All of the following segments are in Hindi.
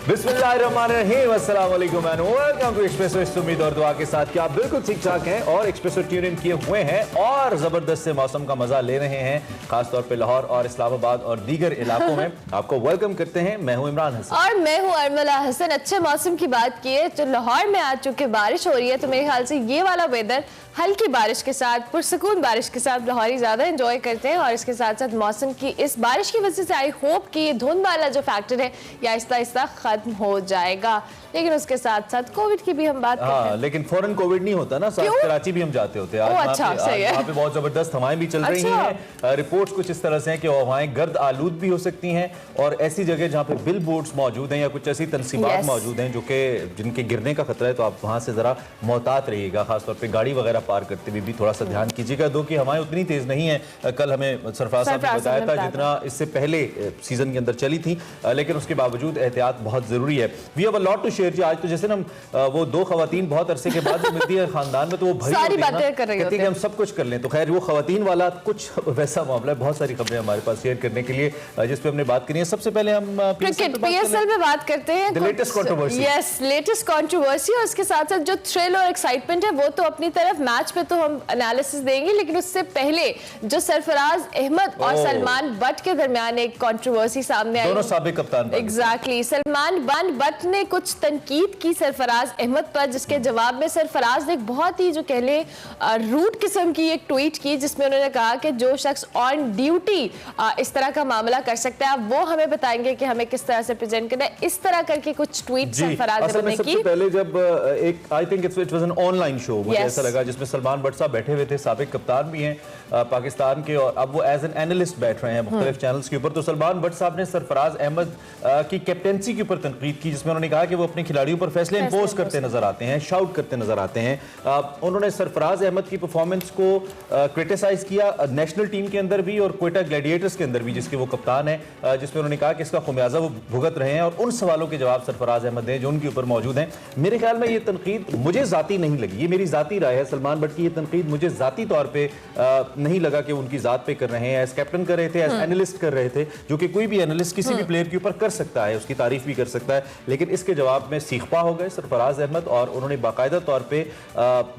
बिस्मिल्लाहिर्रहमानिर्रहीम, अस्सलाम वालेकुम एंड वेलकम टू एक्सप्रेसो। इस उम्मीद और दुआ के साथ कि आप बिल्कुल ठीक ठाक हैं और एक्सप्रेसो ट्यून इन किए हुए हैं और ज़बरदस्त से मौसम का मजा ले रहे हैं। खासतौर पे लाहौर और इस्लामाबाद और दीगर इलाकों में आपको वेलकम करते हैं। मैं हूं इमरान हसन और मैं हूं अरमला हसन। अच्छे मौसम की बात की है तो लाहौर में आज चूंकि बारिश हो रही है तो मेरे ख्याल से ये वाला वेदर हल्की बारिश के साथ, पुरसुकून बारिश के साथ लाहौरी ज़्यादा एंजॉय करते हैं। और इसके साथ साथ मौसम की इस बारिश की वजह से आई होप कि ये धुंध वाला जो फैक्टर है या आहिस्ता आहिस्ता ख़त्म हो जाएगा। लेकिन उसके साथ साथ कोविड की भी हम बात करते हैं। लेकिन फौरन कोविड नहीं होता ना, साथ कराची भी हम जाते होते हैं। अच्छा, सही है। वहाँ पे बहुत जबरदस्त हवाएं भी चल रही हैं। रिपोर्ट्स कुछ इस तरह से हैं कि हवाएं गर्द आलूद भी हो सकती हैं और ऐसी जगह जहाँ पे बिल बोर्ड्स मौजूद हैं या कुछ ऐसी तनसीबात मौजूद हैं जो कि जिनके गिरने का खतरा है, तो आप वहाँ से जरा मोहतात रहिएगा। खासतौर पर गाड़ी वगैरह पार करते हुए भी थोड़ा सा ध्यान कीजिएगा। दो कि हवाएं उतनी तेज नहीं है, कल हमें सरफराज साहब ने बताया था जितना इससे पहले सीजन के अंदर चली थी, लेकिन उसके बावजूद एहतियात बहुत जरूरी है। We have a lot to share. आज तो जैसे ना वो दो खवातीन बहुत अरसे के बाद मिलती है खानदान में, तो वो भरी सारी बातें कर रही होती है कि हम सब कुछ कर लें। तो खैर वो खवातीन वाला कुछ वैसा मामला है। बहुत सारी खबरें हमारे पास शेयर करने के लिए जिस पे हमने बात करनी है। सबसे पहले हम क्रिकेट पीएसएल में बात करते हैं। Latest controversy, yes, latest controversy. और उसके साथ साथ जो थ्रिल और एक्साइटमेंट है वो तो अपनी तरफ, मैच पे तो हम एनालिसिस देंगे, लेकिन उससे पहले जो सरफराज अहमद और सलमान बट के दरमियान एक कंट्रोवर्सी सामने आई। दोनों साबिक कप्तान। एग्जैक्टली। सलमान बट ने कुछ तनकीद की सरफराज अहमद पर, जिसके जवाब में सरफराज ने एक बहुत ही जो कह ले रूड किस्म की एक ट्वीट की, जिसमें उन्होंने कहा कि जो शख्स ऑन ड्यूटी इस तरह का मामला कर सकता है वो हमें बताएंगे कि हमें किस तरह से प्रेजेंट करना है। इस तरह करके कुछ ट्वीट सरफराज अहमद ने की। पहले जब एक I think it was an online show, मुझे ऐसा लगा, जिसमें सलमान बट साहब बैठे हुए थे, साबिक कप्तान भी हैं पाकिस्तान के, और अब वो एज एन एनालिस्ट बैठ रहे हैं मुख्तलिफ चैनल्स के ऊपर। तो सलमान बट साहब ने सरफराज अहमद की कैप्टेंसी के ऊपर तनकीद की, जिसमें उन्होंने कहा कि वो अपने खिलाड़ियों पर फैसले इंपोज करते नजर आते हैं, शाउट करते नजर आते हैं। उन्होंने सरफराज अहमद की परफॉर्मेंस को क्रिटिसाइज किया नेशनल टीम के अंदर भी और क्वेटा ग्लैडिएटर्स के अंदर भी, जिसके वो कप्तान है, जिसमें उन्होंने कहा कि इसका खुमियाजा वो भुगत रहे हैं और उन सवालों के जवाब सरफराज अहमद हैं जो उनके ऊपर मौजूद हैं। मेरे ख्याल में ये तनकीद मुझे जाती नहीं लगी, ये मेरी जाती राय है। सलमान बट की ये तनकीद मुझे जाती तौर पर नहीं लगा कि उनकी जात पे कर रहे हैं। एज कैप्टन कर रहे थे, एज एनालिस्ट कर रहे थे, जो कि कोई भी एनालिस्ट किसी भी प्लेयर के ऊपर कर सकता है, उसकी तारीफ भी कर सकता है। लेकिन इसके जवाब में सीखपा हो गए सरफराज अहमद और उन्होंने बाकायदा तौर पे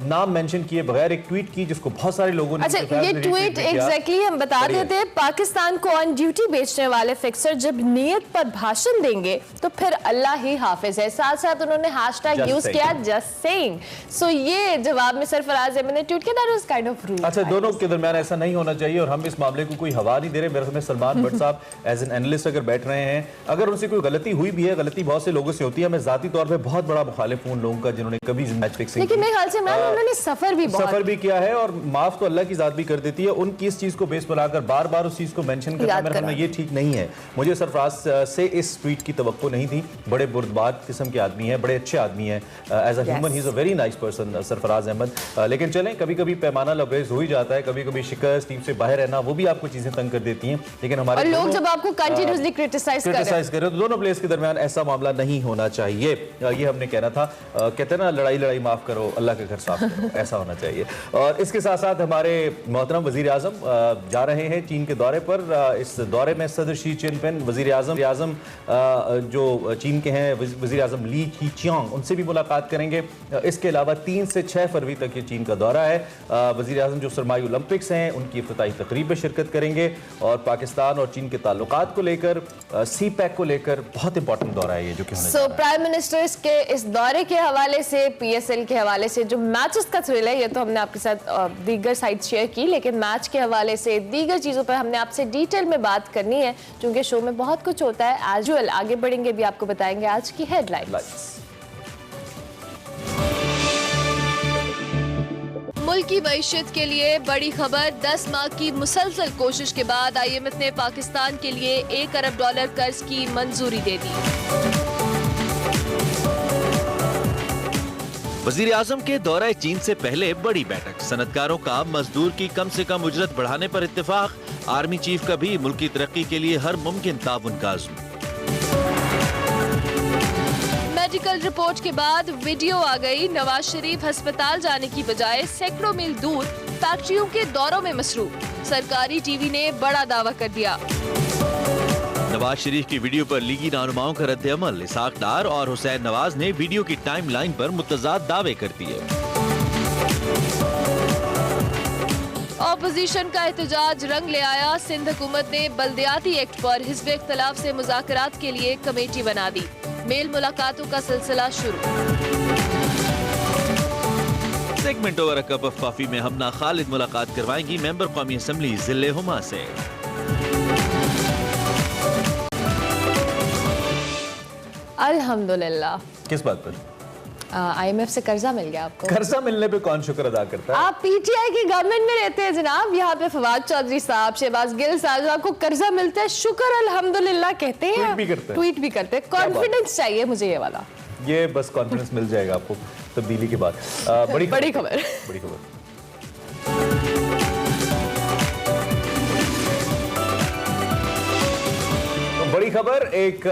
नाम मेंशन किए बगैर एक ट्वीट की, जिसको बहुत सारे लोगों ने। अच्छा, ये ट्वीट एग्जैक्टली हम बता देते हैं। पाकिस्तान को ऑन ड्यूटी बेचने वाले फिक्सर जब नियत पर भाषण देंगे तो फिर अल्लाह ही हाफिज है। साथ साथ उन्होंने हैशटैग यूज किया, जस्ट सेइंग। सो ये जवाब में सरफराज अहमद ने ट्वीट किया, that was kind of rude. अच्छा, दोनों के दरमियान ऐसा नहीं होना चाहिए और हम इस मामले को कोई हवा नहीं दे रहे। मेरे में सलमान बट साहब एज एन एनालिस्ट अगर बैठ रहे हैं, अगर उनसे कोई गलती हुई भी है, गलती बहुत से लोगों से होती है, मैं जाती तौर पे बहुत बड़ा मुखालिफ हूं उन लोगों का जिन्होंने कभी मैच फिक्सिंग, लेकिन मेरे ख्याल से उन्होंने सफर भी किया है और माफ तो अल्लाह की जात भी कर देती है। उनकी इस चीज को बेस बनाकर बार बार उस चीज को मेंशन करना मेरे ख्याल में ये ठीक नहीं है। मुझे सरफराज से इस ट्वीट की तवक्को नहीं थी। बड़े बुर्दबार किस्म के आदमी है, बड़े अच्छे आदमी है, as a human he is a very nice person Sarfaraz Ahmed. लेकिन चलें, कभी कभी पैमाना लबरेज हो ही जाता है, कभी कभी शिकस्त, टीम से बाहर रहना, वो भी आपको चीजें तंग कर देती हैं। लेकिन हमारे लोग जब आपको कंटिन्यूअसली क्रिटिसाइज कर रहे हो तो दोनों प्लेयर्स के दरमियान ऐसा मामला नहीं होना चाहिए। ये हमने कहना था। कहते हैं ना, लड़ाई माफ करो, अल्लाह के घर साफ करो, ऐसा होना चाहिए। और इसके साथ साथ हमारे मोहतरम वजीर आजम जा रहे हैं चीन के दौरे पर। इस दौरे में सदर शी जिनपिंग, वजीर आजम जो चीन के हैं, वजीर आजम ली कीचियांग, उनसे भी मुलाकात करेंगे। इसके अलावा 3 से 6 फरवरी तक ये चीन का दौरा है। वजीर आजम जो सरमाई ओलंपिक्स हैं उनकी इफ्तिताही तकरीब में शिरकत करेंगे और पाकिस्तान और चीन के ताल्लुकात को लेकर, सी पैक को लेकर बहुत इंपॉर्टेंट दौरा है ये जो कि होने प्राइम मिनिस्टर के इस दौरे के हवाले से, पीएसएल के हवाले से, जो मैचेस का थ्रिल है, ये तो हमने आपके साथ दीगर साइट शेयर की, लेकिन मैच के हवाले से दीगर चीज़ों पर हमने आपसे डिटेल में बात करनी है, क्योंकि शो में बहुत कुछ होता है। एज यूजुअल आगे बढ़ेंगे भी आपको बताएंगे आज की हेडलाइंस। मुल्क की मईशत के लिए बड़ी खबर। 10 माह की मुसलसल कोशिश के बाद IMF ने पाकिस्तान के लिए $1 अरब कर्ज की मंजूरी दे दी। वजीर आजम के दौरा चीन से पहले बड़ी बैठक। सनतकारों का मजदूर की कम से कम उजरत बढ़ाने पर इत्तेफाक। आर्मी चीफ का भी मुल्क की तरक्की के लिए हर मुमकिन ताउन का अज़्म। मेडिकल रिपोर्ट के बाद वीडियो आ गई। नवाज शरीफ अस्पताल जाने की बजाय सैकड़ों मील दूर फैक्ट्रियों के दौरों में मसरूफ। सरकारी टीवी ने बड़ा दावा कर दिया। नवाज शरीफ की वीडियो पर लीगी रहनुमाओं का रद्द-ए-अमल। इसहाक डार और हुसैन नवाज ने वीडियो की टाइमलाइन पर मुतज़ाद दावे कर दिए। ऑपोजिशन का एहतजाज रंग ले आया। सिंध हुकूमत ने बल्दियाती एक्ट पर हिज़्ब इख्तिलाफ से मुज़ाकरात के लिए कमेटी बना दी। मेल मुलाकातों का सिलसिला शुरू। Segment over a cup of coffee में हमना खालिद मुलाकात करवाएंगी मेंबर कौमी असम्बली जिले हुमा से। अल्हम्दुलिल्लाह। किस बात पर? IMF से कर्जा मिल गया आपको। कर्जा मिलने पे कौन शुक्र अदा करता है? आप PTI की गवर्नमेंट में रहते हैं जनाब। यहाँ पे फवाद चौधरी साहब, शहबाज गिल साहब, जो आपको कर्जा मिलता है, शुक्र अल्हम्दुलिल्लाह कहते हैं। ट्वीट भी करते हैं। कॉन्फिडेंस चाहिए मुझे ये वाला। ये बस कॉन्फिडेंस मिल जाएगा आपको तब्दीली के बाद। बड़ी खबर। बड़ी खबर एक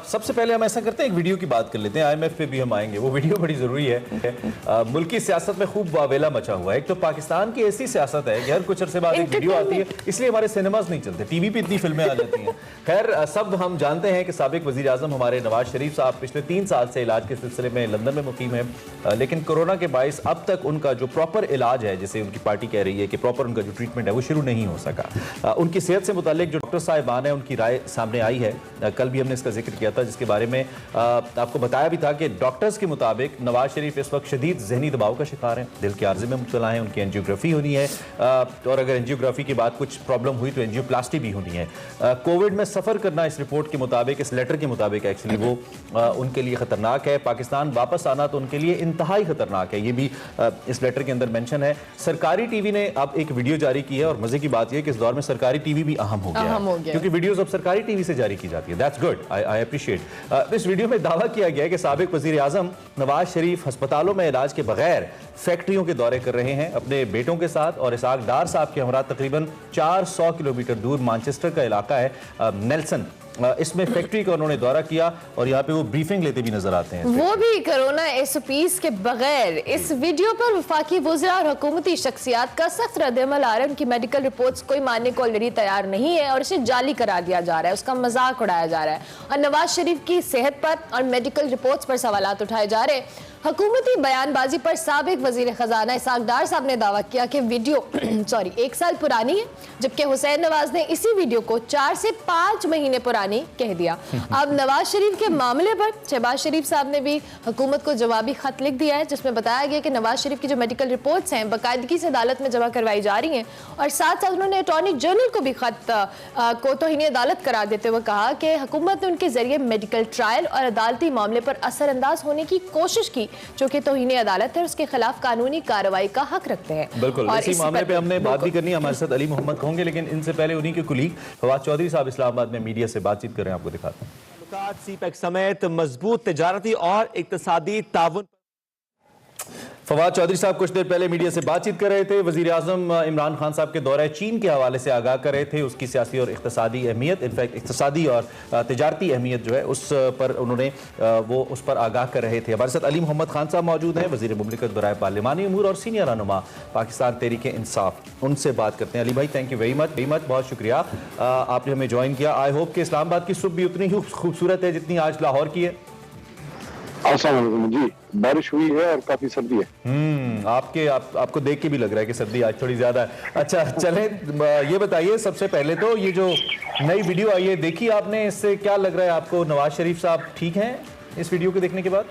सबसे पहले हम ऐसा करते हैं, एक वीडियो की बात कर लेते हैं। IMF पे भी हम आएंगे, वो वीडियो बड़ी जरूरी है। मुल्की सियासत में खूब वावेला मचा हुआ है। एक तो पाकिस्तान की ऐसी सियासत है कि हर कुछ अरसे बाद एक वीडियो आती है, इसलिए हमारे सिनेमाज नहीं चलते, टीवी पे इतनी फिल्में आ जाती हैं। खैर, सब हम जानते हैं कि साबिक वजीर आजम हमारे नवाज शरीफ साहब पिछले 3 साल से इलाज के सिलसिले में लंदन में मुकीम है, लेकिन कोरोना के बायस अब तक उनका जो प्रॉपर इलाज है, जिसे उनकी पार्टी कह रही है कि प्रॉपर उनका जो ट्रीटमेंट है वो शुरू नहीं हो सका। उनकी सेहत से मुतालिक जो डॉक्टर साहिबान है उनकी राय सामने आई है। कल भी हमने इसका जिक्र किया था, जिसके बारे में आपको बताया भी था कि डॉक्टर्स के मुताबिक नवाज शरीफ इस वक्त शदीद जहनी दबाव का शिकार हैं, दिल के आर्जे में मुब्तला हैं, उनकी एंजियोग्राफी होनी है, और अगर एंजियोग्राफी के बाद कुछ प्रॉब्लम हुई तो एंजियोप्लास्टी भी होनी है। कोविड में सफ़र करना इस रिपोर्ट के मुताबिक, इस लेटर के मुताबिक एक्चुअली वो उनके लिए ख़तरनाक है। पाकिस्तान वापस आना तो उनके लिए इंतहाई ख़तरनाक है, ये भी इस लेटर के अंदर मेंशन है। सरकारी टीवी ने अब एक वीडियो जारी की है, और मजे की बात यह कि इस दौर में सरकारी टीवी भी अहम हो गया है, क्योंकि वीडियोस अब सरकारी टीवी से जारी की जाती है। That's good, I appreciate. इस वीडियो में दावा किया गया है कि साबिक वजीर आजम नवाज शरीफ अस्पतालों में इलाज के बगैर फैक्ट्रियों के दौरे कर रहे हैं अपने बेटों के साथ, और इसहाक डार साहब के हमरा तकरीबन 400 किलोमीटर दूर मैनचेस्टर का इलाका है नेल्सन, इसमें फैक्ट्री का उन्होंने दौरा किया, और यहाँ पे वो ब्रीफिंग लेते भी नजर आते हैं, वो भी कोरोना SOPs के बगैर। इस वीडियो पर वफाकी वज़रा और हुकूमती शख्सियात का सख्त रद्द-ए-अमल आ रहा है। उनकी मेडिकल रिपोर्ट्स कोई मानने को ऑलरेडी तैयार नहीं है, और इसे जाली करार दिया जा रहा है, उसका मजाक उड़ाया जा रहा है, और नवाज शरीफ की सेहत पर और मेडिकल रिपोर्ट्स पर सवालात उठाए जा रहे हैं। हुकूमती बयानबाजी पर साबिक वजीर खजाना इसहाक डार साहब ने दावा किया कि वीडियो 1 साल पुरानी है, जबकि हुसैन नवाज ने इसी वीडियो को 4 से 5 महीने पुरानी कह दिया। अब नवाज शरीफ के मामले पर शहबाज शरीफ साहब ने भी हुकूमत को जवाबी खत लिख दिया है, जिसमें बताया गया कि नवाज शरीफ की जो मेडिकल रिपोर्ट्स हैं बाकायदगी से अदालत में जमा करवाई जा रही हैं, और साथ साथ उन्होंने अटॉर्नी जनरल को भी खत को तौहीन अदालत करार देते हुए कहा कि हुकूमत ने उनके जरिए मेडिकल ट्रायल और अदालती मामले पर असरअंदाज होने की कोशिश की, जो कि तौहीन अदालत है, उसके खिलाफ कानूनी कार्रवाई का हक रखते हैं। बिल्कुल, इसी मामले पे हमने बात भी करनी है, हमारे साथ अली मोहम्मद होंगे, लेकिन इनसे पहले उन्हीं के कुलीग फवाद चौधरी साहब इस्लामाबाद में मीडिया से बातचीत कर रहे हैं, आपको दिखाते हैं। CPEC समेत मजबूत तिजारती और इक्तिसादी ताउन। फवाद चौधरी साहब कुछ देर पहले मीडिया से बातचीत कर रहे थे, वजीर आजम इमरान खान साहब के दौरे चीन के हवाले से आगाह कर रहे थे, उसकी सियासी और इक्तिसादी अहमियत, इनफैक्ट इक्तिसादी और तिजारती अहमियत जो है उस पर उन्होंने वो उस पर आगाह कर रहे थे। हमारे साथ अली मोहम्मद खान साहब मौजूद हैं, वजीर मुमलिकत बराए पार्लिमानी अमूर और सीनियर रहनुमा पाकिस्तान तहरीक इंसाफ। उनसे बात करते हैं। अली भाई, थैंक यू वेरी मच, बहुत शुक्रिया आपने हमें ज्वाइन किया। आई होप कि इस्लामाबाद की सुबह भी उतनी ही खूबसूरत है जितनी आज लाहौर की है। जी, बारिश हुई है और काफी सर्दी है। आपको देख के भी लग रहा है कि सर्दी आज थोड़ी ज्यादा है। अच्छा, चले ये बताइए, सबसे पहले तो ये जो नई वीडियो आई है देखी आपने, इससे क्या लग रहा है आपको? नवाज शरीफ साहब ठीक हैं इस वीडियो को देखने के बाद?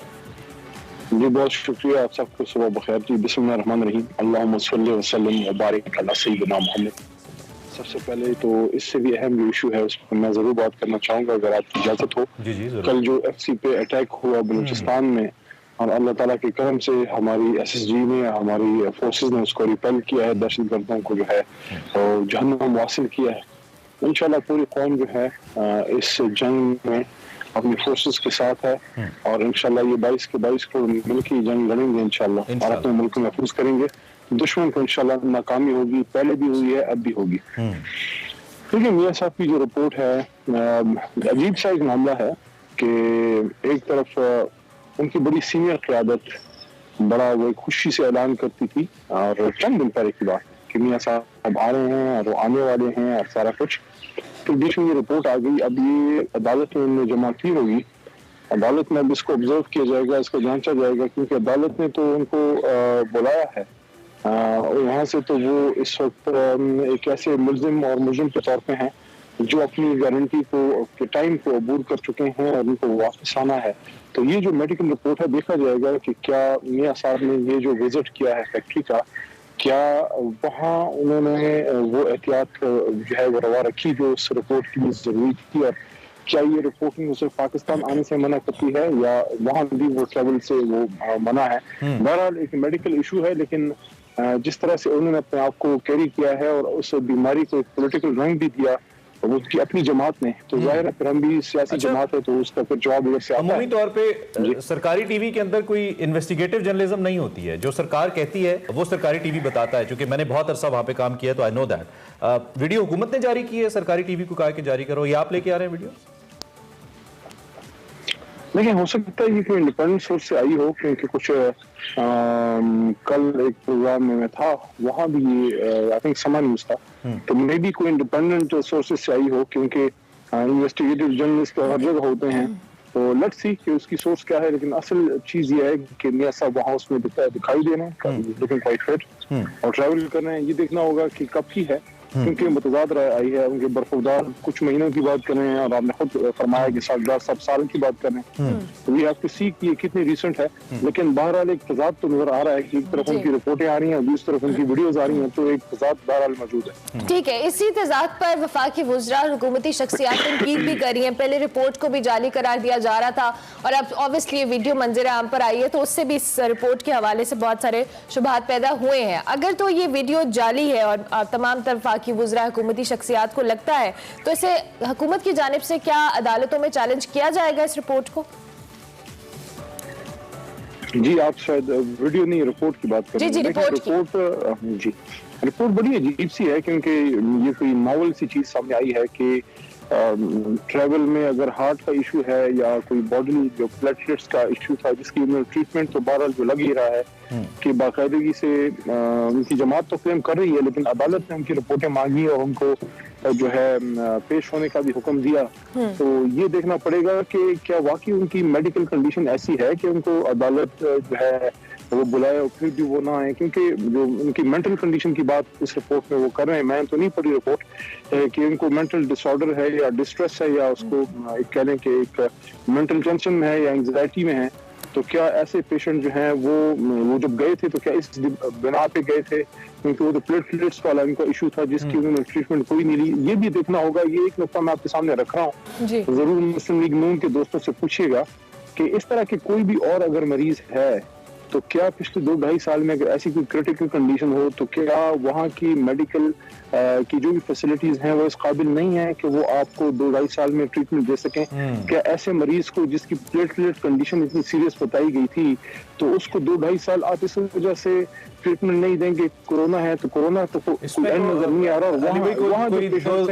जी, बहुत शुक्रिया, आप सबको सुबह बखैर जी। बिस्मिल्लाहिर्रहमानिर्रहीम, अल्लाहुम्मा सल्लि व सल्लिम व बारिक अला सय्यिदिना मुहम्मद। सबसे पहले तो इससे भी अहम जो इशू है उस पर मैं जरूर बात करना चाहूंगा, अगर आपकी इजाजत हो। जी जरूर। कल जो FC पे अटैक हुआ बलूचिस्तान में, और अल्लाह ताला के करम से हमारी SSG ने, हमारी फोर्सेस ने उसको रिपेल किया है, दहशतगर्दों को जो है और जहन्नुम वासिल किया है। इंशाल्लाह पूरी कौम जो है इस जंग में अपनी फोर्सेस के साथ है, और इंशाल्लाह ये 22 के 22 को मिलकर जंग लड़ेंगे इंशाल्लाह, और अपने मुल्क में महफूज करेंगे। दुश्मन को इंशाल्लाह नाकामी होगी, पहले भी हुई है, अब भी होगी। देखिए, मियां साहब की जो रिपोर्ट है, अजीब सा एक मामला है कि एक तरफ उनकी बड़ी सीनियर क़यादत बड़ा वो खुशी से ऐलान करती थी, और चंद दिन पहले की बात कि मियां साहब आ रहे हैं और वो आने वाले हैं और सारा कुछ, कंडीशन ये रिपोर्ट आ गई, अब ये अदालत में उन्होंने जमा की होगी। अदालत में अब इसको ऑब्जर्व किया जाएगा, इसको जांचा जाएगा, क्योंकि अदालत ने तो उनको बुलाया है और यहाँ से तो वो इस वक्त एक ऐसे मुल्जिम और मुजरिम के तौर पे हैं जो अपनी गारंटी को टाइम को अबूर कर चुके हैं और उनको वापस आना है। तो ये जो मेडिकल रिपोर्ट है, देखा जाएगा कि क्या मियां साहब ने ये जो विजिट किया है फैक्ट्री का, क्या वहाँ उन्होंने वो एहतियात जो है वो रवा रखी जो उस रिपोर्ट की जरूरी थी, और क्या ये रिपोर्टिंग उसे पाकिस्तान आने से मना करती है या वहाँ भी वो ट्रैवल से वो मना है। बहरहाल एक मेडिकल इशू है, लेकिन जिस तरह से उन्होंने अपने आप को कैरी किया है और उस बीमारी को एक पॉलिटिकल रंग भी दिया उसकी अपनी जमात ने, तो जाहिर है फिर हम भी सियासी जमात है तो उसका फिर जवाब उधर से आता है। अमूमी तौर पे सरकारी टीवी के अंदर कोई इन्वेस्टिगेटिव जर्नलिज्म नहीं होती है, जो सरकार कहती है वो सरकारी टीवी बताता है। क्योंकि मैंने बहुत अरसा वहां पे काम किया तो आई नो दैट। वीडियो हुकूमत ने जारी की है, सरकारी टीवी को कहा कि जारी करो, या आप लेके आ रहे हैं वीडियो? देखिए, हो सकता है ये कोई इंडिपेंडेंट सोर्स से आई हो, क्योंकि कुछ कल एक प्रोग्राम में मैं था, वहाँ भी ये आई थिंक समा न्यूज़ था, तो मे भी कोई इंडिपेंडेंट सोर्सेज से आई हो, क्योंकि इन्वेस्टिगेटिव जर्नलिस्ट तो हर जगह होते हैं। तो लेट्स सी कि उसकी सोर्स क्या है, लेकिन असल चीज ये है कि मियां साहब वहाँ उसमें दिखाई दे रहे हैं, लुकिंग क्वाइट फिट और ट्रैवल कर रहे हैं। ये देखना होगा कि कब की है, क्योंकि मुतजाद राय आई है उनके बर्फदार कुछ महीनों की बात कर रहे हैं और आपने खुद फरमाया कि 7 साल की बात कर रहे हैं, तो वी हैव टू सी कि ये कितनी रिसेंट है। लेकिन बहरहाल एक तजाद तो नजर आ रहा है कि एक तरफ उनकी रिपोर्टें आ रही हैं, दूसरी तरफ उनकी वीडियोज आ रही हैं, तो एक तजाद बहरहाल मौजूद है। ठीक है, इसी तजाद पर वफाकी वुज़रा और हुकूमती शख्सियात तनकीद भी कर रही हैं। पहले रिपोर्ट को भी जाली करार दिया जा रहा था और अब ऑब्वियसली ये वीडियो मंजर आम पर आई है, तो उससे भी इस रिपोर्ट के हवाले से बहुत सारे शुबहात पैदा हुए हैं। अगर तो ये वीडियो जाली है और तमाम तरफ वफाकी वुज़रा हुकूमती शख्सियात को लगता है, तो इसे हुकूमत की जानिब से क्या अदालतों में चैलेंज किया जाएगा इस रिपोर्ट को? जी, आप शायद वीडियो नहीं रिपोर्ट की बात कर रहे हैं। रिपोर्ट बड़ी अजीब सी है, क्योंकि ये कोई नॉवल सी चीज सामने आई है कि ट्रैवल में अगर हार्ट का इशू है या कोई बॉडी जो प्लेटलेट्स का इशू था जिसकी उन्होंने ट्रीटमेंट तो बहरहाल जो लग ही रहा है कि बाकायदगी से उनकी जमात तो क्लेम कर रही है, लेकिन अदालत ने उनकी रिपोर्टें मांगी और उनको जो है पेश होने का भी हुक्म दिया। तो ये देखना पड़ेगा कि क्या वाकई उनकी मेडिकल कंडीशन ऐसी है कि उनको अदालत जो है वो बुलाए और फिर भी वो ना आए, क्योंकि जो उनकी मेंटल कंडीशन की बात इस रिपोर्ट में वो कर रहे हैं। मैं तो नहीं पढ़ी रिपोर्ट कि उनको मेंटल डिसऑर्डर है या डिस्ट्रेस है या उसको एक कह लें कि एक मेंटल टेंशन में है या एंग्जाइटी में है। तो क्या ऐसे पेशेंट जो हैं वो जब गए थे तो क्या इस बिना पे गए थे, क्योंकि वो तो प्लेटलेट्स वाला उनका इशू था जिसकी उन्होंने ट्रीटमेंट कोई नहीं ली। ये भी देखना होगा। ये एक नुकता मैं आपके सामने रख रहा हूँ, जरूर मुस्लिम लीग नून के दोस्तों से पूछिएगा कि इस तरह के कोई भी और अगर मरीज है तो क्या पिछले 2-2.5 साल में अगर ऐसी कोई क्रिटिकल कंडीशन हो तो क्या वहाँ की मेडिकल की जो भी फैसिलिटीज हैं वो इस काबिल नहीं है कि वो आपको 2-2.5 साल में ट्रीटमेंट दे सकें? क्या ऐसे मरीज को जिसकी प्लेटलेट कंडीशन इतनी सीरियस बताई गई थी तो उसको 2-2.5 साल आप इस वजह से ट्रीटमेंट नहीं देंगे? कोरोना है तो कोरोना तो कोई नजर नहीं आ रहा, वहाँ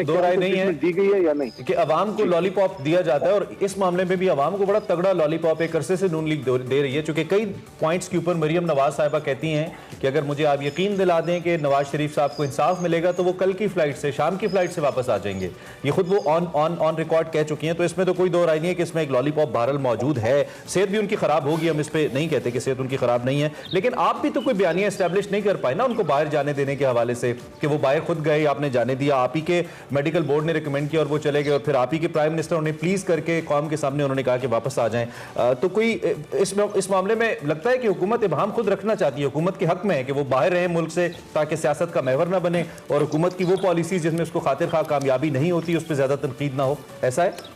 दो राय नहीं है दी गई है या नहीं कि अवाम को लॉलीपॉप दिया जाता है, और इस मामले में भी अवाम को बड़ा तगड़ा लॉलीपॉप एक अरसे से नून लीग दे रही है। चूंकि कई पॉइंट्स के ऊपर मरियम नवाज साहिबा कहती हैं कि अगर मुझे आप यकीन दिला दें कि नवाज शरीफ साहब को इंसाफ मिलेगा तो वो कल की फ्लाइट से, शाम की फ्लाइट से वापस आ जाएंगे। ये खुद वो ऑन रिकॉर्ड कह चुकी हैं। तो इसमें तो कोई दो राय नहीं है कि इसमें एक लॉलीपॉप बहरहाल मौजूद है। सेहत भी उनकी खराब होगी, हम इस पे नहीं कहते कि सेहत उनकी खराब नहीं है, लेकिन आप भी तो कोई बयानिया एस्टैब्लिश नहीं कर पाए ना उनको बाहर जाने देने के हवाले से कि वो बाहर खुद गए, आपने जाने दिया, आप ही के मेडिकल बोर्ड ने रिकमेंड किया और वो चले गए, और फिर आप ही के प्राइम मिनिस्टर उन्हें प्लीज करके कौम के सामने उन्होंने कहा कि वापस आ जाएं। तो कोई इस मामले में लगता है कि हुकूमत इबहाम खुद रखना चाहती है, हुकूमत के हक में है कि वो बाहर रहे मुल्क से ताकि सियासत का महवर ना बने, और हुकूमत की वो पॉलिसी जिसमें उसको खातिर खा कामयाबी नहीं होती उस पर ज्यादा तनकीद ना हो, ऐसा है?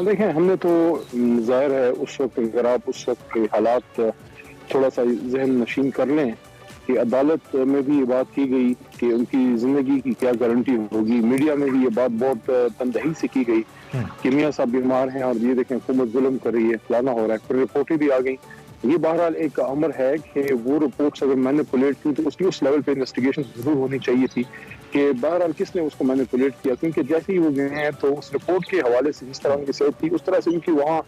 देखें, हमने तो जाहिर है उस वक्त अगर आप उस वक्त के हालात थोड़ा सा जहन नशीन कर लें कि अदालत में भी ये बात की गई कि उनकी जिंदगी की क्या गारंटी होगी, मीडिया में भी ये बात बहुत तनदही से की गई कि मियां साहब बीमार हैं और ये देखें हुकूमत जुल्म कर रही है, फलाना हो रहा है, फिर रिपोर्टें भी आ गई। ये बहरहाल एक अमर है कि वो रिपोर्ट्स अगर मैनिपुलेट की तो उसकी उस लेवल पे इन्वेस्टिगेशन जरूर होनी चाहिए थी कि बहरहाल किसने उसको मैनिपुलेट किया, क्योंकि जैसे ही वो गए हैं तो उस रिपोर्ट के हवाले से जिस तरह उनकी सेहत थी उस तरह से उनकी वहाँ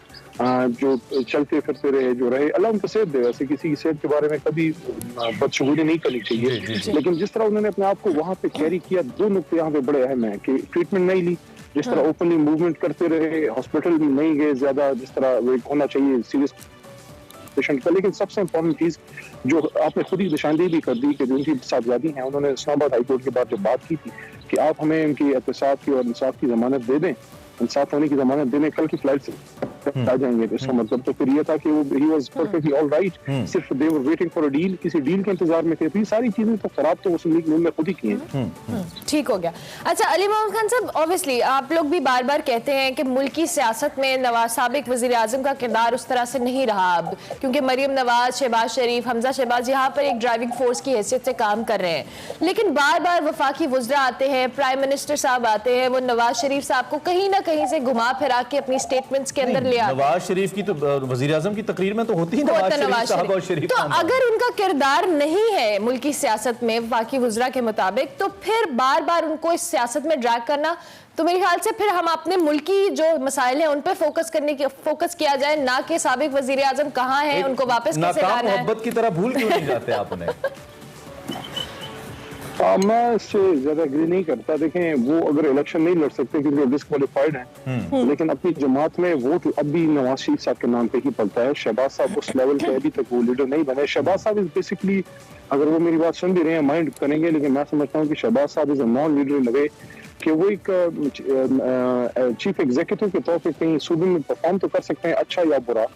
जो चलते फिरते रहे जो रहे, अल्लाह उनको सेहत दे। वैसे किसी की सेहत के बारे में कभी बदशगुनी नहीं करनी चाहिए, लेकिन जिस तरह उन्होंने अपने आप को वहाँ पे कैरी किया, दो नुकते यहाँ पे बड़े अहम है कि ट्रीटमेंट नहीं ली, जिस तरह ओपनली मूवमेंट करते रहे, हॉस्पिटल में नहीं गए ज्यादा जिस तरह वो होना चाहिए सीरियस पेशेंट का। लेकिन सबसे इम्पोर्टेंट चीज जो आपने खुद ही निशानदेही भी कर दी कि जो उनकी साहबजादी हैं, उन्होंने इस्लामाबाद हाई कोर्ट के बाद जो बात की थी कि आप हमें इनकी एहतसाब की और इंसाफ की जमानत दे दें, इंसाफ होने की जमानत देने, कल की फ्लाइट से आ जाएंगे। तो इसका मतलब तो फिर ये था कि वो he was perfectly all right, सिर्फ they were waiting for a deal, किसी डील के इंतजार में थे। तो ये सारी चीजें तो खराब तो मुस्लिम लीग ने खुद ही की हैं। ठीक हो गया। अच्छा अली मोहम्मद खान साहब, ऑब्वियसली आप लोग भी बार बार कहते हैं कि मुल्की सियासत में नवाज साबिक वजीर आजम का किरदार उस तरह से नहीं रहा अब, क्योंकि मरियम नवाज, शहबाज शरीफ, हमजा शहबाज यहाँ पर एक ड्राइविंग फोर्स की हैसियत से काम कर रहे हैं। लेकिन बार बार वफाकी वज़रा आते हैं, प्राइम मिनिस्टर साहब आते हैं, वो नवाज शरीफ साहब को कहीं ना कहीं से घुमा फिरा के अपनी स्टेटमेंट्स के अंदर ले आते हैं। नवाज शरीफ की तो वजीर आजम की तकरीर में तो होती ही नवाज शरीफ साहब और शरीफ। तो अगर उनका किरदार नहीं है मुल्की सियासत में वफाकी वज़रा के मुताबिक, तो फिर बार बार उनको इस सियासत में ड्रैग करना, तो मेरे ख्याल से फिर हम अपने मुल्की जो मसाइल हैं उन पर फोकस किया जाए, ना कि साबिक वजीर आजम कहाँ हैं, उनको वापस कैसे लाना है। मोहब्बत की तरह भूल क्यों नहीं जाते आप उन्हें? मैं इससे ज्यादा एग्री नहीं करता। देखें, वो अगर इलेक्शन नहीं लड़ सकते क्योंकि डिस्क्वालीफाइड हैं, लेकिन अपनी जमात में वोट अब भी नवाज शरीफ साहब के नाम पे ही पड़ता है। शहबाज साहब उस लेवल पे अभी तक वो लीडर नहीं बने। शहबाज साहब इज बेसिकली, अगर वो मेरी बात सुन भी रहे हैं माइंड करेंगे, लेकिन मैं समझता हूँ कि शहबाज साहब is a non leader in way कि वो एक चीफ एग्जीक्यूटिव के तौर पे कहीं सूबे में परफॉर्म तो कर सकते हैं अच्छा या बुरा,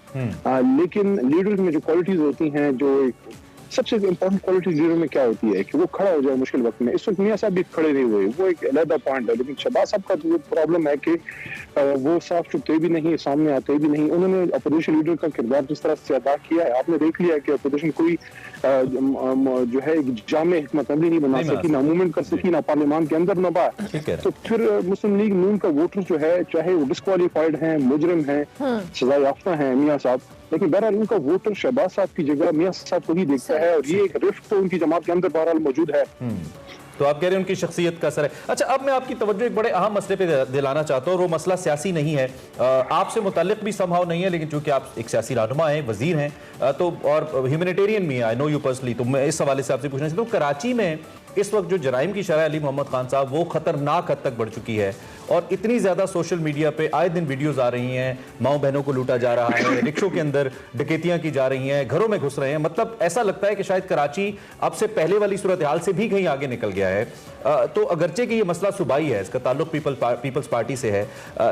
लेकिन लीडर में जो क्वालिटीज होती हैं, जो एक सबसे इम्पोर्टेंट क्वालिटी लीडर में क्या होती है कि वो खड़ा हो जाए मुश्किल वक्त में। इस वक्त मियां साहब भी खड़े नहीं हुए, वो एक अलग पॉइंट है। लेकिन शहबाज साहब का जो प्रॉब्लम है कि वो साफ चुपते भी नहीं, सामने आते भी नहीं। उन्होंने अपोजिशन लीडर का किरदार जिस तरह से अदा किया है, आपने देख लिया कि अपोजिशन कोई जो है जामे हिकमत अमली नहीं बना सकी, ना मूवमेंट कर सकी, ना पार्लियामान के अंदर ना बाहर। तो फिर मुस्लिम लीग नून का वोटर जो है, चाहे वो डिस्क्वालीफाइड है, मुजरिम है, सजा याफ्ता है मियां साहब, लेकिन बहरहाल उनका वोटर शहबाज साहब की जगह मियां साहब को ही देखता है, और ये एक रिफ्ट तो उनकी जमात के अंदर बहरहाल मौजूद है। तो आप कह रहे हैं उनकी शख्सियत का असर है। अच्छा, अब मैं आपकी तवज्जो एक बड़े अहम मसले पे दिलाना चाहता हूँ, और वो मसला सियासी नहीं है, आपसे मुताल्लिक भी संभव नहीं है, लेकिन चूंकि आप एक सियासी रहनुमा हैं, वजीर हैं, तो और ह्यूमैनिटेरियन भी हैं, आई नो यू पर्सनली, तो मैं इस हवाले से आपसे पूछना चाहता हूँ, कराची में इस वक्त जो जराइम की शरह अली मोहम्मद खान साहब वो खतरनाक हद तक बढ़ चुकी है, और इतनी ज्यादा सोशल मीडिया पे आए दिन वीडियोस आ रही हैं, माओ बहनों को लूटा जा रहा है, रिक्शों के अंदर डकैतियां की जा रही हैं, घरों में घुस रहे हैं। मतलब ऐसा लगता है कि शायद कराची अब से पहले वाली सूरत हाल से भी कहीं आगे निकल गया है। तो अगरचे कि ये मसला सूबाई है, इसका ताल्लुक पीपल्स पार्टी से है,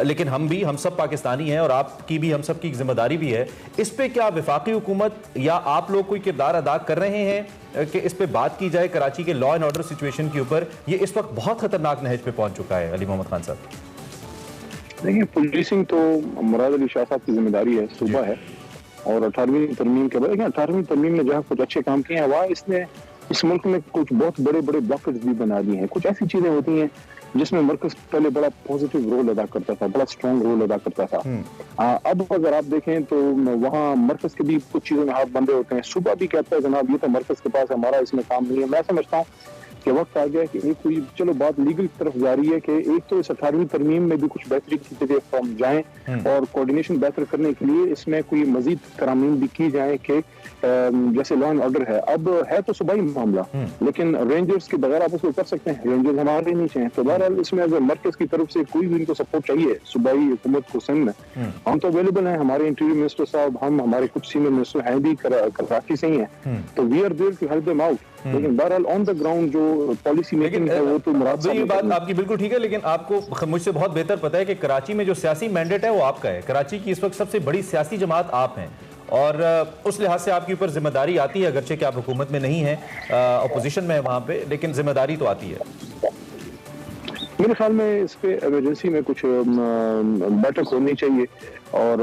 लेकिन हम सब पाकिस्तानी हैं, और आपकी भी, हम सब की जिम्मेदारी भी है। इस पे क्या वफाकी हुकूमत या आप लोग कोई किरदार अदा कर रहे हैं कि इस पे बात की जाए? कराची के लॉ एंड ऑर्डर सिचुएशन के ऊपर ये इस वक्त बहुत खतरनाक नहज पे पहुंच चुका है। अली मोहम्मद खान साहब, देखिए, पुलिसिंग तो मुराद अली शाह साहब की जिम्मेदारी है, सूबा है, और 18वीं तरमीम के बाद 18वीं तरमीम में जहाँ कुछ अच्छे काम किए हैं, वहाँ इसने इस मुल्क में कुछ बहुत बड़े बड़े ब्लॉकेट्स भी बना दिए हैं। कुछ ऐसी चीजें होती हैं जिसमें मरकज पहले बड़ा पॉजिटिव रोल अदा करता था, बड़ा स्ट्रॉन्ग रोल अदा करता था। अब अगर आप देखें तो वहाँ मरकज के भी कुछ चीजों में हाथ बंधे होते हैं। सुबह भी कहता है जनाब ये तो मरकज के पास, हमारा इसमें काम नहीं है। मैं समझता हूँ कि वक्त आ गया कि एक कोई, चलो बात लीगल की तरफ जा रही है कि एक तो इस 18वीं तरमीम में भी कुछ बेहतरी की तरफ हम जाएं, और कोऑर्डिनेशन बेहतर करने के लिए इसमें कोई मजीद तरामीम भी की जाए कि जैसे लॉ एंड ऑर्डर है, अब है तो सूबाई मामला, लेकिन रेंजर्स के बगैर आप उसको कर सकते हैं, रेंजर्स हमारे नीचे हैं। तो बहरहाल इसमें अगर मरकज की तरफ से कोई भी इनको सपोर्ट चाहिए सूबाई हुकूमत को सिंध में, हम तो अवेलेबल हैं। हमारे इंटीरियर मिनिस्टर साहब, हमारे कुछ सीनियर मिनिस्टर हैं भी कराची से ही हैं, तो we are there to help them out. लेकिन बहरहाल ऑन द ग्राउंड जो पॉलिसी मेकिंग है वो तो मुराद साहब, ये बात आपकी बिल्कुल ठीक है, लेकिन आपको मुझसे बहुत बेहतर पता है कि कराची में जो सियासी मैंडेट है वो आपका है। कराची की इस वक्त सबसे बड़ी सियासी जमात आप हैं, और उस लिहाज से आपके ऊपर जिम्मेदारी आती है, अगरचे कि आप हुकूमत में नहीं है, अपोजिशन में है वहां पे, लेकिन जिम्मेदारी तो आती है। मेरे ख्याल में इस पे इमरजेंसी में कुछ बैठक होनी चाहिए, और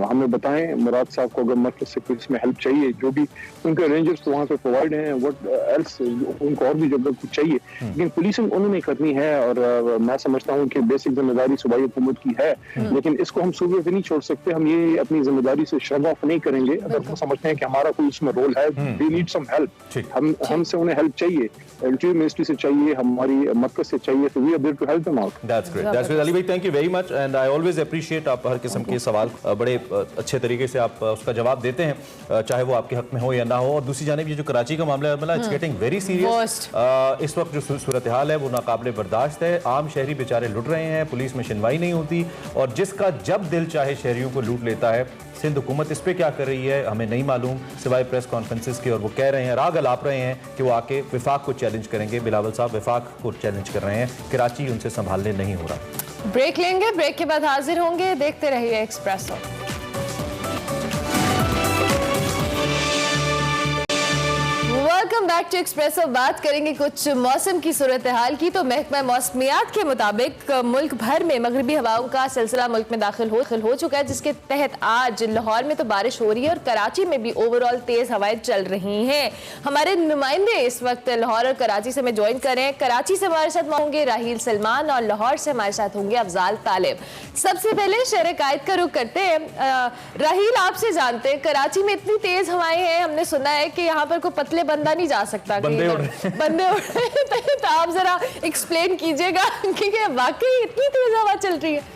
हमें बताएं मुराद साहब को अगर मरकज से कुछ इसमें हेल्प चाहिए, जो भी उनके रेंजर्स तो वहाँ पे प्रोवाइड हैं, व्हाट एल्स उनको और भी जब कुछ चाहिए, लेकिन पुलिसिंग उन्होंने करनी है। और मैं समझता हूँ कि बेसिक जिम्मेदारी सूबाई हुकूमत की है, लेकिन इसको हम सूबे पे नहीं छोड़ सकते। हम ये अपनी जिम्मेदारी से शर्म ऑफ नहीं करेंगे। अगर हम समझते हैं कि हमारा कोई इसमें रोल है, दे नीड सम हेल्प, हमसे उन्हें हेल्प चाहिए, इंटीरियर मिनिस्ट्री से चाहिए, हमारी मरकज से चाहिए, तो we are there to help them out. That's great Ali भाई, thank you very much and I always appreciate आप हर किस्म के सवाल बड़े अच्छे तरीके से आप उसका जवाब देते हैं, चाहे वो आपके हक में हो या ना हो। और दूसरी जानिब ये जो कराची का मामला है, इट्स गेटिंग वेरी सीरियस। इस वक्त जो सूरत हाल है वो नाकाबिले बर्दाश्त है। आम शहरी बेचारे लुट रहे हैं, पुलिस में सुनवाई नहीं होती, और जिसका जब दिल चाहे शहरियों को लूट लेता है। सिंध हुकूमत इस पे क्या कर रही है हमें नहीं मालूम, सिवाय प्रेस कॉन्फ्रेंसेस के, और वो कह रहे हैं, राग अलाप रहे हैं कि वो आके विफाक को चैलेंज करेंगे। बिलावल साहब विफाक को चैलेंज कर रहे हैं, कराची उनसे संभालने नहीं हो रहा। ब्रेक लेंगे, ब्रेक के बाद हाजिर होंगे। देखते रहिए Expresso. Welcome back to Expresso. बात करेंगे कुछ मौसम की सूरत हाल की। तो महकमा मौसमियात के मुताबिक मुल्क भर में मगरबी हवाओं का सिलसिला मुल्क में दाखिल हो चुका है, जिसके तहत आज लाहौर में तो बारिश हो रही है और कराची में भी ओवरऑल तेज हवाएं चल रही हैं। हमारे नुमाइंदे इस वक्त लाहौर और कराची से हमें ज्वाइन कर रहे हैं। कराची से हमारे साथ होंगे राहील सलमान और लाहौर से हमारे साथ होंगे अफजाल तालिब। सबसे पहले शहर कायद का रुख करते हैं। राहील, आपसे जानते हैं, कराची में इतनी तेज हवाएं हैं, हमने सुना है कि यहाँ पर कोई पतले बंदा नहीं जा सकता, बंदे उड़ रहे हैं। तो आप जरा एक्सप्लेन कीजिएगा कि वाकई इतनी तेज हवा चल रही है।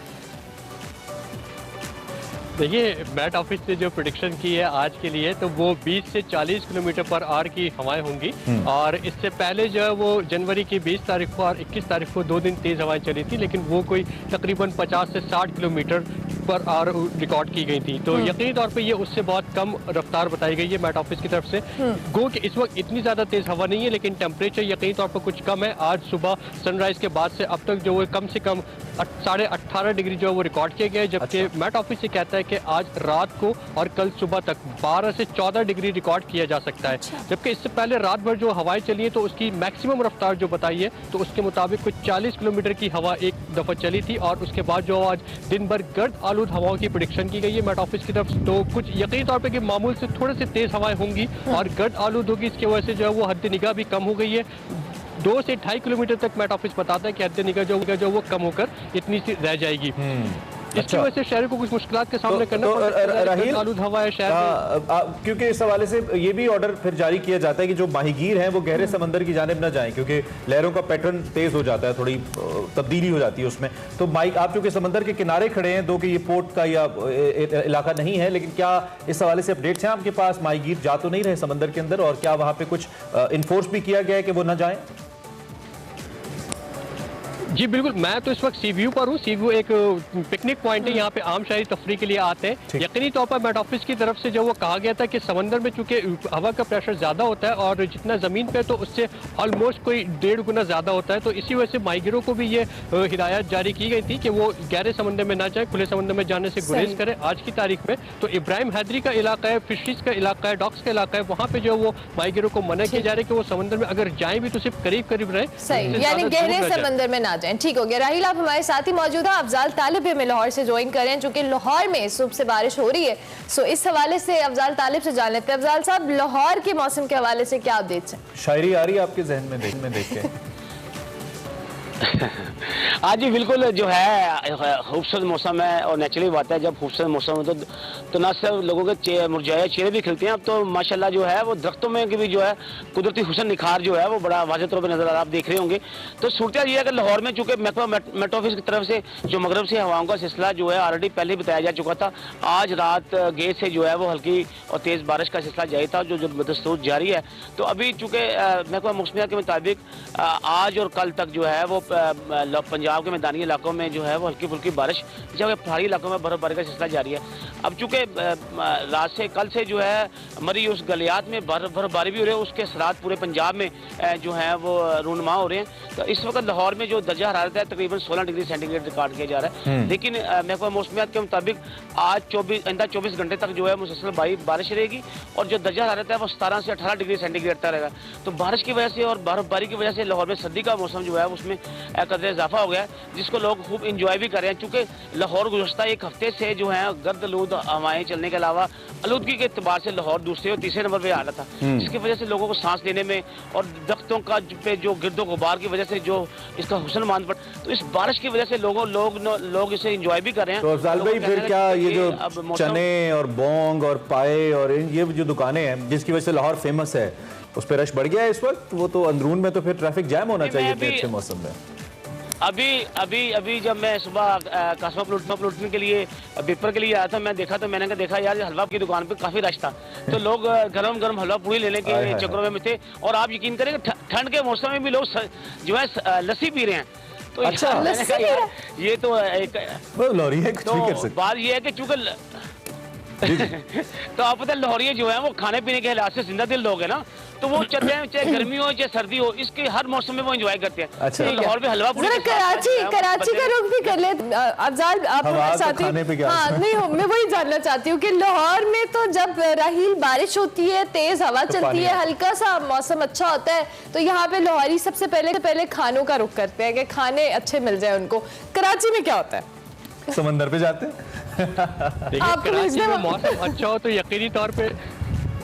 देखिए, मैट ऑफिस ने जो प्रेडिक्शन की है आज के लिए, तो वो 20 से 40 किलोमीटर पर आवर की हवाएं होंगी। और इससे पहले जो है वो जनवरी की 20 तारीख को और 21 तारीख को 2 दिन तेज हवाएं चली थी, लेकिन वो कोई तकरीबन 50 से 60 किलोमीटर पर आवर रिकॉर्ड की गई थी। तो यकीनी तौर पे ये उससे बहुत कम रफ्तार बताई गई है मैट ऑफिस की तरफ से। गो कि इस वक्त इतनी ज़्यादा तेज हवा नहीं है, लेकिन टेम्परेचर यकीनी तौर पर कुछ कम है। आज सुबह सनराइज के बाद से अब तक जो वो कम से कम 18.5 डिग्री जो है वो रिकॉर्ड किए गए, जबकि मैट ऑफिस से कहता है कि आज रात को और कल सुबह तक 12 से 14 डिग्री रिकॉर्ड किया जा सकता है। जबकि इससे पहले रात भर जो हवाएं चली है तो उसकी मैक्सिमम रफ्तार जो बताई है तो उसके मुताबिक कुछ 40 किलोमीटर की हवा एक दफ़ा चली थी। और उसके बाद जो आज दिन भर गर्द आलूद हवाओं की प्रेडिक्शन की गई है मैट ऑफिस की तरफ। तो कुछ यकीनी तौर पर कि मामूल से थोड़े से तेज हवाएं होंगी और गर्द आलूद होगी। इसकी वजह से जो है वो हद निगाह भी कम हो गई है। 2 से 2.5 किलोमीटर तक मैट ऑफिस बताता है कि हद निगाह जो वो कम होकर इतनी सी रह जाएगी। इसकी वजह से शहर को कुछ मुश्किलात के सामने करना पड़ता है। आलूद हवा है शहर, क्योंकि इस हवाले से ये भी ऑर्डर फिर जारी किया जाता है कि जो माहीगीर हैं वो गहरे समंदर की जानिब न जाएं, क्योंकि लहरों का पैटर्न तेज हो जाता है, थोड़ी तब्दीली हो जाती है उसमें। तो आप चूंकि समंदर के किनारे खड़े हैं, दो कि ये पोर्ट का या इलाका नहीं है, लेकिन क्या इस हवाले से अपडेट्स हैं आपके पास? माहीगीर जा तो नहीं रहे समंदर के अंदर, और क्या वहां पे कुछ इन्फोर्स भी किया गया है कि वो न जाएं? जी बिल्कुल, मैं तो इस वक्त सी व्यू पर हूँ। सी व्यू एक पिकनिक पॉइंट है, यहाँ पे आम शहरी तफरी के लिए आते हैं। यकीनी तौर पर मैट ऑफिस की तरफ से जो वो कहा गया था कि समंदर में चूंकि हवा का प्रेशर ज़्यादा होता है और जितना ज़मीन पे तो उससे ऑलमोस्ट कोई 1.5 गुना ज़्यादा होता है, तो इसी वजह से माहीगीरों को भी ये हिदायत जारी की गई थी कि वो गहरे समंदर में ना जाए, खुले समंदर में जाने से गुरेज करें। आज की तारीख में तो इब्राहिम हैदरी का इलाका है, फिशरीज का इलाका है, डॉक्स का इलाका है, वहाँ पे जो वो माहीगीरों को मना किया जा रहा है कि वो समंदर में अगर जाए भी तो सिर्फ करीब करीब रहे, सही, यानी गहरे समंदर में ना जाएं। ठीक हो गया राहील, आप हमारे साथ ही मौजूद हैं। अफजाल तालिब हमें लाहौर से ज्वाइन कर रहे हैं, जो कि लाहौर में सुबह से बारिश हो रही है। सो इस हवाले से अफजाल तालिब से जान लेते हैं। अफजाल साहब, लाहौर के मौसम के हवाले से क्या अपडेट्स हैं? शायरी आ रही है आपके जहन में देख के? आज जी बिल्कुल जो है खूबसूरत मौसम है, और नेचुरली बात है जब खूबसूरत मौसम हो तो न सिर्फ लोगों के मुरझाए चेहरे भी खिलते हैं। अब तो माशाल्लाह जो है वो दरख्तों में भी जो है कुदरती हुस्न निखार जो है वो बड़ा वाज़ेह तौर पर नजर आ रहा है, आप देख रहे होंगे। तो सूरत ये है कि लाहौर में चूंकि मेट ऑफिस की तरफ से जो मगरब से हवाओं का सिलसिला जो है ऑलरेडी पहले बताया जा चुका था। आज रात गेट से जो है वो हल्की और तेज़ बारिश का सिलसिला जारी था जो बदस्तूर जारी है। तो अभी चूँकि महकमा मौसमियात के मुताबिक आज और कल तक जो है वो पंजाब के मैदानी इलाकों में जो है वो हल्की फुल्की बारिश, जबकि पहाड़ी इलाकों में बर्फबारी का सिलसिला जारी है। अब चूँकि रात से कल से जो है मरी उस गलियात में बर्फबारी भी हो रही है, उसके असरात पूरे पंजाब में जो है वो रूनमा हो रहे हैं। तो इस वक्त लाहौर में जो दर्जा हरारत है तकरीबन 16 डिग्री सेंटीग्रेड रिकॉर्ड किया जा रहा है। लेकिन महकमा मौसमियात के मुताबिक आज 24 घंटे तक जो है मुसलसल बारिश रहेगी, और जो दर्जा हरारत है वो 17 से 18 डिग्री सेंटीग्रेड तक रहेगा। तो बारिश की वजह से और बर्फबारी की वजह से लाहौर में सर्दी का मौसम जो है उसमें कदर इजाफा हो गया है, जिसको लोग खूब इंजॉय भी कर रहे हैं। चूँकि लाहौर गुज़श्ता एक हफ्ते से जो है गर्द-आलूद हवाएं चलने के अलावा आलूदगी के एतबार से लाहौर दूसरे और तीसरे नंबर पे आ रहा था, जिसकी वजह से लोगों को सांस लेने में और दरख्तों का पे जो गिरदो गुबार की वजह से जो इसका हुस्न मान पड़, तो इस बारिश की वजह से लोग इसे इंजॉय भी कर रहे हैं। तो अफजाल भाई फिर क्या ये जो चने और बोंग और पाए और ये जो दुकानें हैं जिसकी वजह से लाहौर फेमस है उस पर रश बढ़ गया है इस वक्त? वो तो अंदरून में तो फिर ट्रैफिक जैम होना चाहिए थे अच्छे मौसम में। अभी जब मैं सुबह कासमा प्लूटने के लिए पेपर के लिए आया था, मैं देखा यार हलवा की दुकान पे काफी रश था, तो लोग गरम गरम हलवा पूरी लेने के चक्करों में थे। और आप यकीन करें ठंड के मौसम में भी लोग जो है लस्सी पी रहे हैं। तो अच्छा, ये तो एक लॉरी है, कुछ भी कर सकते। बात ये है कि चूंकि तो आप पता है लाहौरिये जो है वो खाने पीने के लिहाज से जिंदा दिल लोग है ना, तो वो चाहते हैं चाहे गर्मी हो चाहे सर्दी हो, इसके हर मौसम में वो एंजॉय करते हैं। अच्छा, तो लाहौर में हलवा पूरी कराची का रुख भी कर ले अफजाल, आप साथी। हाँ नहीं, मैं वही जानना चाहती हूँ कि लाहौर में तो जब राहील बारिश होती है, तेज हवा चलती है, हल्का सा मौसम अच्छा होता है, तो यहाँ पे लाहौरी सबसे पहले खानों का रुख करते हैं कि खाने अच्छे मिल जाए उनको। कराची में क्या होता है? समंदर पे जाते हैं। कराची में मौसम अच्छा हो तो यकीनी तौर पे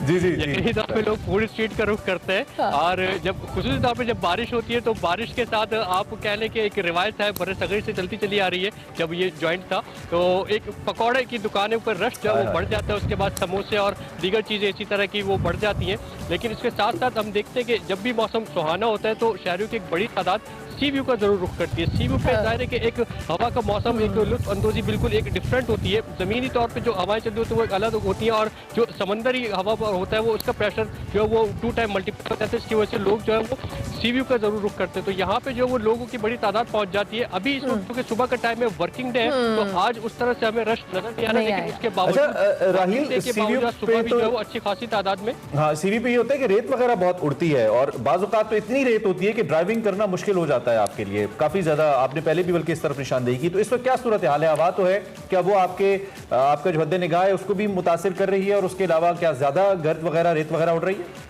यकीनी तौर पे लोग फूड स्ट्रीट का रुख करते हैं। हाँ। और जब खुसूसी तौर पे जब बारिश होती है तो बारिश के साथ आप कह लें कि एक रिवायत है बड़े सगीर से चलती चली आ रही है। जब ये जॉइंट था तो एक पकौड़े की दुकानों पर रश जो वो बढ़ जाता है, उसके बाद समोसे और दीगर चीज़ें इसी तरह की वो बढ़ जाती हैं। लेकिन इसके साथ साथ हम देखते हैं कि जब भी मौसम सुहाना होता है तो शहरों की एक बड़ी तादाद सी व्यू का जरूर रुख करती है। सी व्यू पे जाहिर है कि एक हवा का मौसम, एक लुत्फ अंदोजी बिल्कुल एक डिफरेंट होती है। ज़मीनी तौर पे जो हवाएं चलती होती है वो एक अलग होती हैं, और जो समंदरी हवा पर होता है वो उसका प्रेशर जो है वो 2 टाइम मल्टीप्लाई हो जाता है। इसकी वजह से लोग जो है वो सी व्यू का जरूर रुख करते हैं। तो यहाँ पे जो वो लोगों की बड़ी तादाद पहुंच जाती है। अभी इस वक्त के सुबह का टाइम है, वर्किंग डे है, तो आज उस तरह से हमें रश नजर नहीं आ रहा, लेकिन उसके बावजूद सुबह भी जो है वो अच्छी खासी तादाद में। हाँ, सीवी पे ये होता है कि रेत वगैरह बहुत उड़ती है और बाज़ औक़ात तो इतनी रेत होती है कि ड्राइविंग करना मुश्किल हो जाता है आपके लिए काफी ज्यादा। आपने पहले भी बल्कि इस तरफ निशानदेही की, तो इस वक्त क्या सूरत हाल है? हवा तो है, क्या वो आपका जो हद्दे निगाह है उसको भी मुतासिर कर रही है, और उसके अलावा क्या ज्यादा गर्द वगैरह रेत वगैरह उड़ रही है?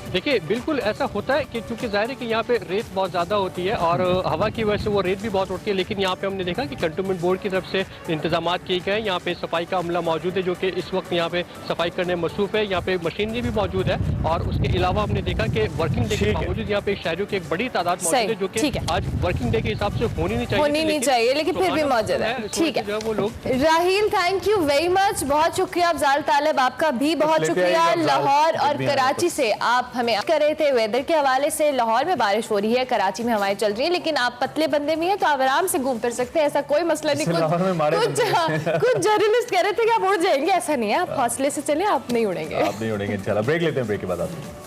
देखिए बिल्कुल ऐसा होता है कि चूंकि जाहिर है कि यहाँ पे रेत बहुत ज़्यादा होती है और हवा की वजह से वो रेत भी बहुत उड़ती है। लेकिन यहाँ पे हमने देखा कि कंटोनमेंट बोर्ड की तरफ से इंतजाम किए गए हैं। यहाँ पे सफाई का अमला मौजूद है जो कि इस वक्त यहाँ पे सफाई करने में मसरूफ है। यहाँ पे मशीनरी भी मौजूद है, और उसके अलावा हमने देखा कि वर्किंग डे के बावजूद यहाँ पे शहरों की एक बड़ी तादाद मौजूद है जो कि आज वर्किंग डे के हिसाब से होनी नहीं चाहिए, लेकिन फिर भी मौजूद है। ठीक है वो लोग। राहील, थैंक यू वेरी मच, बहुत शुक्रिया। अफजाल तालिब, आपका भी बहुत शुक्रिया। लाहौर और कराची से आप हमें कर रहे थे वेदर के हवाले से। लाहौर में बारिश हो रही है, कराची में हवाएं चल रही हैं, लेकिन आप पतले बंदे में हैं तो आप आराम से घूम फिर सकते हैं, ऐसा कोई मसला नहीं। कुछ जर्नलिस्ट कह रहे थे कि आप उड़ जाएंगे, ऐसा नहीं है, आप हौसले से चले, आप नहीं उड़ेंगे। आप नहीं उड़ेंगे। चला ब्रेक लेते हैं, ब्रेक के बाद आते हैं।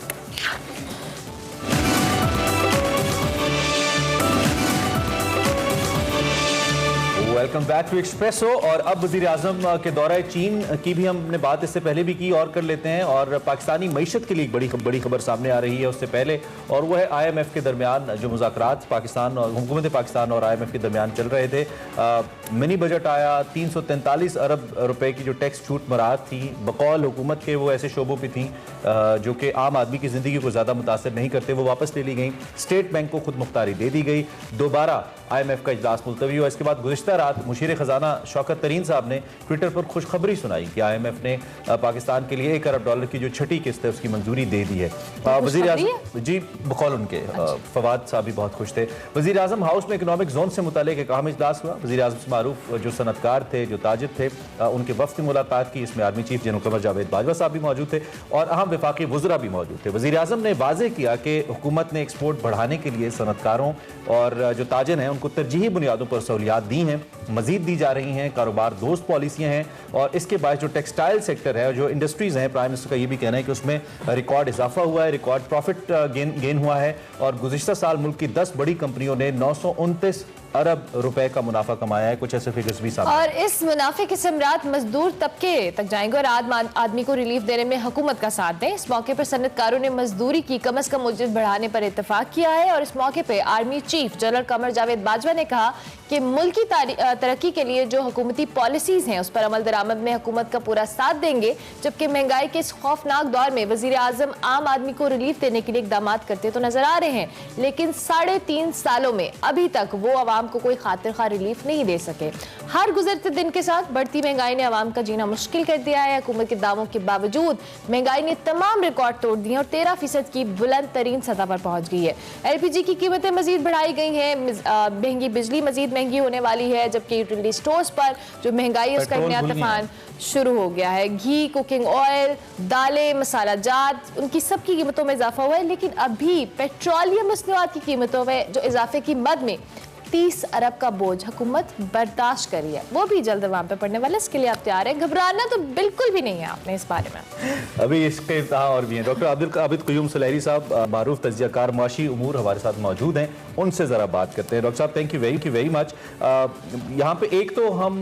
Welcome back to Expresso. और अब वज़ीर आज़म के दौरे चीन की भी हमने बात इससे पहले भी की और कर लेते हैं, और पाकिस्तानी मईशत के लिए एक बड़ी खबर सामने आ रही है उससे पहले, और वो है IMF के दरमियान जो मुज़ाकरात पाकिस्तान और हुकूमत पाकिस्तान और IMF के दरमियान चल रहे थे। मिनी बजट आया, 343 अरब रुपए की जो टैक्स छूट मराहत थी बकौल हुकूमत के, वो ऐसे शोबों पर थी जो कि आम आदमी की ज़िंदगी को ज़्यादा मुतासर नहीं करते, वो वापस ले ली गई। स्टेट बैंक को खुद मुख्तारी दे दी गई। दोबारा IMF का इजलास मुलतवी हुआ। इसके बाद गुज़िश्ता रात मुशीर ख़जाना शौकत तरीन साहब ने ट्विटर पर खुशखबरी सुनाई कि IMF ने पाकिस्तान के लिए $1 अरब की जो छठी किस्त है उसकी मंजूरी दे दी है। वज़ीर आज़म जी बकौल उनके फवाद साहब भी बहुत खुश थे। वज़ीर आज़म हाउस में इकनॉमिक जोन से मुतालिक एक अहम इजलास हुआ। वज़ीर आज़म से मारूफ जो सनतकार थे, जो ताजिर थे, उनके वफ़द से मुलाकात की। इसमें army chief general Qamar Javed Bajwa साहब भी मौजूद थे और अहम वफाकी वज़रा भी मौजूद थे। वज़ीर आज़म ने वाज़ेह किया कि हुकूमत ने एक्सपोर्ट बढ़ाने के लिए सनतकारों और जो ताजिर हैं उनको तरजीही बुनियादों पर सहूलियात दी हैं, मजीद दी जा रही हैं। कारोबार दोस्त पॉलिसियाँ हैं, और इसके बाद जो टेक्सटाइल सेक्टर है, जो इंडस्ट्रीज़ हैं, प्राइम मिनिस्टर का ये भी कहना है कि उसमें रिकॉर्ड इजाफा हुआ है, रिकॉर्ड प्रॉफिट गेन हुआ है। और गुज़िश्ता साल मुल्क की 10 बड़ी कंपनियों ने 929 अरब रुपए का मुनाफा कमाया है, कुछ ऐसे फिगर्स भी सामने। और इस मुनाफे के समरात मजदूर तबके तक जाएंगे और आदमी को रिलीफ देने में हुकूमत का साथ दें। इस मौके पर सनतकारों ने मजदूरी की कम अज कम उजरत बढ़ाने पर इत्तेफाक किया है और इस मौके पर army chief general Qamar Javed Bajwa ने कहा कि मुल्की तरक्की के लिए जो हुकूमती पॉलिसीज हैं उस पर अमल दरामद में हुकूमत का पूरा साथ देंगे, जबकि महंगाई के इस खौफनाक दौर में वजीर आजम आम आदमी को रिलीफ देने के लिए इकदाम करते तो नजर आ रहे हैं, लेकिन 3.5 सालों में अभी तक वो आवाम को कोई खातिर खा रिलीफ नहीं दे सके। हर गुजरते दिन के साथ बढ़ती महंगाई ने आवाम का जीना मुश्किल कर दिया है। हुकूमत के दावों के बावजूद महंगाई ने तमाम रिकॉर्ड तोड़ दिए और 13% की बुलंद तरीन सतह पर पहुंच गई है। LPG की कीमतें मजीद बढ़ाई गई हैं, महंगी बिजली मजीद महंगी होने वाली है, जबकि यूटिलिटी स्टोर्स पर जो महंगाई है उसका एक नया तूफान शुरू हो गया है। घी, कुकिंग ऑयल, दालें, मसाला जात, उनकी सबकी कीमतों में इजाफा हुआ है, लेकिन अभी पेट्रोलियम मसनूआत की कीमतों में जो इजाफे की मद में 30 अरब का बोझ हुकूमत बर्दाश्त करी है, वो भी जल्द वहां पे पड़ने वाला। इसके लिए आप तैयार हैं? घबराना तो बिल्कुल भी नहीं है आपने इस बारे में। अभी इसके इंतहा और भी हैं। डॉक्टर आबिद क़य्यूम सुलहरी साहब, मारूफ तज्ज़ियाकार मुआशी उमूर, हमारे साथ मौजूद हैं, उनसे ज़रा बात करते हैं। डॉक्टर साहब, थैंक यू वेरी मच। यहाँ पे एक तो हम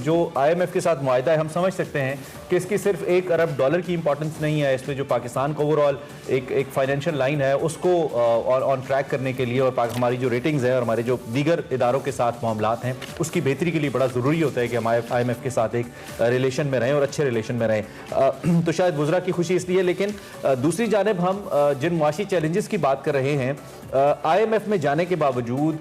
जो IMF के साथ मुआहिदा है, हम समझ सकते हैं कि इसकी सिर्फ $1 अरब की इंपॉर्टेंस नहीं है, इसमें जो पाकिस्तान का ओवरऑल एक फाइनेंशियल लाइन है उसको ऑन ट्रैक करने के लिए और हमारी जो रेटिंग्स है और हमारे जो दीगर इदारों के साथ मामलात हैं उसकी बेहतरी के लिए बड़ा ज़रूरी होता है कि हम IMF के साथ एक रिलेशन में रहें और अच्छे रिलेशन में रहें। तो शायद गुजरा की खुशी इसलिए, लेकिन दूसरी जानिब हम जिन मुआशी चैलेंजेस की बात कर रहे हैं, IMF में जाने के बावजूद,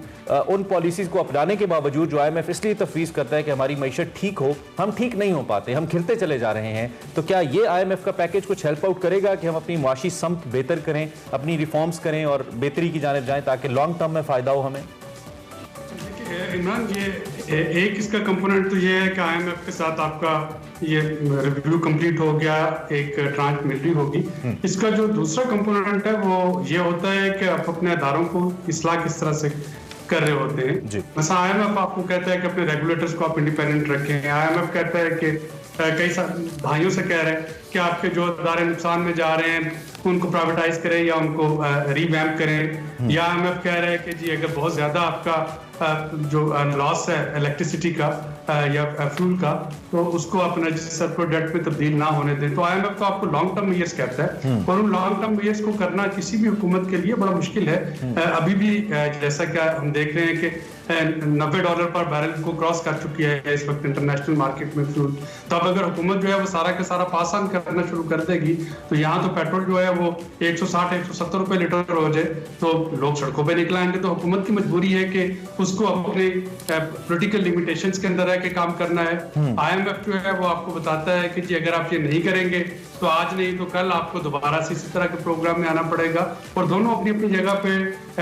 उन पॉलिसीज़ को अपनाने के बावजूद जो IMF इसलिए तफवीज़ करता है कि हमारी मईशत ठीक हो, हम ठीक नहीं हो पाते, हम खिलते चले जा रहे हैं। तो क्या ये IMF का पैकेज कुछ हेल्प आउट करेगा कि हम अपनी मुआशी समत बेहतर करें, अपनी रिफॉर्म्स करें और बेहतरी की जानिब जाएं ताकि लॉन्ग टर्म में फ़ायदा हो हमें? इमरान, ये एक इसका कंपोनेंट तो ये है कि IMF के साथ आपका ये रिव्यू कंप्लीट हो गया, एक ट्रांच मिलिट्री होगी। इसका जो दूसरा कंपोनेंट है वो ये होता है कि आप अपने अदारों को इस्लाह किस तरह से कर रहे होते हैं। mesela IMF आपको कहता है कि अपने रेगुलेटर्स को आप इंडिपेंडेंट रखें। IMF कहता है कि कई भाइयों से कह रहे हैं कि आपके जो अदारे नुकसान में जा रहे हैं उनको प्राइवेटाइज करें या उनको रीवैम्प करें, या IMF कह रहे हैं कि जी अगर बहुत ज्यादा आपका जो लॉस है इलेक्ट्रिसिटी का या फ्यूल का, तो उसको अपना सरप्लस डेट में तब्दील ना होने दें। तो IMF तो आपको लॉन्ग टर्म मेजर्स कहता है और उन लॉन्ग टर्म मेजर्स को करना किसी भी हुकूमत के लिए बड़ा मुश्किल है। अभी भी जैसा कि हम देख रहे हैं कि $90 पर बैरल को क्रॉस कर चुकी है इस वक्त इंटरनेशनल मार्केट में फ्यूल। तो अब अगर हुकूमत जो है वो सारा का सारा पास ऑन करना शुरू कर देगी तो यहाँ तो पेट्रोल जो है वो 160-170 रुपए लीटर हो जाए तो लोग सड़कों पे निकलाएंगे। तो हुकूमत की मजबूरी है कि उसको अपने पॉलिटिकल लिमिटेशंस के अंदर रह के काम करना है। IMF जो है वो आपको बताता है कि जी अगर आप ये नहीं करेंगे तो आज नहीं तो कल आपको दोबारा से इसी तरह के प्रोग्राम में आना पड़ेगा। और दोनों अपनी अपनी जगह पे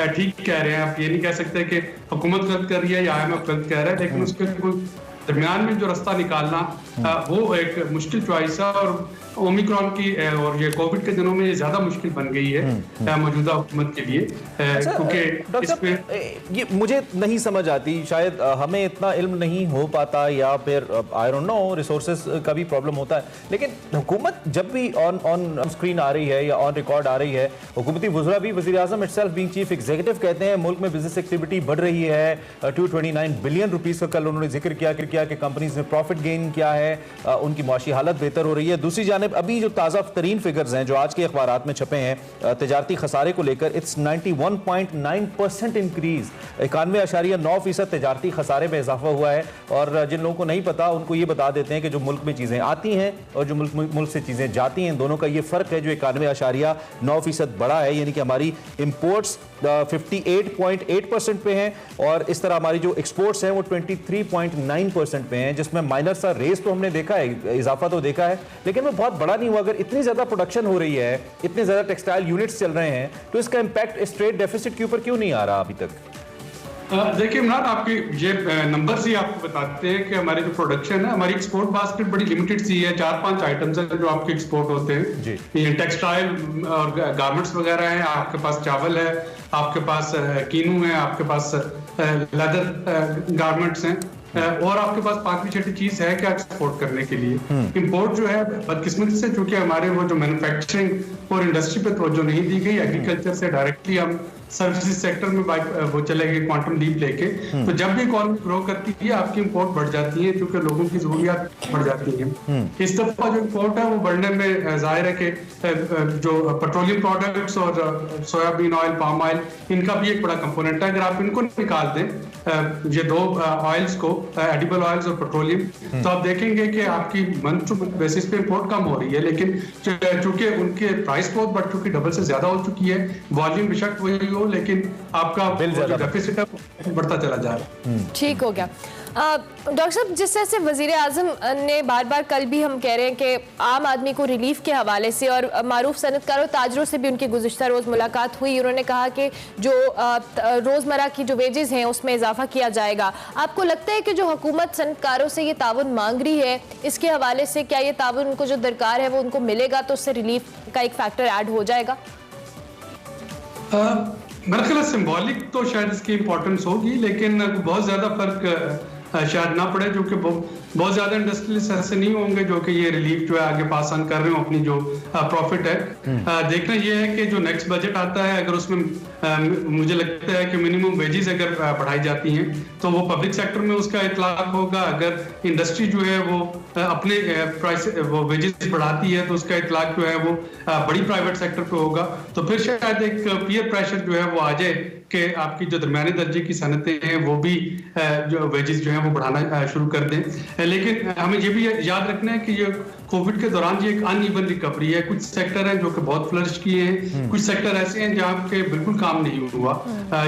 ठीक कह रहे हैं। आप ये नहीं कह सकते कि हुकूमत गलत कर रही है या IMF गलत कह रहा है, लेकिन उसके कोई दरमियान में जो रास्ता निकालना वो एक मुश्किल चॉइस है। और ओमिक्रॉन की और ये कोविड के दिनों में ये ज्यादा मुश्किल बन गई है मौजूदा हुकूमत के लिए, क्योंकि इसमें ये मुझे नहीं समझ आती, शायद हमें इतना इल्म नहीं हो पाता या फिर आई डोंट नो रिसोर्सेज का भी प्रॉब्लम होता है, लेकिन हुकूमत जब भी ऑन स्क्रीन आ रही है या ऑन रिकॉर्ड आ रही है, हुकूमती वज़रा भी वज़ीर आज़म इटसेल्फ बीइंग चीफ एग्जीक्यूटिव कहते हैं मुल्क में बिजनेस एक्टिविटी बढ़ रही है। 229 बिलियन रुपीस का कल उन्होंने जिक्र किया कि कंपनीज ने प्रॉफिट गेन किया है, उनकी माशी हालत बेहतर हो रही है। दूसरी जानिब अभी जो ताज़ा तरीन फिगर्स हैं जो आज के अखबारात में छपे हैं तिजारती खसारे को लेकर, इट्स 91.9% इंक्रीज, 91.9% तिजारती खसारे में इजाफा हुआ है। और जिन लोगों को नहीं पता उनको ये बता देते हैं कि जो मुल्क में चीज़ें आती हैं और जो मुल्क से चीज़ें जाती हैं, दोनों का ये फ़र्क है जो 91.9% बढ़ा है, यानी कि हमारी इम्पोर्ट्स 58.8% पे हैं और इस तरह हमारी जो एक्सपोर्ट्स हैं वो 23.9% पे हैं, जिसमें माइनर सा रेस तो हमने देखा है, इजाफा तो देखा है, लेकिन वो बहुत बड़ा नहीं हुआ। अगर इतनी ज़्यादा प्रोडक्शन हो रही है, इतने ज़्यादा टेक्सटाइल यूनिट्स चल रहे हैं, तो इसका इम्पैक्ट इस ट्रेड डेफिसिट के ऊपर क्यों नहीं आ रहा अभी तक? देखिए इमरान, आपकी ये नंबर्स ही आपको बताते हैं कि हमारी जो प्रोडक्शन है, हमारी एक्सपोर्ट बास्केट बड़ी लिमिटेड सी है। 4-5 आइटम्स हैं जो आपके एक्सपोर्ट होते हैं, ये टेक्सटाइल और गारमेंट्स वगैरह हैं, आपके पास चावल है, आपके पास कीनू है, आपके पास लेदर गारमेंट्स हैं, और आपके पास पांचवी छठी चीज है क्या एक्सपोर्ट करने के लिए। इंपोर्ट जो है बदकिस्मती से चूंकि हमारे वो जो मैन्युफैक्चरिंग और इंडस्ट्री पे तवज्जो नहीं दी गई, एग्रीकल्चर से डायरेक्टली हम सर्विसेज सेक्टर में वो चले गए क्वांटम लीप लेके। तो जब भी इकोनॉमी ग्रो करती है आपकी इंपोर्ट बढ़ जाती है क्योंकि लोगों की जरूरियात बढ़ जाती है। इस दफा जो इंपोर्ट है वो बढ़ने में जाहिर है कि जो पेट्रोलियम प्रोडक्ट्स और सोयाबीन ऑयल, पाम ऑयल, इनका भी एक बड़ा कंपोनेंट है। अगर आप इनको निकाल दें, ये दो ऑयल्स को, एडिबल ऑयल्स और पेट्रोलियम, तो आप देखेंगे कि आपकी मंथ टू मंथ बेसिस पे इंपोर्ट कम हो रही है, लेकिन चूंकि उनके प्राइस बहुत बढ़ चुकी, डबल से ज्यादा हो चुकी है, वॉल्यूम बेशक वही हो लेकिन आपका डेफिसिट बढ़ता चला जा रहा है। ठीक हो गया। डॉक्टर साहब, जिस तरह से वजीर आजम ने बार बार, कल भी हम कह रहे हैं कि आम आदमी को रिलीफ के हवाले से और मारूफ सनतकारों ताजरों से भी उनकी गुज़िश्ता रोज़ मुलाकात हुई, उन्होंने कहा कि जो रोज़मर्रा की जो वेजेस हैं उसमें इजाफा किया जाएगा। आपको लगता है कि जो हुकूमत सनतकारों से ये ताउन मांग रही है, इसके हवाले से क्या ये ताउन उनको जो दरकार है वो उनको मिलेगा, तो उससे रिलीफ का एक फैक्टर ऐड हो जाएगा? मेरा ख्याल सिंबॉलिक तो शायद इसकी इंपॉर्टेंस होगी, लेकिन बहुत ज्यादा फर्क शायद ना पड़े, जो कि बहुत ज्यादा इंडस्ट्रियलिस्ट ऐसे नहीं होंगे जो कि ये रिलीफ जो है आगे पास ऑन कर रहे हो अपनी जो प्रॉफिट है। देखना ये है कि जो नेक्स्ट बजट आता है, अगर उसमें मुझे लगता है कि मिनिमम वेजेस अगर बढ़ाई जाती हैं तो वो पब्लिक सेक्टर में उसका इतलाक होगा। अगर इंडस्ट्री जो है वो अपने प्राइस वो वेजेस बढ़ाती है तो उसका इतलाक जो है वो बड़ी प्राइवेट सेक्टर पे होगा। तो फिर शायद एक पीयर प्रेशर जो है वो आ जाए कि आपकी जो दरमियाने दर्जे की सनतें हैं वो भी जो वेजेस जो है वो बढ़ाना शुरू कर दें। लेकिन हमें ये भी याद रखना है कि ये कोविड के दौरान ये एक अनइवन रिकवरी है। कुछ सेक्टर हैं जो कि बहुत फ्लरिश किए हैं, कुछ सेक्टर ऐसे हैं जहाँ पे बिल्कुल काम नहीं हुआ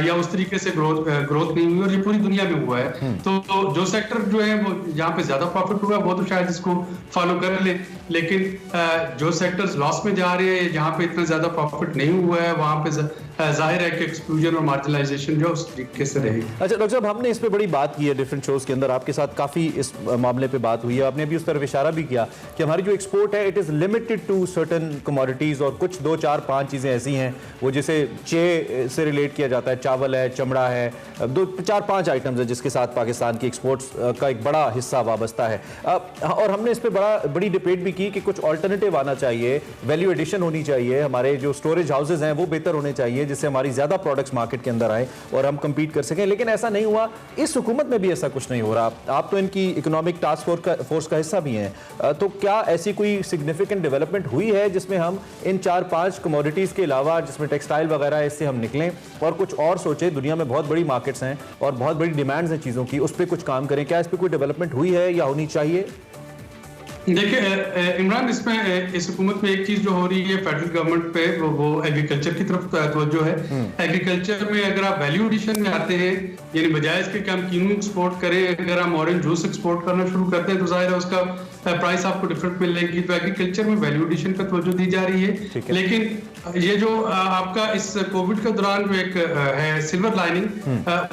या उस तरीके से ग्रोथ नहीं हुई, और ये पूरी दुनिया में हुआ है। तो जो सेक्टर जो है वो जहाँ पे ज्यादा प्रॉफिट हुआ वो तो शायद इसको फॉलो कर ले, लेकिन जो सेक्टर्स लॉस में जा रहे हैं, जहाँ पे इतना ज्यादा प्रॉफिट नहीं हुआ है, वहाँ पे जाहिर है कि एक्सक्लूजन और मार्जिनलाइजेशन जो उस तरीके से रहेगी। अच्छा डॉक्टर साहब, हमने इस पे बड़ी बात की है डिफरेंट शोज के अंदर, आपके साथ काफी इस मामले पे बात हुई है, आपने भी उस तरफ इशारा भी किया कि हमारी जो एक्सपोर्ट है it is limited to certain commodities, और कुछ 2, 4, 5 चीजें ऐसी हैं वो जिसे चे से रिलेट किया जाता है, चावल है, चमड़ा है, 2, 4, 5 आइटम्स है जिसके साथ पाकिस्तान की एक्सपोर्ट्स का एक बड़ा हिस्सा वाबस्ता है। और हमने इस पर बड़ी डिबेट भी की कि कुछ ऑल्टरनेटिव आना चाहिए, वैल्यू एडिशन होनी चाहिए, हमारे जो स्टोरेज हाउसेज हैं वो बेहतर होने चाहिए जिससे हमारी ज्यादा प्रोडक्ट्स मार्केट के अंदर आए और हम compete कर सकें। लेकिन ऐसा नहीं हुआ, इस हुकूमत में भी ऐसा कुछ नहीं हो रहा। आप तो इनकी इकोनॉमिक टास्क फोर्स का हिस्सा भी हैं, तो क्या ऐसी कोई सिग्निफिकेंट डेवलपमेंट हुई है जिसमें हम इन 4-5 कमोडिटीज के अलावा, जिसमें टेक्सटाइल वगैरह है, इससे हम निकलें और कुछ और सोचें? दुनिया में बहुत बड़ी मार्केट्स हैं और बहुत बड़ी डिमांड्स हैं चीज़ों की, उस पर कुछ काम करें। क्या इस पर कोई डेवलपमेंट हुई है या होनी चाहिए? देखिए इमरान, इसमें इस हुकूमत में एक चीज जो हो रही है फेडरल गवर्नमेंट पे, वो एग्रीकल्चर की तरफ तवज्जो है। एग्रीकल्चर में अगर आप वैल्यू एडिशन में आते हैं, यानी बजाय इसके कि हम कीनू एक्सपोर्ट करें, अगर हम ऑरेंज जूस एक्सपोर्ट करना शुरू करते हैं तो जाहिर है उसका प्राइस आपको डिफरेंट मिलेगी। तो एग्रीकल्चर में वैल्यू एडिशन पे तवज्जो दी जा रही है। लेकिन ये जो आपका इस कोविड के दौरान जो एक है सिल्वर लाइनिंग,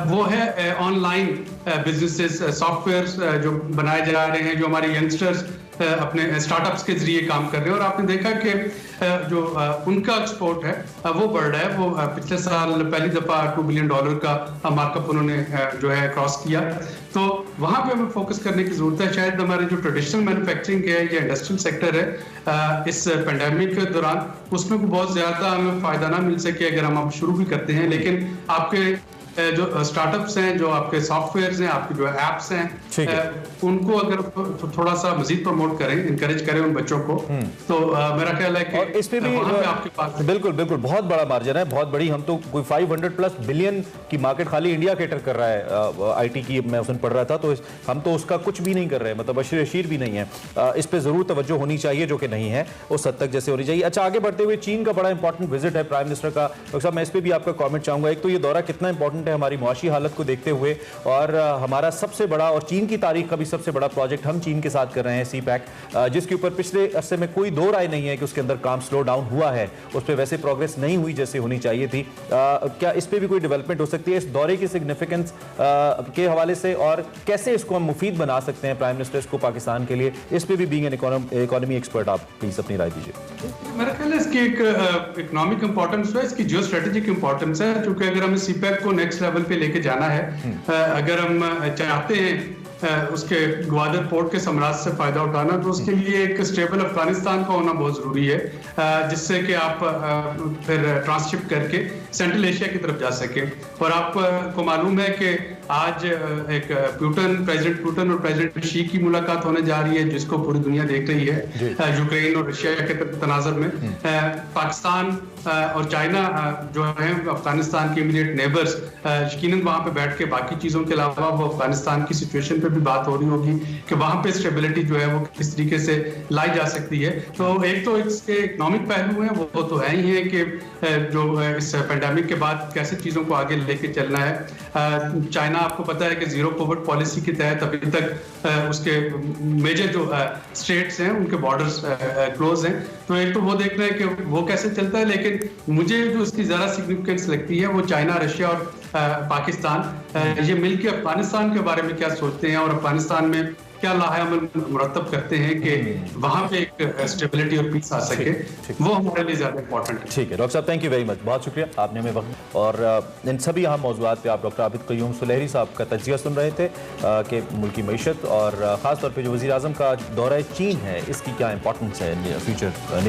वो है ऑनलाइन बिजनेसेस, सॉफ्टवेयर जो बनाए जा रहे हैं, जो हमारे यंगस्टर्स अपने स्टार्टअप्स के जरिए काम कर रहे हैं। और आपने देखा कि जो उनका एक्सपोर्ट है वो बढ़ रहा है। वो पिछले साल पहली दफा $2 बिलियन का मार्कअप उन्होंने जो है क्रॉस किया। तो वहां पे हमें फोकस करने की जरूरत है। शायद हमारे जो ट्रेडिशनल मैन्युफैक्चरिंग है या इंडस्ट्रियल सेक्टर है, इस पेंडेमिक के दौरान उसमें बहुत ज्यादा हमें फायदा ना मिल सके अगर हम शुरू भी करते हैं। लेकिन आपके जो स्टार्टअप्स हैं, जो आपके सॉफ्टवेयर्स हैं, आपके जो एप्स हैं, उनको अगर थोड़ा सा मजीद प्रमोट करें, इनकरेज करें उन बच्चों को, तो मेरा ख्याल है कि और इस पे भी आपके पास बिल्कुल बहुत बड़ा मार्जिन है, बहुत बड़ी। हम तो कोई 500+ बिलियन की मार्केट खाली इंडिया कैटर कर रहा है आईटी की, मैं उसमें पढ़ रहा था। तो हम तो उसका कुछ भी नहीं कर रहे, मतलब अशीर भी नहीं है। इस पे जरूर तवज्जो होनी चाहिए, जो कि नहीं है उस हद तक जैसे होनी चाहिए। अच्छा, आगे बढ़ते हुए चीन का बड़ा इंपॉर्टेंट विजिट है प्राइम मिनिस्टर का। डॉक्टर साहब, मैं इस पे भी आपका कमेंट चाहूंगा। एक तो ये दौरा कितना इंपॉर्टेंट है हमारी मुआशी हालत को देखते हुए, और हमारा सबसे बड़ा और चीन की तारीख का भी सबसे बड़ा प्रोजेक्ट हम चीन के साथ कर रहे हैं, CPEC, जिसके ऊपर पिछले अरसे में कोई दो राय नहीं है कि उसके अंदर काम स्लो डाउन हुआ है। उस पर वैसे प्रोग्रेस नहीं हुई जैसे होनी चाहिए थी। क्या इस पे भी कोई डेवलपमेंट हो सकती है, इस दौरे की सिग्निफिकेंस के हवाले से, और कैसे इसको हम मुफीद बना सकते हैं प्राइम मिनिस्टर को पाकिस्तान के लिए? इस पे भी बीइंग एन इकोनॉमी एक्सपर्ट आप प्लीज अपनी राय दीजिए। मेरा ख्याल है इसकी एक इकोनॉमिक इंपॉर्टेंस है, इसकी जियो स्ट्रेटेजिक इंपॉर्टेंस है, क्योंकि अगर हम CPEC को नेक्स्ट लेवल पे लेके जाना है, अगर हम चाहते हैं उसके ग्वादर पोर्ट के साम्राज्य से फायदा उठाना, तो उसके लिए एक स्टेबल अफगानिस्तान का होना बहुत जरूरी है, जिससे कि आप फिर ट्रांसशिप करके सेंट्रल एशिया की तरफ जा सके। और आपको मालूम है कि आज एक प्रेसिडेंट पुतिन और प्रेसिडेंट शी की मुलाकात होने जा रही है, जिसको पूरी दुनिया देख रही है यूक्रेन और रशिया के तनाज़ुर में। पाकिस्तान और चाइना जो है अफगानिस्तान के इमीडिएट नेबर्स, यकीनन वहां पे बैठ के बाकी चीजों के अलावा वो अफगानिस्तान की सिचुएशन पे भी बात हो रही होगी कि वहां पे स्टेबिलिटी जो है वो किस तरीके से लाई जा सकती है। तो एक तो इसके इकोनॉमिक पहलू हैं, वो तो है ही है कि जो इस पेंडेमिक के बाद कैसे चीजों को आगे लेके चलना है। चाइना आपको पता है कि जीरो कोविड पॉलिसी के तहत अभी तक उसके मेजर जो स्टेट्स हैं उनके बॉर्डर्स क्लोज हैं, तो एक तो वो देखना है कि वो कैसे चलता है। लेकिन मुझे जो इसकी ज्यादा सिग्निफिकेंस लगती है वो चाइना, रशिया और पाकिस्तान ये मिलकर अफगानिस्तान के बारे में क्या सोचते हैं और अफगानिस्तान में क्या लाहेअमल मुरतब करते हैं कि वहां पे एक स्टेबिलिटी और पीस आ सके, वो हमारे लिए ज्यादा इंपॉर्टेंट है। ठीक है डॉक्टर साहब, थैंक यू वेरी मच, बहुत शुक्रिया आपने हमें वक्त और इन सभी अहम मौज़ूआत पे आप डॉक्टर आबिद क़य्यूम सुलेहरी साहब का तज्ज़िया सुन रहे थे कि मुल्की मईशत और ख़ास तौर पे जो वज़ीर आज़म का दौरा चीन है इसकी क्या इंपॉर्टेंस है नियर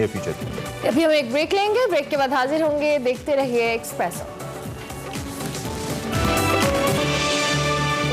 फ्यूचर की। अभी हम एक ब्रेक लेंगे, ब्रेक के बाद हाजिर होंगे, देखते रहिए Expresso.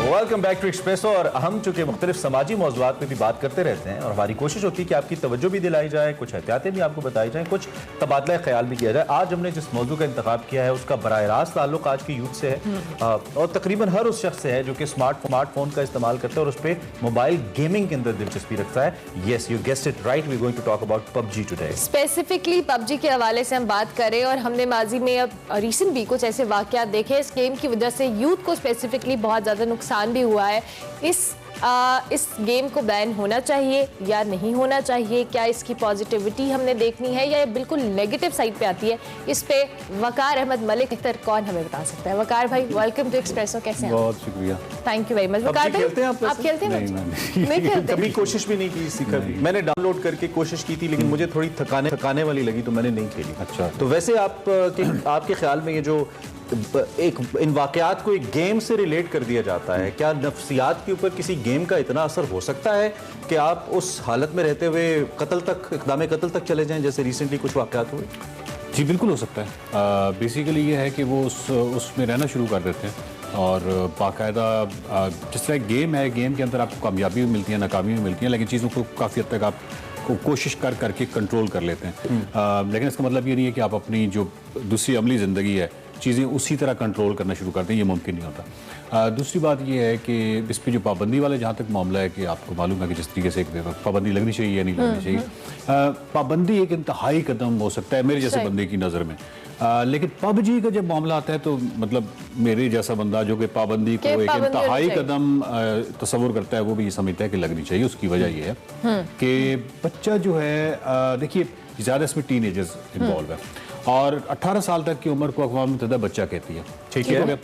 Welcome back to Expresso. और हम चूंकि मुख्तलिफ समाजी मौज़ूआत पे भी बात करते रहते हैं और हमारी कोशिश होती है कि आपकी तवज्जो भी दिलाई जाए, कुछ एहतियातें भी आपको बताई जाएँ, कुछ तबादला ख्याल भी किया जाए। आज हमने जिस मौजू का इंतखाब किया है उसका बराह रास्त ताल्लुक आज की यूथ से है और तकरीबन हर उस शख्स से है जो कि स्मार्टफोन का इस्तेमाल करता है और उस पर मोबाइल गेमिंग के अंदर दिलचस्पी रखता है। Yes, you guessed it right, we going to talk about PUBG today. Specifically PUBG के हवाले से हम बात करें और हमने माजी में अब रिसेंट भी कुछ ऐसे वाकयात देखे इस गेम की वजह से यूथ को स्पेसिफिकली बहुत ज़्यादा नुकसान भी हुआ है। इस गेम को बैन होना चाहिए या नहीं होना चाहिए? क्या इसकी पॉजिटिविटी हमने देखनी है या बिल्कुल नेगेटिव साइड पे आती है? इस पे वकार अहमद मलिक अख्तर कौन हमें बता सकता है? वकार भाई, वेलकम टू एक्सप्रेसो, कैसे हैं? बहुत शुक्रिया, थैंक यू वेरी मच। वकार भाई, खेलते हैं आप खेलते हैं? नहीं खेलते? कभी कोशिश भी नहीं की इसकी कभी? मैंने डाउनलोड करके कोशिश की थी लेकिन मुझे थोड़ी थकाने वाली लगी तो मैंने नहीं खेली। अच्छा, तो वैसे आपके ख्याल में ये जो एक इन वाकयात को एक गेम से रिलेट कर दिया जाता है, क्या नफ्सियात के ऊपर किसी गेम का इतना असर हो सकता है कि आप उस हालत में रहते हुए इक़दाम कत्ल तक चले जाएं जैसे रिसेंटली कुछ वाकयात हुए? जी बिल्कुल हो सकता है। बेसिकली ये है कि वो उसमें रहना शुरू कर देते हैं और बाकायदा जिस तरह गेम है, गेम के अंदर आपको कामयाबी भी मिलती है, नाकामी भी मिलती है, लेकिन चीज़ों को काफ़ी हद तक आप कोशिश करके कंट्रोल कर लेते हैं। लेकिन इसका मतलब ये नहीं है कि आप अपनी जो दूसरी अमली ज़िंदगी है चीज़ें उसी तरह कंट्रोल करना शुरू करते हैं, ये मुमकिन नहीं होता। दूसरी बात ये है कि इस पर जो पाबंदी वाला जहाँ तक मामला है कि आपको मालूम है कि जिस तरीके से पाबंदी लगनी चाहिए या नहीं लगनी चाहिए, पाबंदी एक इंतहाई कदम हो सकता है मेरे जैसे बंदे की नज़र में। लेकिन पबजी का जब मामला आता है तो मतलब मेरे जैसा बंदा जो कि पाबंदी को एक इंतहाई कदम तस्वुर करता है वो भी ये समझता है कि लगनी चाहिए। उसकी वजह ये है कि बच्चा जो है, देखिए ज़्यादा इसमें टीनेजर्स इन्वॉल्व है और 18 साल तक की उम्र को अक़वाम मुत्तहिदा बच्चा कहती है। ठीक है,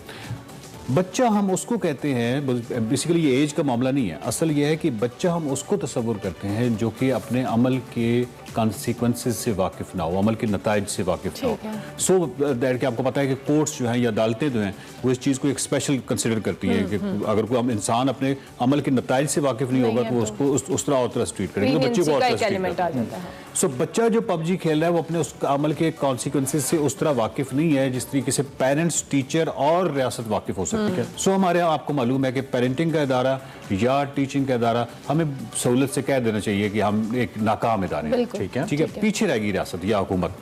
बच्चा हम उसको कहते हैं, बेसिकली ये एज का मामला नहीं है, असल ये है कि बच्चा हम उसको तस्वुर करते हैं जो कि अपने अमल के कॉन्सिक्वेंसेस से वाकिफ ना हो, अमल के नताइज से वाकिफ ना हो। सो दैट कि आपको पता है कि कोर्ट्स जो हैं या अदालतें जो हैं वो इस चीज़ को एक स्पेशल कंसिडर करती हैं कि अगर कोई इंसान अपने अमल के नताइज से वाकिफ नहीं होगा तो वो उसको उस तरह और तरह ट्रीट करेंगे, तो बच्चे को और तरह ट्रीट करेंगे। सो बच्चा जो पबजी खेल रहा है वो अपने उस अमल के कॉन्सिक्वेंसेस से उस तरह वाकिफ नहीं है जिस तरीके से पेरेंट्स, टीचर और रियासत वाकिफ हो सकती है। सो हमारे यहाँ आपको मालूम है कि पेरेंटिंग का इदारा या टीचिंग का इदारा हमें सहूलत से कह देना चाहिए कि हम एक नाकाम इदारे हैं। ठीक है, पीछे रहेगी रियासत या हुकूमत।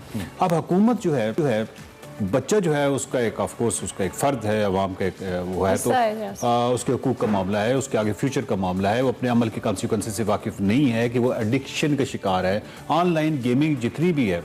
अब हुकूमत जो है बच्चा जो है उसका एक ऑफ कोर्स उसका एक फ़र्द है, अवाम का एक वो है, तो उसके हुकूक का मामला है, उसके आगे फ्यूचर का मामला है। वो अपने अमल के कॉन्सिक्वेंसेस से वाकिफ नहीं है कि वो एडिक्शन का शिकार है। ऑनलाइन गेमिंग जितनी भी है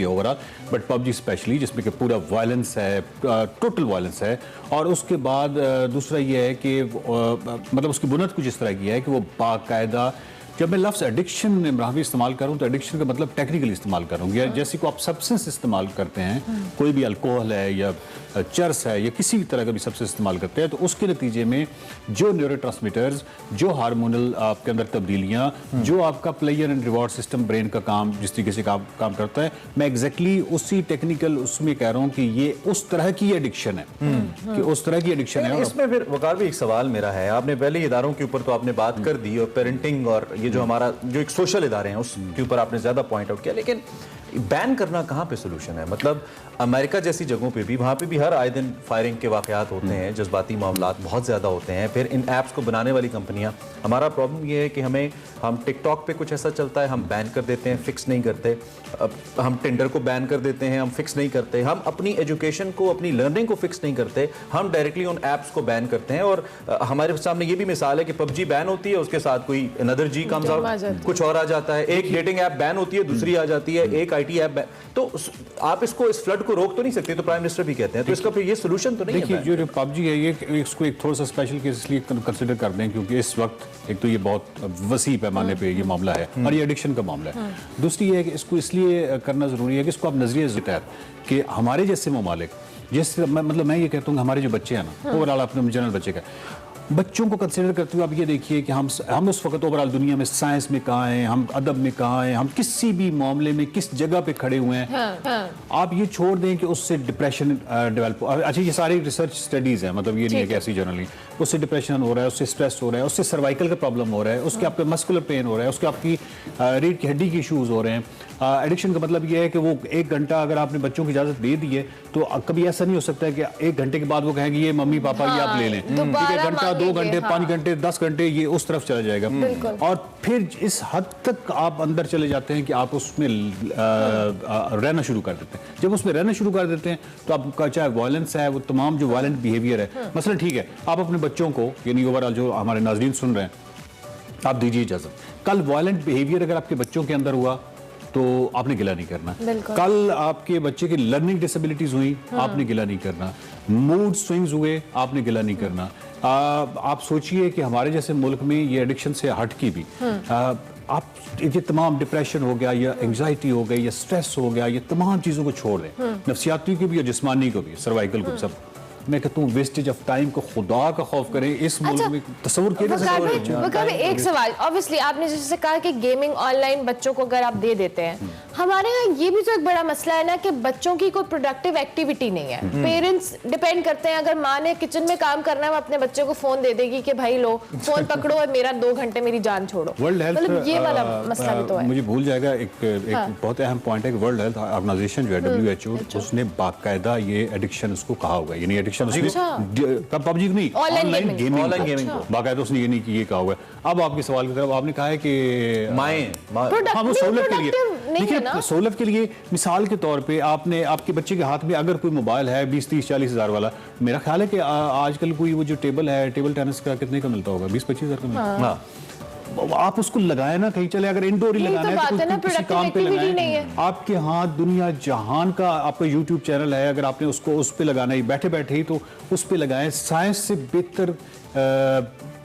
ओवरऑल, बट पबजी स्पेशली जिसमें कि पूरा वायलेंस है, टोटल वायलेंस है। और उसके बाद दूसरा ये है कि मतलब उसकी बुनियाद कुछ इस तरह की है कि वो बाकायदा जब मैं लफ्ज़ एडिक्शन इमरान भी इस्तेमाल करूँ तो एडिक्शन का मतलब टेक्निकली इस्तेमाल करूँगी, जैसे को आप सब्सटेंस इस्तेमाल करते हैं, कोई भी अल्कोहल है या चर्स है या किसी भी तरह का भी सब्सटेंस इस्तेमाल करते हैं, तो उसके नतीजे में जो न्यूरोट्रांसमीटर्स, जो हार्मोनल आपके अंदर तब्दीलियाँ, जो आपका player and reward system brain का काम जिस तरीके से काम करता है, मैं एग्जैक्टली उसी टेक्निकल उसमें कह रहा हूँ कि ये उस तरह की एडिक्शन है, कि उस तरह की एडिक्शन है। इसमें फिर वकार भी एक सवाल मेरा है, आपने पहले इदारों के ऊपर तो आपने बात कर दी और पेरेंटिंग और ये जो हमारा जो एक सोशल इदारे हैं उसके ऊपर आपने ज्यादा पॉइंट आउट किया, लेकिन बैन करना कहाँ पे सोल्यूशन है? मतलब अमेरिका जैसी जगहों पे भी, वहाँ पे भी हर आए दिन फायरिंग के वाकयात होते हैं, जज्बाती मामलात बहुत ज़्यादा होते हैं। फिर इन ऐप्स को बनाने वाली कंपनियाँ, हमारा प्रॉब्लम ये है कि हम टिकटॉक पे कुछ ऐसा चलता है, हम बैन कर देते हैं, फिक्स नहीं करते। हम टिंडर को बैन कर देते हैं, हम फिक्स नहीं करते। हम अपनी एजुकेशन को, अपनी लर्निंग को फिक्स नहीं करते, हम डायरेक्टली उन ऐप्स को बैन करते हैं। और हमारे सामने ये भी मिसाल है कि पबजी बैन होती है, उसके साथ कोई अनदर जी कम्स आउट, कुछ और आ जाता है। एक डेटिंग ऐप बैन होती है, दूसरी आ जाती है, एक IT ऐप। तो आप इसको, इस फ्लड को रोक तो नहीं सकते, तो प्राइम मिनिस्टर भी कहते हैं, तो इसका फिर ये सोल्यूशन तो नहीं है। देखिए, जो पबजी है ये इसको एक थोड़ा सा स्पेशल केस इसलिए कंसिडर कर दें क्योंकि इस वक्त एक तो ये बहुत वसी पैमाने पे ये मामला है और ये एडिक्शन का मामला है। दूसरी है कि इसको इसलिए करना जरूरी है कि इसको आप नजरिए से तहत कि हमारे जैसे ममालिक, जैसे मतलब मैं ये कहता हूँ हमारे जो बच्चे हैं ना, ओवरऑल अपने जनरल बच्चे का, बच्चों को कंसिडर करते हुए आप ये देखिए कि हम उस वक्त ओवरऑल दुनिया में साइंस में कहाँ हैं, हम अदब में कहाँ हैं, हम किसी भी मामले में किस जगह पे खड़े हुए हैं। आप ये छोड़ दें कि उससे डिप्रेशन डेवलप, अच्छा ये सारी रिसर्च स्टडीज़ हैं, मतलब ये नहीं है कि ऐसी जनरली, उससे डिप्रेशन हो रहा है, उससे स्ट्रेस हो रहा है, उससे सर्वाइकल का प्रॉब्लम हो रहा है, उसके आपके मस्कुलर पेन हो रहा है, उसके आपकी रीढ़ की हड्डी के इशूज़ हो रहे हैं। एडिक्शन का मतलब ये है कि वो 1 घंटा अगर आपने बच्चों की इजाज़त दे दी है तो कभी ऐसा नहीं हो सकता है कि 1 घंटे के बाद वो कहेंगे ये मम्मी पापा ये आप ले लें, 1 घंटा 2 घंटे 5 घंटे 10 घंटे ये उस तरफ चला जाएगा। और फिर इस हद तक आप अंदर चले जाते हैं कि आप उसमें रहना शुरू कर देते हैं। जब उसमें रहना शुरू कर देते हैं तो आपका चाहे वायलेंस है, वो तमाम जो वायलेंट बिहेवियर है, मसला ठीक है, आप अपने बच्चों को, यानी ओवरऑल जो हमारे नाज़रीन सुन रहे हैं, आप दीजिए इजाज़त, कल वायलेंट बिहेवियर अगर आपके बच्चों के अंदर हुआ तो आपने गिला नहीं करना। कल आपके बच्चे की लर्निंग डिसेबिलिटीज हुई, आपने गिला नहीं करना। मूड स्विंग्स हुए, आपने गिला नहीं करना। आप सोचिए कि हमारे जैसे मुल्क में ये एडिक्शन से हट के भी आप ये तमाम डिप्रेशन हो गया या एंग्जाइटी हो गई या स्ट्रेस हो गया, ये तमाम चीज़ों को छोड़ दें, नफ्सियाती को भी और जिस्मानी को भी, सर्वाइकल को भी, सब। मैं कहता हूँ वेस्टेज ऑफ टाइम को खुदा का खौफ करें इस मुल्क में, तस्वुर किया। एक सवाल, ऑब्वियसली आपने जैसे कहा कि गेमिंग ऑनलाइन बच्चों को अगर आप दे देते हैं, हमारे यहाँ ये भी तो एक बड़ा मसला है ना कि बच्चों की कोई प्रोडक्टिव एक्टिविटी नहीं है। पेरेंट्स डिपेंड करते हैं, अगर माँ ने किचन में काम करना है वो अपने बच्चे को फोन दे देगी कि भाई लो फोन पकड़ो और मेरा 2 घंटे मेरी जान छोड़ो। वर्ल्ड हेल्थ, मतलब ये वाला मसला भी तो है। मुझे भूल जाएगा, एक बहुत अहम पॉइंट है कि वर्ल्ड हेल्थ ऑर्गेनाइजेशन जो है WHO, उसने बाकायदा ये एडिक्शन उसको कहा हुआ है, यानी एडिक्शन पबजी नहीं, ऑनलाइन गेमिंग को बाकायदा उसने ये नहीं कि ये कहा हुआ है। अब आपके सवाल की तरफ आपने कहा है कि वो सहूलत के लिए, देखिए सहूलत के लिए मिसाल के तौर पे आपके बच्चे के हाथ में अगर कोई मोबाइल है 20, 30, 40 हज़ार वाला, मेरा ख्याल है कि आजकल कोई वो जो टेबल टेनिस का कितने का मिलता होगा, 20-25 हज़ार का मिलता है। आप उसको लगाए ना, कहीं चले, अगर इंडोर ही लगाना है तो किसी काम पे लगाए। आपके हाथ दुनिया जहान का आपका YouTube चैनल है, अगर आपने उसको उस पे लगाना है बैठे बैठे ही, तो उस पे लगाएं। साइंस से बेहतर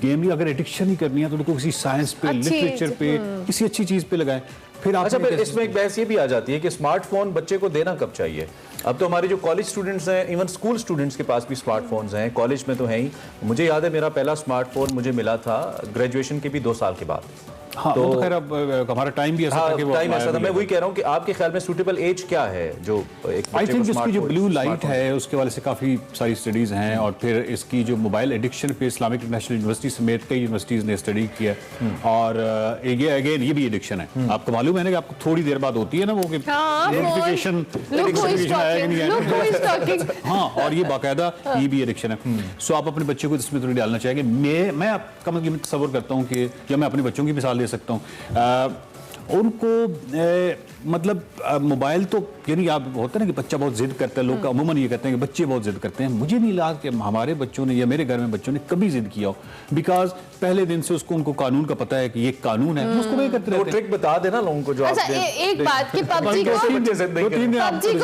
गेम, अगर एडिक्शन ही करनी है तो उनको किसी साइंस पे, लिटरेचर पे, किसी अच्छी चीज पे लगाएं। फिर अच्छा, फिर इसमें एक बहस ये भी आ जाती है कि स्मार्टफोन बच्चे को देना कब चाहिए। अब तो हमारे जो कॉलेज स्टूडेंट्स हैं, इवन स्कूल स्टूडेंट्स के पास भी स्मार्टफोन्स हैं, कॉलेज में तो हैं ही। मुझे याद है मेरा पहला स्मार्टफोन मुझे मिला था ग्रेजुएशन के भी 2 साल के बाद। हाँ, तो खैर अब हमारा टाइम भी ऐसा था कि वो टाइम ऐसा था। मैं वही कह रहा हूँ कि आपके ख्याल में सूटेबल एज क्या है जो एक, आई थिंक इसकी जो ब्लू लाइट है उसके वाले से काफ़ी सारी स्टडीज़ हैं, और फिर इसकी जो मोबाइल एडिक्शन पे इस्लामिक इंटरनेशनल यूनिवर्सिटी समेत कई यूनिवर्सिटीज़ ने स्टडी किया, और ये अगेन ये भी एडिक्शन है। आपको मालूम है ना कि आपको थोड़ी देर बाद होती है ना वो नोटिफिकेशन हाँ, और ये बाकायदा ये भी एडिक्शन है। सो आप अपने बच्चे को इसमें थोड़ी डालना चाहेंगे। मैं आपका मतलब तस्वर करता हूँ कि, या मैं अपने बच्चों की मिसाल दे सकता हूँ, उनको मतलब मोबाइल तो यानी आप होता है ना कि बच्चा बहुत जिद करता है, लोग अमूमन ये कहते हैं कि बच्चे बहुत जिद करते हैं। मुझे नहीं लगा कि हमारे बच्चों ने या मेरे घर में बच्चों ने कभी जिद किया हो, बिकॉज पहले दिन से उनको कानून का पता है कि ये कानून है, उसको नहीं करते रहते। ट्रिक बता देना लोगों को जो अच्छा, एक बात कि पबजी को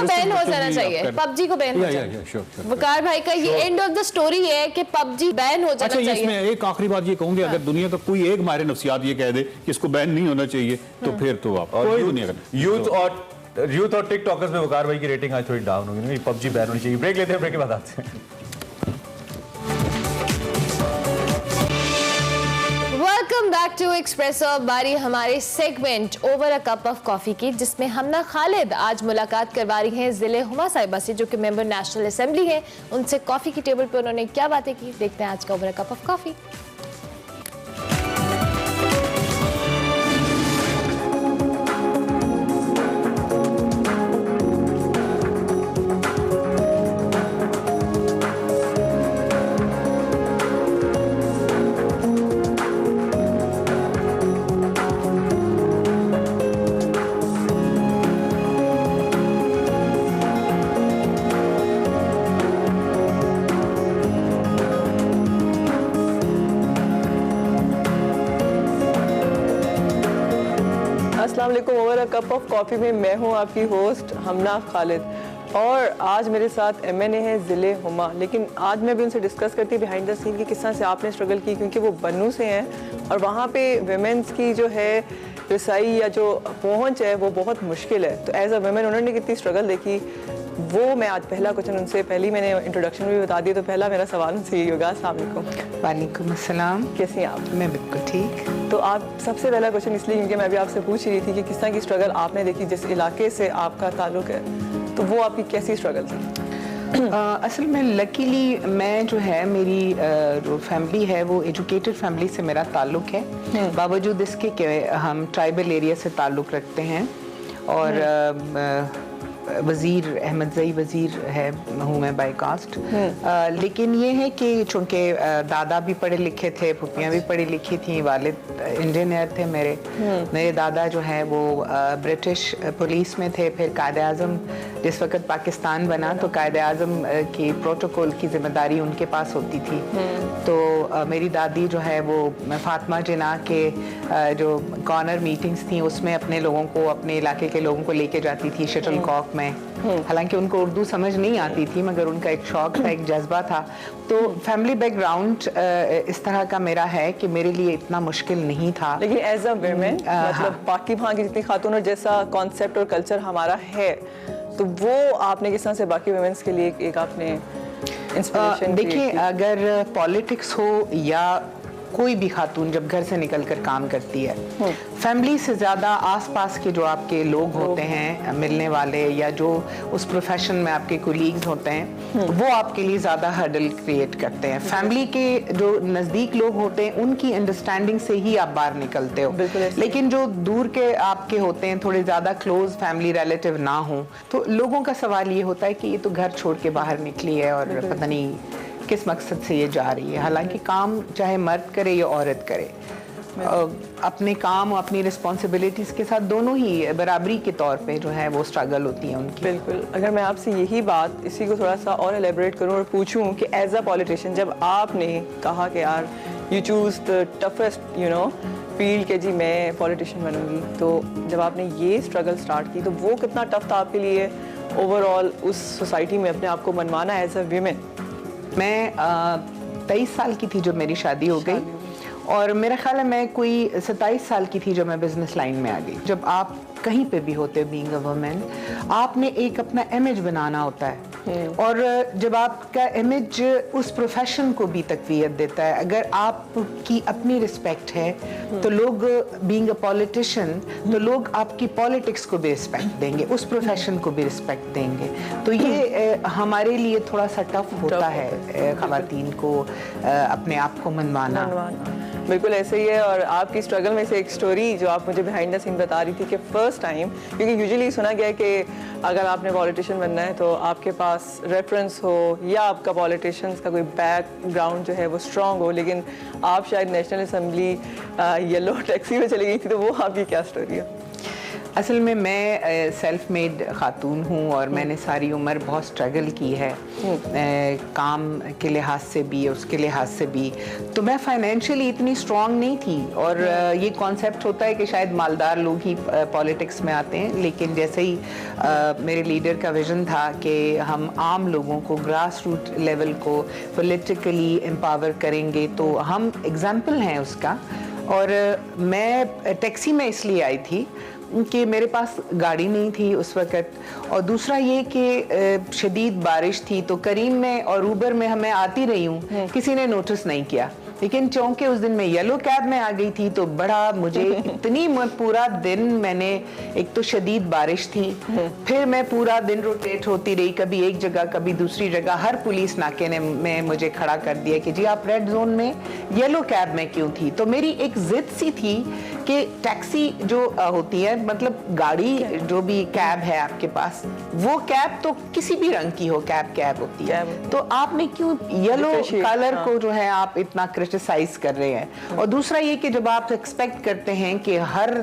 बैन हो जाना चाहिए, पबजी को बैन हो जाना। वकार भाई का ये एंड ऑफ द स्टोरी है कि पबजी बैन हो जाना चाहिए। अच्छा, इसमें एक आखिरी बात ये कहूंगी, अगर दुनिया का कोई एक माहिर नफ्सियात ये कह दे कि इसको बैन नहीं होना चाहिए तो फिर तो आप कोई दुनिया का यूथ और टिकटॉकर्स में वकार भाई की रेटिंग आज थोड़ी डाउन होगी। पबजी बैन होनी चाहिए। ब्रेक लेते हैं, ब्रेक के बाद आते हैं। Welcome back to Expresso. बारी हमारे segment over a cup of coffee की, जिसमें हमना खालिद आज मुलाकात करवा रही हैं जिले हुमा साहिबा से, जो कि मेंबर नेशनल असेंबली हैं। उनसे कॉफी की टेबल पर उन्होंने क्या बातें की, देखते हैं आज का over a cup of coffee. अस्सलाम वालेकुम। Over a cup of coffee में मैं हूं आपकी होस्ट हमना खालिद, और आज मेरे साथ MNA है ज़िले हुमा। लेकिन आज मैं भी उनसे डिस्कस करती हूँ बिहाइंड द सीन की किस तरह से आपने स्ट्रगल की, क्योंकि वो बन्नू से हैं और वहाँ पे वेमेंस की जो है रसाई या जो पहुँच है वो बहुत मुश्किल है। तो एज अ वेमेन उन्होंने कितनी स्ट्रगल देखी, वो मैं आज पहला क्वेश्चन उनसे, पहले मैंने इंट्रोडक्शन में भी बता दिया, तो पहला मेरा सवाल उनसे यही होगा। अस्सलाम वालेकुम। वालेकुम अस्सलाम। कैसी हैं आप? मैं बिल्कुल ठीक। तो आप सबसे पहला क्वेश्चन इसलिए क्योंकि मैं भी आपसे पूछ रही थी कि किस तरह की स्ट्रगल आपने देखी, जिस इलाके से आपका ताल्लुक है, तो वो आपकी कैसी स्ट्रगल थी? असल में लकीली मैं जो है मेरी जो फैमिली है वो एजुकेटेड फैमिली से मेरा ताल्लुक है, बावजूद इसके कि हम ट्राइबल एरिया से ताल्लुक रखते हैं। और वज़ीर अहमद ज़ई वज़ीर है हूँ मैं बाय कास्ट। लेकिन ये है कि चूँकि दादा भी पढ़े लिखे थे, फुफियाँ भी पढ़ी लिखी थी, वालिद इंजीनियर थे मेरे दादा जो है वो ब्रिटिश पुलिस में थे। फिर कायद-ए-आज़म जिस वक्त पाकिस्तान बना तो कायद-ए-आज़म की प्रोटोकॉल की जिम्मेदारी उनके पास होती थी। तो मेरी दादी जो है वो फातिमा जिना के जो कॉर्नर मीटिंग्स थी उसमें अपने लोगों को, अपने इलाके के लोगों को लेके जाती थी शटल कॉक में। हालांकि उनको उर्दू समझ नहीं आती थी, मगर उनका एक शौक था, एक जज्बा था। तो फैमिली बैकग्राउंड इस तरह का मेरा है कि मेरे लिए इतना मुश्किल नहीं था। लेकिन एज अ वेमेन मतलब बाकी वहाँ की जितनी खातून और जैसा कॉन्सेप्ट और कल्चर हमारा है, तो वो आपने किस तरह से बाकी वेमेन्स के लिए एक आपने इंस्पिरेशन? देखिए, अगर पॉलिटिक्स हो या कोई भी खातून जब घर से निकलकर काम करती है, फैमिली से ज़्यादा आसपास के जो आपके लोग होते हैं मिलने वाले, या जो उस प्रोफेशन में आपके कोलीग्स होते हैं, वो आपके लिए ज़्यादा हर्डल क्रिएट करते हैं। फैमिली के जो नज़दीक लोग होते हैं उनकी अंडरस्टैंडिंग से ही आप बाहर निकलते हो। लेकिन जो दूर के आपके होते हैं, थोड़े ज़्यादा क्लोज फैमिली रिलेटिव ना हो, तो लोगों का सवाल ये होता है कि ये तो घर छोड़ के बाहर निकली है और पता नहीं किस मकसद से ये जा रही है। हालांकि काम चाहे मर्द करे या औरत करे, अपने काम और अपनी रिस्पॉन्सिबिलिटीज़ के साथ दोनों ही बराबरी के तौर पे जो है वो स्ट्रगल होती है उनकी। बिल्कुल। अगर मैं आपसे यही बात, इसी को थोड़ा सा और एलेबरेट करूँ और पूछूं कि एज अ पॉलिटिशियन जब आपने कहा कि यार you choose the toughest field के जी मैं पॉलिटिशियन बनूंगी, तो जब आपने ये स्ट्रगल स्टार्ट की तो वो कितना टफ था आपके लिए ओवरऑल उस सोसाइटी में अपने आप को मनवाना एज अ वीमेन? मैं 23 साल की थी जब मेरी शादी हो गई, और मेरा ख्याल है मैं कोई 27 साल की थी जब मैं बिजनेस लाइन में आ गई। जब आप कहीं पे भी होते बीइंग अ वुमेन, आपने एक अपना इमेज बनाना होता है, और जब आपका इमेज उस प्रोफेशन को भी तकवीयत देता है। अगर आपकी अपनी रिस्पेक्ट है तो लोग, बीइंग अ पॉलिटिशियन, तो लोग आपकी पॉलिटिक्स को भी रिस्पेक्ट देंगे, उस प्रोफेशन को भी रिस्पेक्ट देंगे। तो ये हमारे लिए थोड़ा सा टफ होता है ख़वातीन को अपने आप को मनवाना। बिल्कुल ऐसे ही है। और आपकी स्ट्रगल में से एक स्टोरी जो आप मुझे बिहाइंड द सीन बता रही थी कि फर्स्ट टाइम, क्योंकि यूजुअली सुना गया है कि अगर आपने पॉलिटिशियन बनना है तो आपके पास रेफरेंस हो या आपका पॉलिटिशियंस का कोई बैकग्राउंड जो है वो स्ट्रॉन्ग हो, लेकिन आप शायद नेशनल असेंबली येलो टैक्सी में चली गई थी, तो वो आपकी क्या स्टोरी है? असल में मैं सेल्फ मेड खातून हूँ और मैंने सारी उम्र बहुत स्ट्रगल की है, काम के लिहाज से भी उसके लिहाज से भी। तो मैं फाइनेंशियली इतनी स्ट्रांग नहीं थी और ये कॉन्सेप्ट होता है कि शायद मालदार लोग ही पॉलिटिक्स में आते हैं, लेकिन जैसे ही मेरे लीडर का विजन था कि हम आम लोगों को, ग्रास रूट लेवल को पॉलिटिकली एम्पावर करेंगे, तो हम एग्जाम्पल हैं उसका। और मैं टैक्सी में इसलिए आई थी कि मेरे पास गाड़ी नहीं थी उस वक़्त, और दूसरा ये कि शदीद बारिश थी, तो करीम में और ऊबर में मैं आती रही हूँ, किसी ने नोटिस नहीं किया। लेकिन चूंकि उस दिन मैं येलो कैब में आ गई थी तो बड़ा मुझे इतनी पूरा दिन मैंने, एक तो शदीद बारिश थी, फिर मैं पूरा दिन रोटेट होती रही, कभी एक जगह कभी दूसरी जगह। हर पुलिस नाके ने में मुझे खड़ा कर दिया कि जी आप रेड जोन में येलो कैब में क्यों थी। तो मेरी एक जिद सी थी कि टैक्सी जो होती है, मतलब गाड़ी जो भी कैब है आपके पास, वो कैब तो किसी भी रंग की हो, कैब होती है, तो आपने क्यों येलो कलर को जो है आप इतना क्रिटिसाइज कर रहे हैं। और दूसरा ये कि जब आप एक्सपेक्ट करते हैं कि हर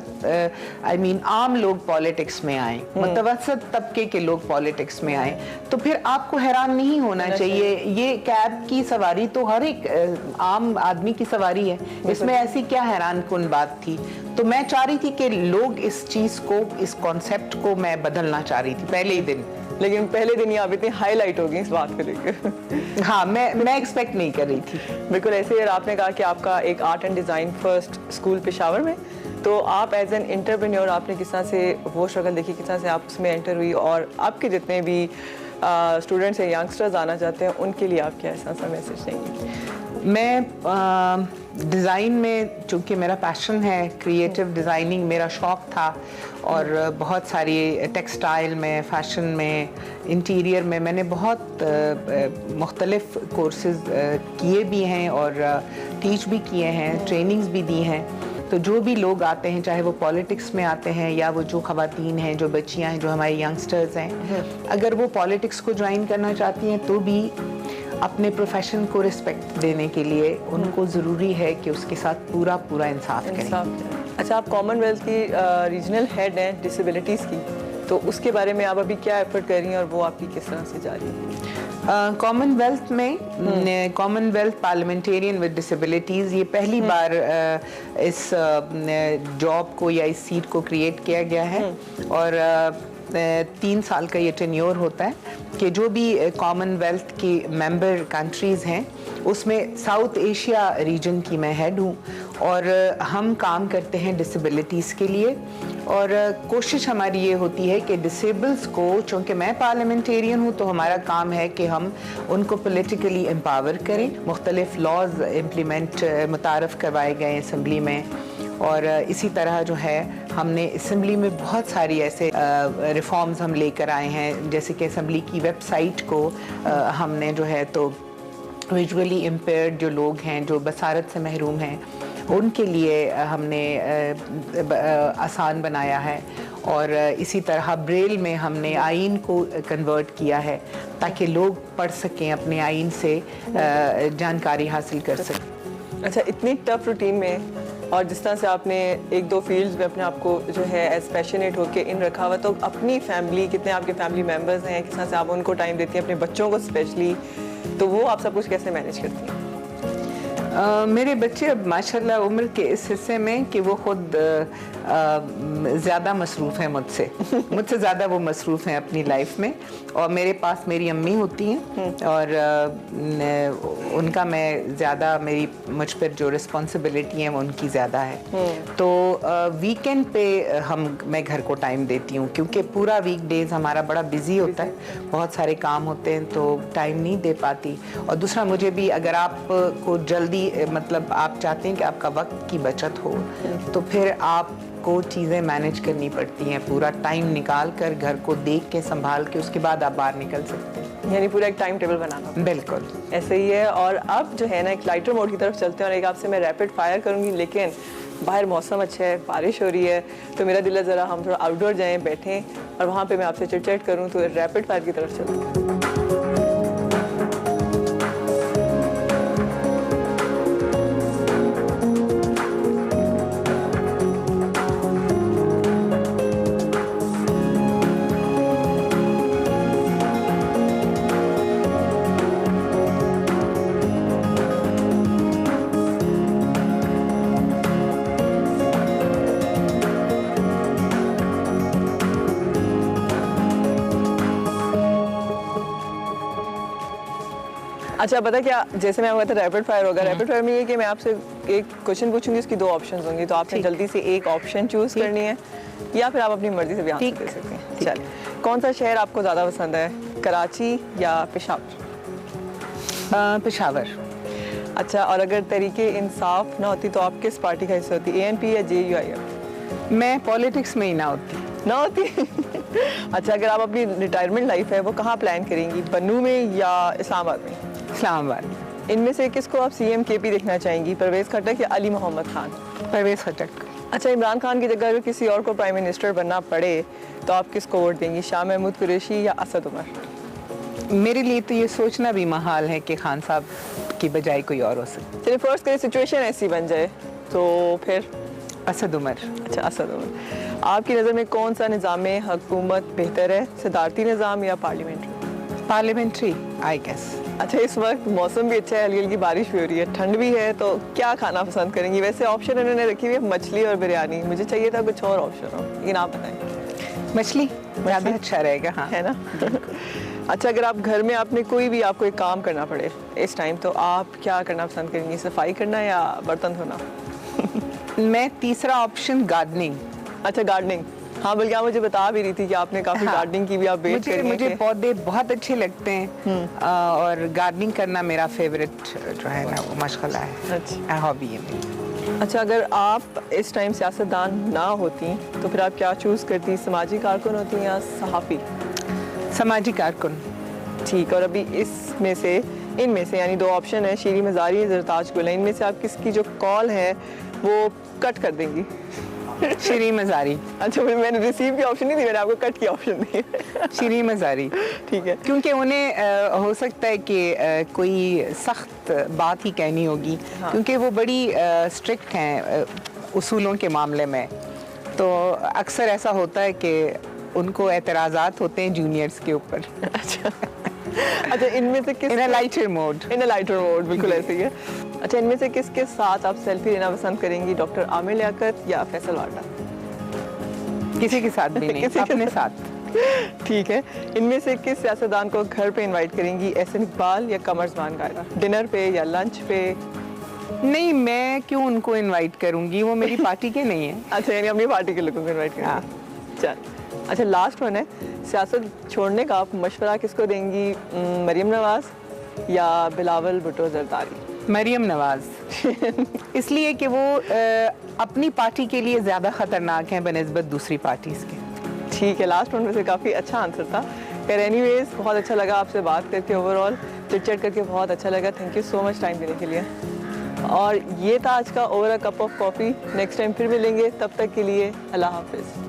आम लोग पॉलिटिक्स में आए, मुतवसत तबके के लोग पॉलिटिक्स में आए, तो फिर आपको हैरान नहीं होना चाहिए। ये कैब की सवारी तो हर एक आम आदमी की सवारी है, इसमें ऐसी क्या हैरान कुन बात थी। तो मैं चाह रही थी कि लोग इस चीज को, इस कॉन्सेप्ट को मैं बदलना चाह रही थी पहले ही दिन। लेकिन पहले दिन ही आप इतनी हाईलाइट हो गई इस बात को लेकर। हाँ, मैं एक्सपेक्ट नहीं कर रही थी। बिल्कुल ऐसे ही। आपने कहा कि आपका एक art and design first school Peshawar में, तो आप एज एन एंटरप्रेन्योर आपने किस तरह से वो स्ट्रगल देखी, किस तरह से आप उसमें एंटर हुई, और आपके जितने भी स्टूडेंट्स हैं, यंगस्टर्स आना चाहते हैं, उनके लिए आप क्या ऐसा मैसेज देंगे? मैं डिज़ाइन में, चूँकि मेरा पैशन है, क्रिएटिव डिज़ाइनिंग मेरा शौक़ था, और बहुत सारी टेक्सटाइल में, फैशन में, इंटीरियर में मैंने बहुत मुख्तलिफ कोर्सेज़ किए भी हैं और टीच भी किए हैं, ट्रेनिंग्स भी दी हैं। तो जो भी लोग आते हैं, चाहे वो पॉलिटिक्स में आते हैं या वो जो ख़वातीन हैं, जो बच्चियां हैं, जो हमारे यंगस्टर्स हैं, अगर वो पॉलिटिक्स को ज्वाइन करना चाहती हैं तो भी अपने प्रोफेशन को रिस्पेक्ट देने के लिए उनको ज़रूरी है कि उसके साथ पूरा इंसाफ करें। अच्छा, आप कॉमनवेल्थ की रीजनल हेड हैं डिसेबिलिटीज़ की, तो उसके बारे में आप अभी क्या एफर्ट कर रही हैं और वो आपकी किस तरह से जा रही है? कॉमनवेल्थ में कॉमनवेल्थ पार्लियामेंटेरियन विद डिसेबिलिटीज़, ये पहली बार इस जॉब को या इस सीट को क्रिएट किया गया है, और 3 साल का ये टेन्योर होता है कि जो भी कॉमनवेल्थ की मेंबर कंट्रीज़ हैं उसमें साउथ एशिया रीजन की मैं हेड हूँ, और हम काम करते हैं डिसेबिलिटीज़ के लिए। और कोशिश हमारी ये होती है कि डिसेबल्स को, चूँकि मैं पार्लियामेंटेरियन हूँ तो हमारा काम है कि हम उनको पॉलिटिकली एम्पावर करें। मुख्तलिफ लॉज इम्प्लीमेंट मुतारफ़ करवाए गए असम्बली में, और इसी तरह जो है हमने असम्बली में बहुत सारी ऐसे रिफॉर्म्स हम लेकर आए हैं, जैसे कि असम्बली की वेबसाइट को हमने जो है तो विजुअली इम्पेयर्ड जो लोग हैं, जो बसारत से महरूम हैं, उनके लिए हमने आसान बनाया है। और इसी तरह ब्रेल में हमने आइन को कन्वर्ट किया है ताकि लोग पढ़ सकें, अपने आइन से जानकारी हासिल कर सकें। अच्छा, इतनी टफ रूटीन में और जिस तरह से आपने 1-2 फील्ड्स में अपने आप को जो है एज पैशनेट होकर इन रखा हुआ, तो अपनी फैमिली, कितने आपके फैमिली मेम्बर्स हैं, किस तरह से आप उनको टाइम देती हैं, अपने बच्चों को स्पेशली, तो वो आप सब कुछ कैसे मैनेज करती हैं? मेरे बच्चे अब माशाल्लाह उम्र के इस हिस्से में कि वो खुद ज़्यादा मसरूफ़ हैं मुझसे ज़्यादा वो मसरूफ़ हैं अपनी लाइफ में। और मेरे पास मेरी अम्मी होती हैं और उनका मैं ज़्यादा, मुझ पर जो रिस्पॉन्सिबिलिटी है वो उनकी ज़्यादा है। तो वीकेंड पे मैं घर को टाइम देती हूँ, क्योंकि पूरा वीकडेज हमारा बड़ा बिजी होता है, बहुत सारे काम होते हैं, तो टाइम नहीं दे पाती। और दूसरा, मुझे भी अगर आपको जल्दी, मतलब आप चाहते हैं कि आपका वक्त की बचत हो, तो फिर आपको चीज़ें मैनेज करनी पड़ती हैं, पूरा टाइम निकाल कर, घर को देख के, संभाल के, उसके बाद आप बाहर निकल सकते हैं। यानी पूरा एक टाइम टेबल बनाना। बिल्कुल ऐसे ही है। और अब जो है ना, एक लाइटर मोड की तरफ चलते हैं, और एक आपसे मैं रैपिड फायर करूँगी, लेकिन बाहर मौसम अच्छा है, बारिश हो रही है, तो मेरा दिल है ज़रा हम थोड़ा आउटडोर जाएँ, बैठें, और वहाँ पर मैं आपसे चिट चैट करूँ। तो रैपिड फायर की तरफ चलते हैं। अच्छा पता क्या, जैसे मैं कहता रैपिड फायर होगा, रैपिड फायर में ये कि मैं आपसे एक क्वेश्चन पूछूंगी, उसकी 2 ऑप्शंस होंगी, तो आपने जल्दी से एक ऑप्शन चूज करनी है या फिर आप अपनी मर्जी से भी आंसर दे सकते हैं। चलिए, कौन सा शहर आपको ज़्यादा पसंद है, कराची या पेशावर? पेशावर। अच्छा, और अगर तरीके इंसाफ ना होती तो आप किस पार्टी का हिस्सा होती, ANP या JUIF? मैं पॉलिटिक्स में ही ना होती। अच्छा, अगर आप अपनी रिटायरमेंट लाइफ है वो कहाँ प्लान करेंगी, बन्नू में या इस्लामाबाद में? इस्लामाबाद। इनमें से किसको आप CM KP देखना चाहेंगी, परवेज़ खट्टक या अली मोहम्मद खान? परवेज़ खट्टक। अच्छा, इमरान खान की जगह अगर किसी और को प्राइम मिनिस्टर बनना पड़े तो आप किसको वोट देंगी, शाह महमूद कुरैशी या असद उमर? मेरे लिए तो ये सोचना भी महाल है कि खान साहब की बजाय कोई और हो सकता। चलिए, फर्स्ट करें सिचुएशन ऐसी बन जाए तो फिर असद उमर। अच्छा, असद उमर। आपकी नज़र में कौन सा निज़ाम हुकूमत बेहतर है, सदारती निज़ाम या पार्लियामेंट्री? Parliamentary I guess. अच्छा, इस वक्त मौसम भी अच्छा है, हल्की हल्की बारिश भी हो रही है, ठंड भी है, तो क्या खाना पसंद करेंगी? वैसे ऑप्शन इन्होंने रखी हुई है मछली और बिरयानी, मुझे चाहिए था कुछ और ऑप्शन हो, लेकिन आप बताएं। मछली ज़्यादा अच्छा रहेगा। हाँ, है ना? अच्छा, अगर आप घर में आपने कोई भी आपको एक काम करना पड़े इस टाइम, तो आप क्या करना पसंद करेंगी, सफाई करना या बर्तन धोना? मैं तीसरा ऑप्शन गार्डनिंग। अच्छा, गार्डनिंग। हाँ, बल्कि आप मुझे बता भी रही थी कि आपने काफी गार्डनिंग की भी आप वेट कर रही हैं। मुझे पौधे बहुत अच्छे लगते हैं और गार्डनिंग करना मेरा फेवरेट जो है ना वो मशगला है। अच्छा, हॉबी है मेरी। अच्छा, अगर आप इस टाइम सियासतदान ना होती तो फिर आप क्या चूज करती, समाजी कारकुन होती या सहाफ़ी? समाजी कारकुन। ठीक, और अभी इसमें से इनमें से यानी 2 ऑप्शन है, शीरी मज़ारी या ज़रताज गुल, इनमें से आप किसकी जो कॉल है वो कट कर देंगी? शीरी मज़ारी। अच्छा, मैंने रिसीव की ऑप्शन नहीं दी, मैंने आपको कट की ऑप्शन दी। शीरी मज़ारी। ठीक है, क्योंकि उन्हें हो सकता है कि कोई सख्त बात ही कहनी होगी। हाँ। क्योंकि वो बड़ी स्ट्रिक्ट हैं उसूलों के मामले में, तो अक्सर ऐसा होता है कि उनको एतराज़ात होते हैं जूनियर्स के ऊपर। अच्छा, अच्छा, इनमें से किस इन अ लाइटर मोड बिल्कुल ऐसे ही है। अच्छा, इनमें से किसके साथ आप सेल्फी लेना पसंद करेंगी, डॉक्टर आमिर लियाकत या फैसल वाडा? किसी के साथ भी नहीं, अपने साथ। ठीक है, इनमें से किस सियासतदान को घर पे इनवाइट करेंगी, एहसन इकबाल या कमर ज़मान कायदा, डिनर पे या लंच पे? नहीं, मैं क्यों उनको इनवाइट करूंगी, वो मेरी पार्टी के नहीं है। अच्छा, यानी अपनी पार्टी के लोगों को इनवाइट करेंगी। चल, अच्छा, लास्ट वन है, सियासत छोड़ने का आप मशवरा किसको देंगी, मरियम नवाज या बिलावल भुट्टो जरदारी? मरियम नवाज। इसलिए कि वो अपनी पार्टी के लिए ज़्यादा ख़तरनाक हैं बनिस्बत दूसरी पार्टीज़ के। ठीक है, लास्ट वन में से काफ़ी अच्छा आंसर था। खैर, एनीवेज बहुत अच्छा लगा आपसे बात करके, ओवरऑल चिट-चैट करके बहुत अच्छा लगा। Thank you so much time देने के लिए। और ये था आज का over a cup of coffee. Next time फिर मिलेंगे, तब तक के लिए अल्लाह हाफिज़।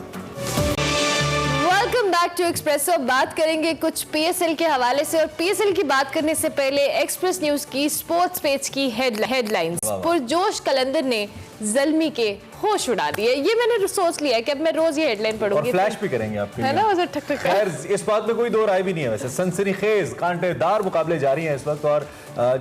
Welcome back to Expresso. बात करेंगे कुछ PSL के हवाले से, और PSL की बात करने से पहले एक्सप्रेस न्यूज की स्पोर्ट्स पेज की हेडलाइंस। पुरजोश कलंदर ने ज़ल्मी के होश उड़ा दिए। ये मैंने सोच लिया कि अब मैं रोज ये हेडलाइन पढ़ूंगी, और फ्लैश भी करेंगे आपके है ना, ठक ठक। खैर, इस बात में कोई दो राय भी नहीं है। वैसे सनसनीखेज कांटेदार मुकाबले जारी हैं इस वक्त, और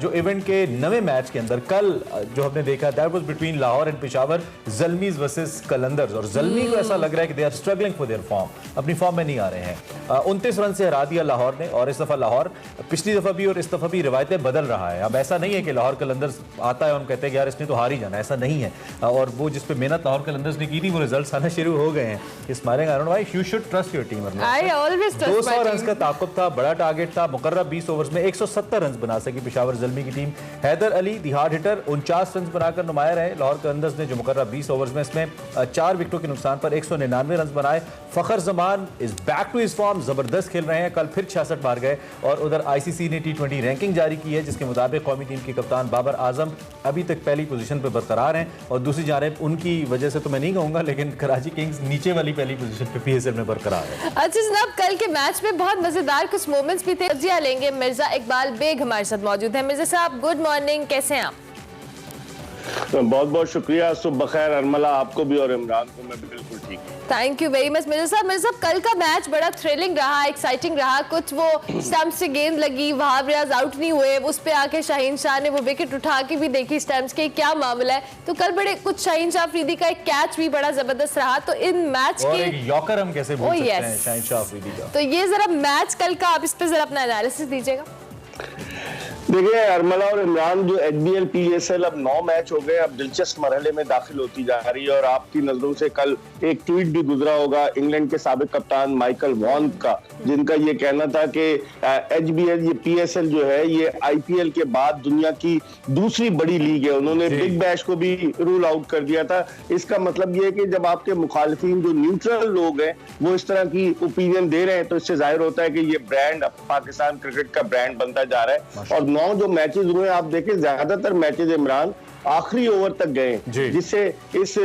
जो इवेंट के नवे मैच के अंदर कल जो हमने देखा, that was between Lahore and Peshawar, Zalmis versus Qalandars, और ज़ल्मी को ऐसा लग रहा है कि they are struggling for their form, अपनी फॉर्म में नहीं आ रहे हैं। 29 रन से हरा दिया लाहौर ने, और इस दफा लाहौर पिछली दफा भी और इस दफा भी रिवायतें बदल रहा है। अब ऐसा नहीं है कि लाहौर कलंदर्स आता है और हम कहते हैं कि यार इसने तो हार ही जाना, ऐसा नहीं है। और वो जिस पे मेहनत लाहौर कलंदर्स ने की थी, वो रिजल्ट्स आना शुरू हो गए हैं। इस मारे कारण भाई you should trust your team. I always trust 200 run का ताक़ुब था, बड़ा टारगेट था। मुकर्रर 20 ओवर्स में 170 रन बना सकी पेशावर ज़ल्मी की team. Haider Ali the hard hitter 49 run बनाकर नुमाया रहे। लाहौर कलंदर्स ने जो मुकर्रर 20 ओवर्स में इसमें 4 विकेटों के नुकसान पर 199 रन बनाए। Fakhar Zaman is back to his form, जबरदस्त खेल रहे हैं। कल फिर 66 मार गए। और उधर ICC ने T20 रैंकिंग जारी की है, जिसके मुताबिक कौमी टीम के कप्तान बाबर आजम अभी तक पहली पोजीशन पर बरकरार हैं, और दूसरी जानिब उनकी वजह से तो मैं नहीं कहूंगा, लेकिन कराची किंग्स नीचे वाली पहली पोजीशन पे PSL में बरकरार है। अच्छा जनाब, कल के मैच में बहुत मजेदार कुछ मोमेंट्स भी थे। जिया लेंगे मिर्जा इकबाल बेग हमारे साथ मौजूद हैं। मिर्जा साहब गुड मॉर्निंग, कैसे हैं आप? बहुत बहुत शुक्रिया, सुबह खैर अरमला, आपको भी और इमरान को। मैं बिल्कुल ठीक हूँ, thank you very much. Mirza साहब कल का मैच बड़ा थ्रिलिंग रहा, एक्साइटिंग रहा। कुछ वो स्टंप्स से गेंद लगी, वहाब रियाज आउट नहीं हुए, उस पे आके शाहीन शाह ने वो विकेट उठा के भी देखी स्टंप्स के, क्या मामला है। तो कल बड़े कुछ शाहीन शाह अफरीदी का एक कैच भी बड़ा जबरदस्त रहा। तो इन मैच के यॉर्कर हम कैसे भूल सकते हैं शाहीन शाह अफरीदी का। तो ये जरा मैच कल का आप इस पे जरा अपना एनालिसिस दीजिएगा। देखिए अरमला और इमरान, जो HBL PSL अब 9 मैच हो गए, अब दिलचस्प मरहले में दाखिल होती जा रही है। और आपकी नजरों से कल एक ट्वीट भी गुजरा होगा इंग्लैंड के साबिक कप्तान माइकल वॉन का, जिनका ये कहना था कि HBL ये PSL जो है ये IPL के बाद दुनिया की दूसरी बड़ी लीग है। उन्होंने बिग बैश को भी रूल आउट कर दिया था। इसका मतलब ये है कि जब आपके मुखालिफिन जो न्यूट्रल लोग हैं वो इस तरह की ओपिनियन दे रहे हैं, तो इससे जाहिर होता है कि ये ब्रांड अब पाकिस्तान क्रिकेट का ब्रांड बनता जा रहा है। और 9 जो मैचेस हुए आप देखें, ज्यादातर मैचेस इमरान आखिरी ओवर तक गए, जिससे इस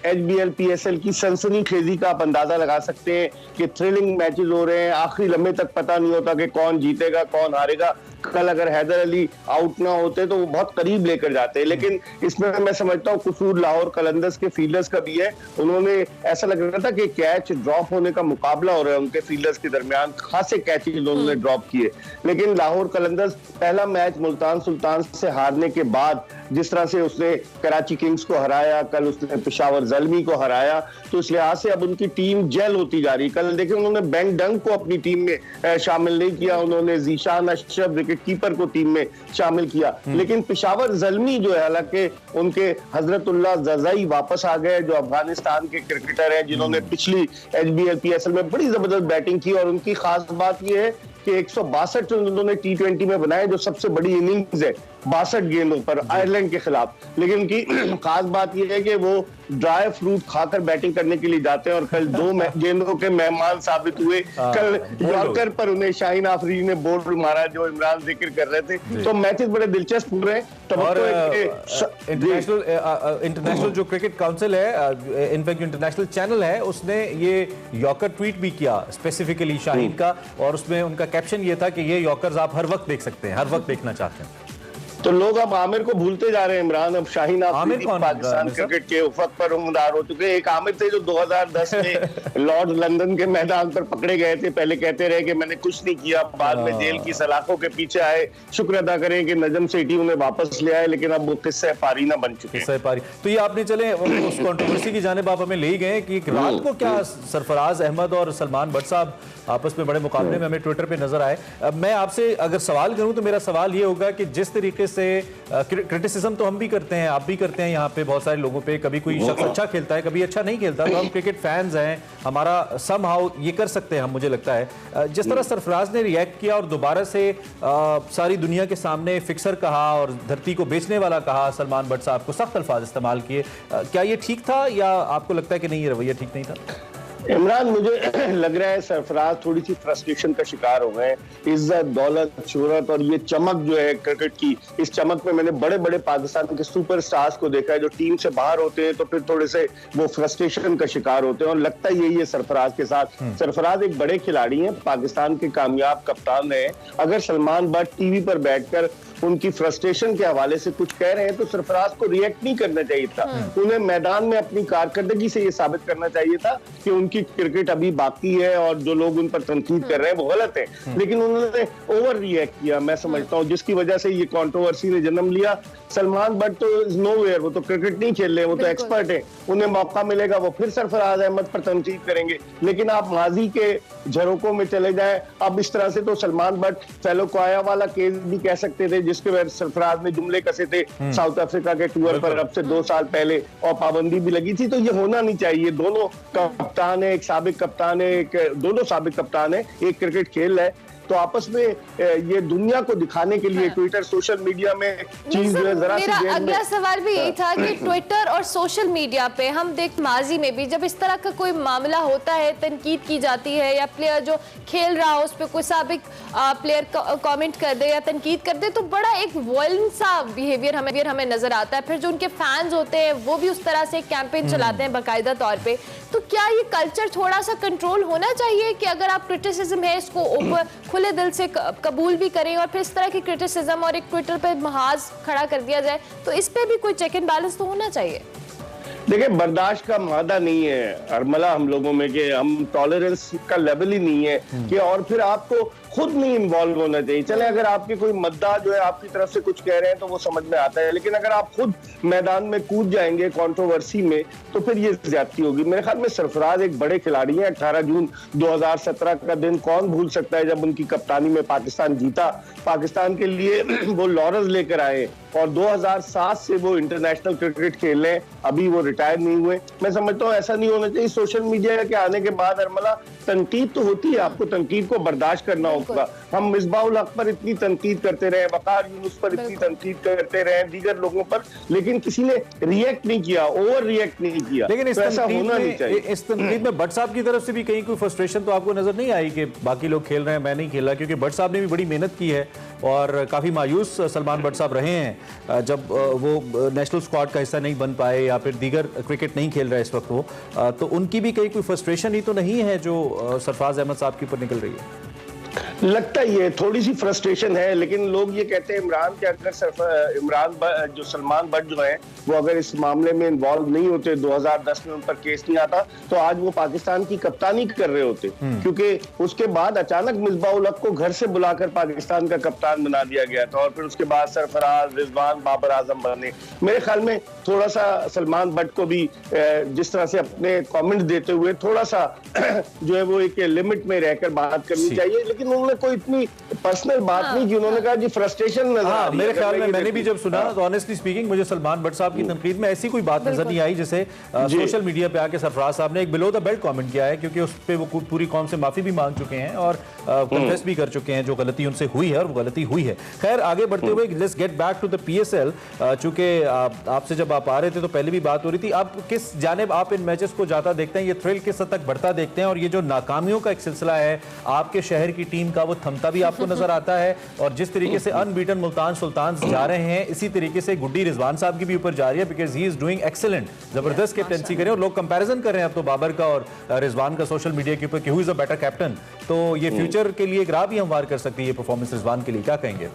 HBL PSL की सनसनीखेजी का आप अंदाजा लगा सकते हैं कि थ्रिलिंग मैचेस हो रहे हैं। आखिरी लम्हे तक पता नहीं होता कि कौन जीतेगा कौन हारेगा। कल अगर हैदर अली आउट ना होते तो वो बहुत करीब लेकर जाते, लेकिन इसमें मैं समझता हूँ कसूर लाहौर कलंदर्स के फील्डर्स का भी है। उन्होंने ऐसा लग रहा था कि कैच ड्रॉप होने का मुकाबला हो रहा है उनके फील्डर्स के दरमियान, खासे कैचेज उन्होंने ड्रॉप किए। लेकिन लाहौर कलंदर्स पहला मैच मुल्तान सुल्तान से हारने के बाद जिस तरह से उसने कराची किंग्स को हराया, कल उसने पेशावर ज़ल्मी को हराया, तो इस लिहाज से अब उनकी टीम जेल होती जा रही। कल देखिए उन्होंने बैंक डंग को अपनी टीम में शामिल नहीं किया, उन्होंने जीशान अशरफ विकेट कीपर को टीम में शामिल किया। लेकिन पेशावर ज़ल्मी जो है, हालांकि उनके हजरतुल्लाह ज़ज़ई वापस आ गए, जो अफगानिस्तान के क्रिकेटर हैं जिन्होंने पिछली HBL PSL में बड़ी जबरदस्त बैटिंग की। और उनकी खास बात यह है कि 162 रन उन्होंने T20 में बनाए, जो सबसे बड़ी इनिंग्स है 62 गेंदों पर आयरलैंड के खिलाफ। लेकिन उनकी खास बात यह है कि वो ड्राई फ्रूट खाकर बैटिंग करने के लिए जाते हैं और कल 2 गेंदों के मेहमान साबित हुए। कल यॉर्कर पर उन्हें शाहीन आफरीदी ने बोल्ड मारा, जो इमरान जिक्र कर रहे थे। तो मैचेस बड़े दिलचस्प हो रहे हैं। इंटरनेशनल जो क्रिकेट काउंसिल है, इनफैक्ट इंटरनेशनल चैनल है, उसने ये यॉर्कर ट्वीट भी किया स्पेसिफिकली शाहीन का, और उसमें उनका कैप्शन ये था कि ये यॉर्कर्स आप हर वक्त देख सकते हैं, हर वक्त देखना चाहते हैं। तो लोग अब आमिर को भूलते जा रहे हैं इमरान। अब शाहीन आफरीदी पाकिस्तान क्रिकेट के उफक पर उम्मीदवार हो चुके हैं। एक आमिर थे जो 2010 में लॉर्ड लंदन के मैदान पर पकड़े गए थे। पहले कहते रहे कि मैंने कुछ नहीं किया, बाद में जेल की सलाखों के पीछे आए। शुक्र अदा करें कि नजम सेठी उन्हें वापस ले आए, लेकिन अब वो किस्सा पारी ना बन चुके हैं। तो ये आपने चले उस कंट्रोवर्सी की जानिब आप हमें ले ही गए कि रात को क्या सरफराज अहमद और सलमान भट्ट साहब आपस में बड़े मुकाबले में हमें ट्विटर पे नजर आए। मैं आपसे अगर सवाल करूं तो मेरा सवाल ये होगा कि जिस तरीके से क्रिटिसिज्म तो हम भी करते हैं, आप भी करते हैं यहाँ पे बहुत सारे लोगों पे, कभी कोई शख्स अच्छा खेलता है कभी अच्छा नहीं खेलता, तो हम क्रिकेट फैंस हैं, हमारा समहाउ ये कर सकते हैं हम, मुझे लगता है। जिस तरह सरफराज ने रिएक्ट किया और दोबारा से सारी दुनिया के सामने फिक्सर कहा और धरती को बेचने वाला कहा, सलमान भट्ट साहब को सख्त अल्फाज इस्तेमाल किए, क्या ये ठीक था या आपको लगता है कि नहीं ये रवैया ठीक नहीं था? इमरान, मुझे लग रहा है सरफराज थोड़ी सी फ्रस्ट्रेशन का शिकार हो गए। इज्जत, दौलत, शोहरत और ये चमक जो है क्रिकेट की, इस चमक में मैंने बड़े बड़े पाकिस्तान के सुपरस्टार्स को देखा है जो टीम से बाहर होते हैं तो फिर थोड़े से वो फ्रस्ट्रेशन का शिकार होते हैं, और लगता है यही है सरफराज के साथ। सरफराज एक बड़े खिलाड़ी हैं, पाकिस्तान के कामयाब कप्तान हैं। अगर सलमान भट्ट टीवी पर बैठकर उनकी फ्रस्ट्रेशन के हवाले से कुछ कह रहे हैं तो सरफराज को रिएक्ट नहीं करना चाहिए था। उन्हें मैदान में अपनी कारकर्दगी से ये साबित करना चाहिए था कि उनकी क्रिकेट अभी बाकी है और जो लोग उन पर तनकीद कर रहे हैं वो गलत है। लेकिन उन्होंने ओवर रिएक्ट किया, मैं समझता हूँ, जिसकी वजह से ये कंट्रोवर्सी ने जन्म लिया। सलमान भट्ट तो इज नोवेयर, वो तो क्रिकेट नहीं खेल रहे, वो तो एक्सपर्ट है। उन्हें मौका मिलेगा वो फिर सरफराज अहमद पर तनकीद करेंगे। लेकिन आप माजी के झरोकों में चले जाएं, अब इस तरह से तो सलमान भट्ट फेलो कोया वाला केस भी कह सकते थे, जिसके वजह सरफराज ने जुमले कसे थे साउथ अफ्रीका के टूर पर अब से 2 साल पहले, और पाबंदी भी लगी थी। तो ये होना नहीं चाहिए। दोनोों कप्तान है, एक साबिक कप्तान है, दोनों साबिक कप्तान है, एक क्रिकेट खेल है, तो आपस में ये दुनिया को दिखाने के लिए ट्विटर सोशल मीडिया में चीज जो है जरा सी मेरा अगला सवाल भी यही था कि ट्विटर और सोशल मीडिया पे हम देख माजी में भी जब इस तरह का कोई मामला होता है, तनकीद की जाती है या प्लेयर जो खेल रहा हो उस पर कोई साबिक प्लेयर कमेंट कर दे या तनकीद कर दे, तो बड़ा एक वायलेंट सा बिहेवियर हमें नजर आता है। फिर जो उनके फैंस होते हैं वो भी उस तरह से कैंपेन चलाते हैं बाकायदा तौर पे। तो क्या ये कल्चर थोड़ा सा कंट्रोल होना चाहिए कि अगर आप क्रिटिसिज्म है इसको ऊपर खुले दिल से कबूल भी करें और फिर इस तरह की क्रिटिसिज्म और एक ट्विटर पे महाज खड़ा कर दिया जाए, तो इस पे भी कोई चेक एंड बैलेंस तो होना चाहिए? देखिए, बर्दाश्त का मादा नहीं है अरमला हम लोगों में, कि हम टॉलरेंस का लेवल ही नहीं है कि, और फिर आपको खुद नहीं इन्वॉल्व होना चाहिए। चले अगर आपके कोई मद्दा जो है आपकी तरफ से कुछ कह रहे हैं तो वो समझ में आता है, लेकिन अगर आप खुद मैदान में कूद जाएंगे कंट्रोवर्सी में तो फिर ये ज्यादती होगी। मेरे ख्याल में सरफराज एक बड़े खिलाड़ी हैं। 18 जून 2017 का दिन कौन भूल सकता है जब उनकी कप्तानी में पाकिस्तान जीता, पाकिस्तान के लिए वो लॉरेंस लेकर आए, और 2007 से वो इंटरनेशनल क्रिकेट खेल रहे हैं, अभी वो रिटायर नहीं हुए। मैं समझता हूँ ऐसा नहीं होना चाहिए। सोशल मीडिया के आने के बाद अरमला तनकीद तो होती है, आपको तनकीद को बर्दाश्त करना होगा। हम मिसबाहुल हक पर इतनी तनकीद करते रहे, वकार यूनुस पर इतनी तनकीद करते रहे, दीगर लोगों पर, लेकिन किसी ने रिएक्ट नहीं किया, ओवर रिएक्ट नहीं किया। लेकिन तो ऐसा होना नहीं चाहिए। इस तनकीद में भट्ट साहब की तरफ से भी कहीं कोई फ्रस्ट्रेशन तो आपको नजर नहीं आई कि बाकी लोग खेल रहे हैं मैं नहीं खेला? क्योंकि भट्ट साहब ने भी बड़ी मेहनत की है और काफी मायूस सलमान भट्ट साहब रहे हैं जब वो नेशनल स्क्वाड का हिस्सा नहीं बन पाए या फिर दीगर क्रिकेट नहीं खेल रहे इस वक्त वो, तो उनकी भी कहीं कोई फ्रस्ट्रेशन ही तो नहीं है जो सरफराज अहमद साहब के ऊपर निकल रही है? लगता ही है थोड़ी सी फ्रस्ट्रेशन है, लेकिन लोग ये कहते हैं इमरान के अगर जो सलमान भट्ट जो है वो अगर इस मामले में इन्वॉल्व नहीं होते, 2010 में उन पर केस नहीं आता, तो आज वो पाकिस्तान की कप्तानी कर रहे होते। क्योंकि उसके बाद अचानक मिसबाहुल हक को घर से बुलाकर पाकिस्तान का कप्तान बना दिया गया था, और फिर उसके बाद सरफराज, रिजवान, बाबर आजम बने। मेरे ख्याल में थोड़ा सा सलमान भट्ट को भी जिस तरह से अपने कमेंट देते हुए थोड़ा सा जो है वो एक लिमिट में रहकर बात करनी चाहिए, लेकिन उन्होंने कोई इतनी पर्सनल बात नहीं की। उन्होंने कहा जी फ्रस्ट्रेशन नजर आ रही है। मेरे ख्याल में मैंने भी जब सुना तो ऑनेस्टली स्पीकिंग मुझे सलमान भट्ट साहब की तनकीद में ऐसी कोई बात नजर नहीं आई जैसे सोशल मीडिया पे आके सरफराज साहब ने एक बिलो द बेल्ट कमेंट किया है, क्योंकि उस पे वो पूरी कौम से माफी भी मांग चुके हैं और कन्फेस भी कर चुके हैं जो गलती उनसे हुई है, और वो गलती हुई है। खैर आगे बढ़ते हुए let's get back to the PSL। चूंकि आपसे जब आप आ रहे थे तो पहले भी बात हो रही थी, आप किस जानिब आप इन मैचेस को जाता देखते हैं, ये थ्रिल किस हद तक बढ़ता देखते हैं, और ये जो नाकामियों का एक सिलसिला है आपके शहर की टीम का वो थमता भी आपको नजर आता है, और जिस तरीके से अनबीटन मुल्तान सुल्तान जा रहे हैं इसी तरीके से गुड्डी रिजवान साहब की भी ऊपर जा रही है, because he is doing excellent, जबरदस्त कैप्टनसी करें, और लोग कंपैरिजन कर रहे हैं अब तो बाबर का और रिजवान का सोशल मीडिया के ऊपर कि who is a better captain. तो ये फ्यूचर के लिए एक राह भी हमवार कर सकती है परफॉर्मेंस रिजवान के लिए, क्या कहेंगे?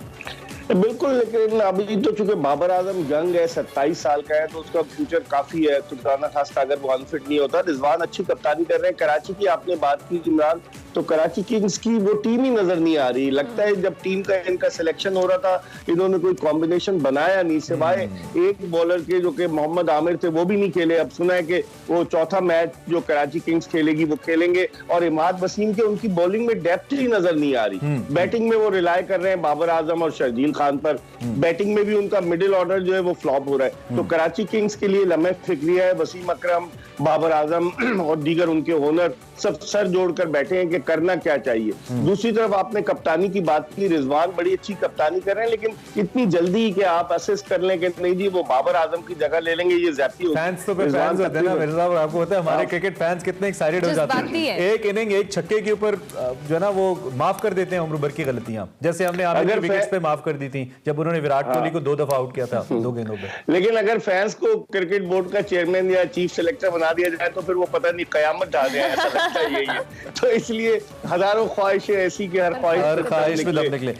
बिल्कुल, लेकिन अभी तो चूंकि बाबर आजम यंग है, 27 साल का है, तो उसका फ्यूचर काफी है, खुदाना खास्ता अगर वो अनफिट नहीं होता। रिजवान अच्छी कप्तानी कर रहे हैं। कराची की आपने बात की इमरान, तो कराची किंग्स की वो टीम ही नजर नहीं आ रही। लगता है जब टीम का इनका सिलेक्शन हो रहा था इन्होंने कोई कॉम्बिनेशन बनाया नहीं, सिवाय एक बॉलर के जो कि मोहम्मद आमिर थे वो भी नहीं खेले। अब सुना है कि वो चौथा मैच जो कराची किंग्स खेलेगी वो खेलेंगे, और इमाद वसीम के उनकी बॉलिंग में डेप्थ ही नजर नहीं आ रही। बैटिंग में वो रिलाय कर रहे हैं बाबर आजम और शर्जील खान पर, बैटिंग में भी उनका मिडिल ऑर्डर जो है वो फ्लॉप हो रहा है। तो कराची किंग्स के लिए लम्हे फिक्रिया है, वसीम अकरम, बाबर आजम और दीगर उनके ओनर सब सर जोड़कर बैठे हैं कि करना क्या चाहिए। दूसरी तरफ आपने कप्तानी की बात की, रिजवान बड़ी अच्छी कप्तानी कर रहे हैं, लेकिन इतनी जल्दी कि आप असेस कर लें कि नहीं जी वो बाबर आजम की जगह ले लेंगे, ये ज्यादती होगी। फैंस तो फैंस होते हैं ना मेरे साहब, आपको पता है हमारे क्रिकेट फैंस कितने एक्साइटेड हो जाते हैं। एक इनिंग एक छक्के के ऊपर जो है ना वो माफ कर देते हैं उम्र भर की गलतियां, जैसे हमने आमिर की विकेट्स पे माफ कर दी थी जब उन्होंने विराट कोहली को 2 दफा आउट किया था 2 गेंदों पे। लेकिन अगर फैंस को क्रिकेट बोर्ड का चेयरमैन या चीफ सेलेक्टर बना दिया जाए तो फिर वो पता नहीं कयामत ढा दें, ऐसा लगता है यही है। तो इसलिए हजारों ख्वाहिशें ऐसी कि हर ख्वाहिश में दम निकले।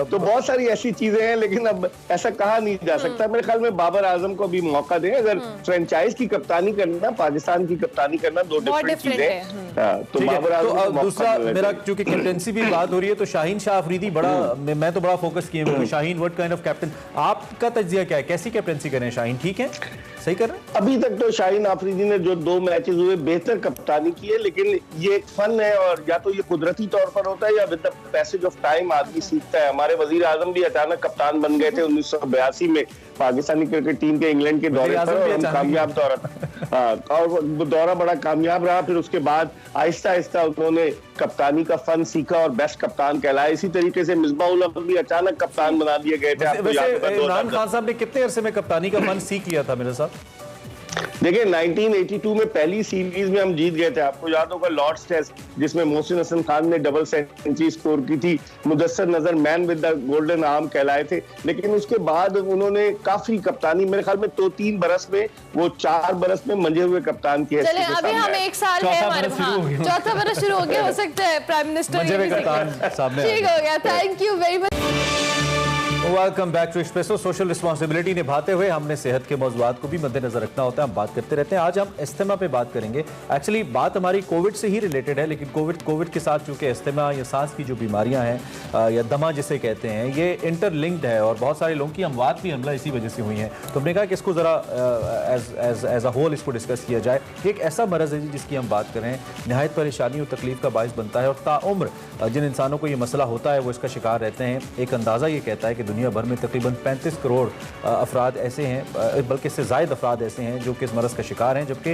तो बहुत सारी ऐसी चीजें हैं, लेकिन अब ऐसा कहा नहीं जा सकता। मेरे ख्याल में बाबर आजम को भी मौका दें। अगर फ्रेंचाइज की कप्तानी करना, पाकिस्तान की कप्तानी करना दो डिफरेंट चीजें। तो बाबर आजम दूसरा मेरा चूंकि कैप्टनसी भी बात हो रही है तो शाहीन शाह अफरीदी बड़ा, मैं तो बड़ा फोकस किया हूं Shaheen what kind of captain, आपका तज्जिया क्या है, कैसी कैप्टनसी करें शाहीन? ठीक है, सही कर रहे हैं? अभी तक तो शाहीन आफरीदी ने जो 2 मैचेस हुए बेहतर कप्तानी की है, लेकिन ये एक फन है और या तो ये कुदरती तौर पर होता है या with the passage of time आदमी सीखता है। हमारे वजीर आजम भी अचानक कप्तान बन गए थे 1982 में पाकिस्तानी क्रिकेट टीम के इंग्लैंड के दौरे पर, और कामयाब दौरा था और वो दौरा बड़ा कामयाब रहा। फिर उसके बाद आहिस्ता आहिस्ता उन्होंने कप्तानी का फन सीखा और बेस्ट कप्तान कहलाए। इसी तरीके से मिसबाहुल हक भी अचानक कप्तान बना दिए गए थे। इमरान खान साहब ने कितने अरसे में कप्तानी का फन सीख लिया था मेरे साथ? देखिए 1982 में पहली सीरीज में हम जीत गए थे, आपको याद होगा लॉर्ड्स टेस्ट, जिसमें मोहसिन हसन खान ने डबल सेंचुरी स्कोर की थी। मुदस्सर नजर man with the golden arm कहलाए थे। लेकिन उसके बाद उन्होंने काफी कप्तानी, मेरे ख्याल में 2-3 बरस में, वो 4 बरस में मंजे हुए कप्तान की चले अभी हम 1 साल है हमारे, चौथा बरस शुरू हो गया, हो सकता है प्राइम मिनिस्टर ठीक हो गया। Thank you very much. Welcome back to Expresso. Social responsibility निभाते हुए हमने सेहत के मौजूदात को भी मद्देनजर रखना होता है, हम बात करते रहते हैं। आज हम इस्तेमा पे बात करेंगे। एक्चुअली बात हमारी कोविड से ही रिलेटेड है, लेकिन कोविड के साथ चूंकि इस्तेमा या सांस की जो बीमारियां हैं या दमा जिसे कहते हैं, ये इंटरलिंक्ड है और बहुत सारे लोगों की अमवात भी हमला इसी वजह से हुई हैं। तो हमने कहा कि इसको ज़रा एज अ होल इसको डिस्कस किया जाए। एक ऐसा मरज़ है जिसकी हम बात कर रहे हैं, नहायत परेशानी और तकलीफ का बायस बनता है और ताउम्र जिन इंसानों को ये मसला होता है वो इसका शिकार रहते हैं। एक अंदाज़ा ये कहता है कि दुनिया भर में तकरीबन 35 करोड़ अफराद ऐसे हैं, बल्कि इससे ज़ायद अफराद ऐसे हैं जो कि इस मरज़ का शिकार हैं, जबकि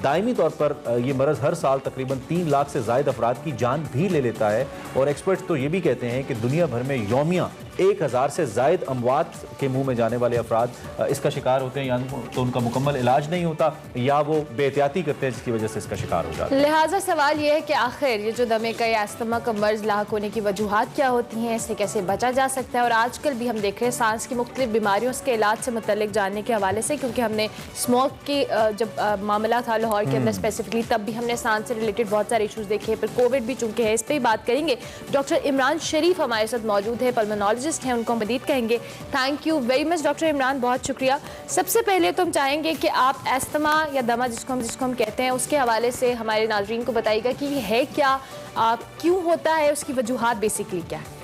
दायमी तौर पर ये मरज़ हर साल तकरीबन 3 लाख से ज़ायद अफराद की जान भी ले लेता है। और एक्सपर्ट्स तो ये भी कहते हैं कि दुनिया भर में यौमिया 1000 से ज़ायद अमवात के मुंह में जाने वाले अफराद इसका शिकार होते हैं, या तो उनका मुकम्मल इलाज नहीं होता या वो बेहतियाती करते हैं जिसकी वजह से इसका शिकार हो जाता है। लिहाजा सवाल ये है कि आखिर ये जो दमे का या अस्थमा का मर्ज लाक होने की वजूहात क्या होती हैं, इससे कैसे बचा जा सकता है। और आजकल भी हम देख रहे हैं सांस की मुख्तलिफ बीमारियों के इलाज से मुतल्लिक जानने के हवाले से, क्योंकि हमने स्मोक की जब मामला था लाहौर के अंदर स्पेसिफिकली, तब भी हमने सांस से रिलेटेड बहुत सारे इशूज़ देखे। फिर कोविड भी चूँकि है, इस पर ही बात करेंगे। डॉक्टर इमरान शरीफ हमारे साथ मौजूद है, पल्मोनोलॉजिस्ट हैं, उनको मदीद कहेंगे। Thank you very much doctor Imran, बहुत शुक्रिया। सबसे पहले तो हम चाहेंगे कि आप अस्थमा या दमा जिसको हम कहते हैं, उसके हवाले से हमारे नाज़रीन को बताइएगा कि ये है क्या, क्यों होता है, उसकी वजूहात बेसिकली क्या है।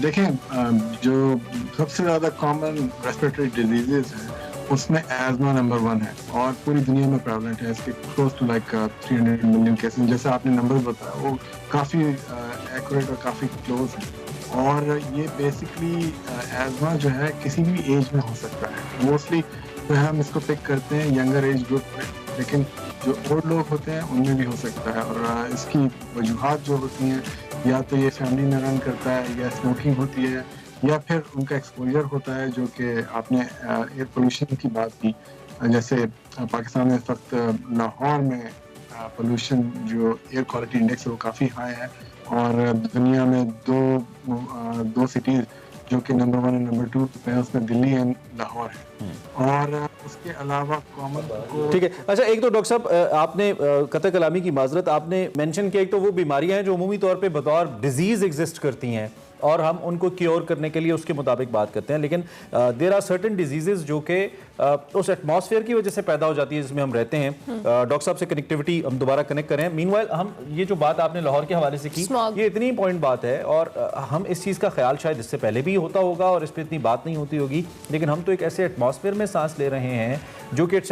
देखें, जो सबसे ज़्यादा कॉमन रेस्पिरेटरी डिजीजेज हैं उसमें एज़मा नंबर 1 है और पूरी दुनिया में प्रेवलेंट है। इसके close to like 300 million cases, जैसे आपने नंबर बताया वो काफ़ी एक्यूरेट और काफ़ी क्लोज है। और ये बेसिकली एज़मा जो है किसी भी एज में हो सकता है। मोस्टली जो है हम इसको पिक करते हैं यंगर एज ग्रुप में, लेकिन जो ओल्ड लोग होते हैं उनमें भी हो सकता है। और इसकी वजूहात जो होती हैं, या तो ये फैमिली में रन करता है, या स्मोकिंग होती है, या फिर उनका एक्सपोजर होता है, जो कि आपने एयर पोल्यूशन की बात की। जैसे पाकिस्तान में इस वक्त लाहौर में पोल्यूशन जो एयर क्वालिटी इंडेक्स है वो काफ़ी हाई है, और दुनिया में दो सिटीज़ जो कि नंबर 1 और नंबर 2 पे है, उसमें दिल्ली एंड लाहौर है। और उसके अलावा कॉमन ठीक है। अच्छा, एक तो डॉक्टर साहब आपने कतई कलामी की माजरत आपने मेंशन किया, एक तो वो बीमारियां हैं जो अमूमी तौर पे बतौर डिजीज़ एग्जिस्ट करती हैं और हम उनको क्योर करने के लिए उसके मुताबिक बात करते हैं, लेकिन देयर आर सर्टेन डिजीजेस जो कि उस एटमॉस्फेयर की वजह से पैदा हो जाती है जिसमें हम रहते हैं। डॉक्टर साहब से कनेक्टिविटी हम दोबारा कनेक्ट करें। मीनवाइल हम ये जो बात आपने लाहौर के हवाले से की, ये इतनी इंपॉर्टेंट बात है और हम इस चीज़ का ख्याल शायद इससे पहले भी होता होगा और इस पर इतनी बात नहीं होती होगी, लेकिन हम तो एक ऐसे एटमॉस्फेयर में सांस ले रहे हैं जो कि इट्स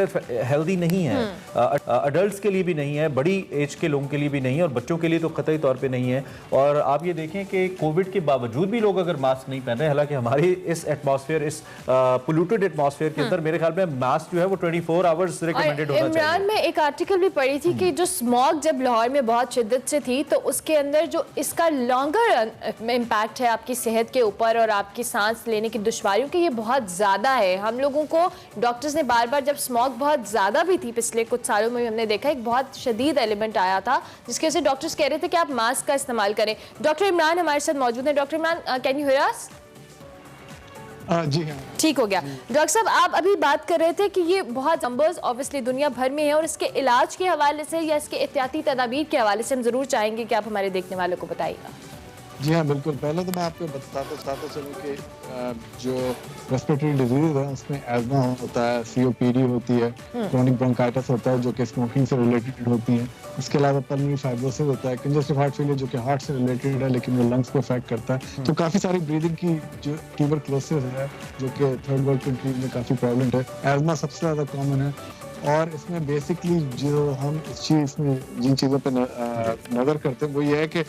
हेल्दी नहीं है, अडल्ट्स के लिए भी नहीं है, बड़ी एज के लोगों के लिए भी नहीं है और बच्चों के लिए तो कतई तौर पे नहीं है। और आप ये देखें कि कोविड के बावजूद भी लोग अगर मास्क नहीं पहन रहे, हालांकि हमारे इस एटमॉस्फेयर, इस पोल्यूटेड एटमॉस्फेयर के अंदर मेरे ख्याल में मास्क जो है वो 24 आवर्स रिकमेंडेड होना चाहिए। इमरान में एक आर्टिकल भी पढ़ी थी कि जो स्मॉग जब लाहौर में बहुत शिद्दत से थी, तो उसके अंदर जो इसका लॉन्गर इम्पैक्ट है आपकी सेहत के ऊपर और आपकी सांस लेने की दुश्वारियों की, ये बहुत ज़्यादा है। हम लोगों को डॉक्टर्स ने बार बार, जब स्मॉग बहुत ज़्यादा भी थी पिछले कुछ सालों में, हमने देखा एक बहुत शदीद एलिमेंट आया था जिसकी वजह से डॉक्टर्स कह रहे थे कि आप मास्क का इस्तेमाल करें। डॉक्टर इमरान हमारे साथ मौजूद हैं। Doctor Imran, can you hear us? जी हाँ, ठीक हो गया। डॉक्टर साहब, आप अभी बात कर रहे थे कि ये बहुत नंबर्स ऑब्वियसली दुनिया भर में है और इसके इलाज के हवाले से या इसके एहतियाती तदाबीर के हवाले से हम ज़रूर चाहेंगे कि आप हमारे देखने वालों को बताइएगा। जी हाँ, बिल्कुल। पहले तो मैं आपको बताता चलूँ कि जो रेस्पिरेटरी डिजीज है उसमें एज़मा होता है, COPD होती है, क्रोनिक ब्रोंकाइटिस होता है जो कि स्मोकिंग से रिलेटेड होती है। उसके अलावा पल्मोनरी फाइब्रोसिस होता है, कंजेस्टिव हार्ट फेलियर जो कि हार्ट से रिलेटेड है लेकिन वो लंग्स को अफेक्ट करता है। तो काफ़ी सारी ब्रीदिंग की जो ट्यूबरक्लोसिस है जो कि थर्ड वर्ल्ड कंट्रीज में काफ़ी प्रेवलेंट है। एज़मा सबसे ज़्यादा कॉमन है और इसमें बेसिकली जो हम इस चीज़ में जिन चीज़ों पर नज़र करते हैं वो ये है कि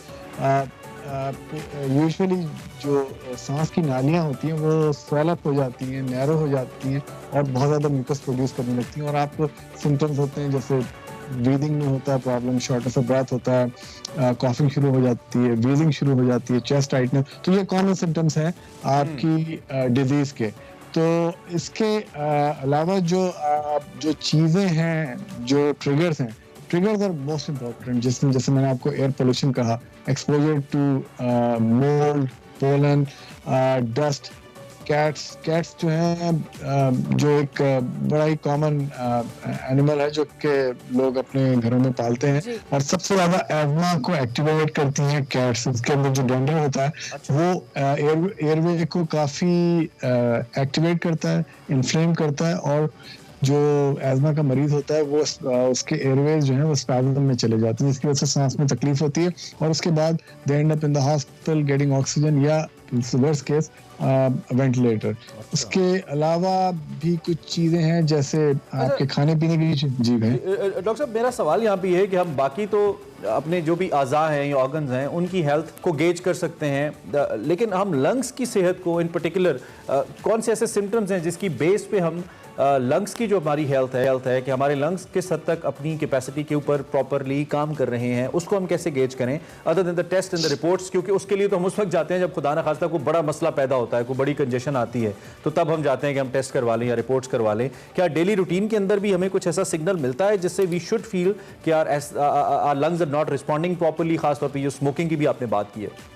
यूजुअली जो सांस की नालियाँ होती हैं वो स्वेल अप हो जाती हैं, नैरो हो जाती हैं और बहुत ज़्यादा म्यूकस प्रोड्यूस करने लगती हैं। और आपको सिम्टम्स होते हैं जैसे ब्रीदिंग में होता है प्रॉब्लम, शॉर्टनेस ऑफ ब्रेथ होता है, कॉफिंग शुरू हो जाती है, व्हीजिंग शुरू हो जाती है, चेस्ट टाइटनेस। तो ये कॉमन सिम्टम्स हैं आपकी डिजीज़ के। तो इसके अलावा जो चीज़ें हैं, जो ट्रिगर्स हैं, ट्रिगर्स आर मोस्ट इम्पॉर्टेंट। जैसे मैंने आपको एयर पोल्यूशन कहा, exposure to mold, pollen, dust, cats जो हैं जो एक बड़ा ही कॉमन एनिमल है जो कि लोग अपने घरों में पालते हैं और सबसे ज्यादा एज़मा को एक्टिवेट करती हैं कैट्स। उसके अंदर जो डेंड्रम होता है वो एयरवे को काफी एक्टिवेट करता है, इन्फ्लेम करता है और जो एज़मा का मरीज होता है वो उसके एयरवेज जो है वो स्पैज़म में चले जाते हैं जिसकी वजह से सांस में तकलीफ होती है और उसके बाद they end up in the hospital getting oxygen या वर्स्ट केस वेंटिलेटर। उसके अलावा भी कुछ चीजें हैं जैसे आपके खाने पीने की जी भाई। डॉक्टर साहब मेरा सवाल यहाँ पे ये है कि हम बाकी तो अपने जो भी आज़ा हैं या ऑर्गन्स हैं उनकी हेल्थ को गेज कर सकते हैं, लेकिन हम लंग्स की सेहत को इन पर्टिकुलर कौन से ऐसे सिम्टम्स हैं जिसकी बेस पे हम लंग्स की जो हमारी हेल्थ है कि हमारे लंग्स किस हद तक अपनी कैपेसिटी के ऊपर प्रॉपरली काम कर रहे हैं, उसको हम कैसे गेज करें other than the test and the reports? क्योंकि उसके लिए तो हम उस वक्त जाते हैं जब खुदा ना खास्ता कोई बड़ा मसला पैदा होता है, कोई बड़ी कंजेशन आती है, तो तब हम जाते हैं कि हम टेस्ट करवा लें या रिपोर्ट्स करवा लें। क्या डेली रूटीन के अंदर भी हमें कुछ ऐसा सिग्नल मिलता है जिससे वी शुड फील कि our lungs are not responding properly? खासतौर पर जो स्मोकिंग की भी आपने बात की है।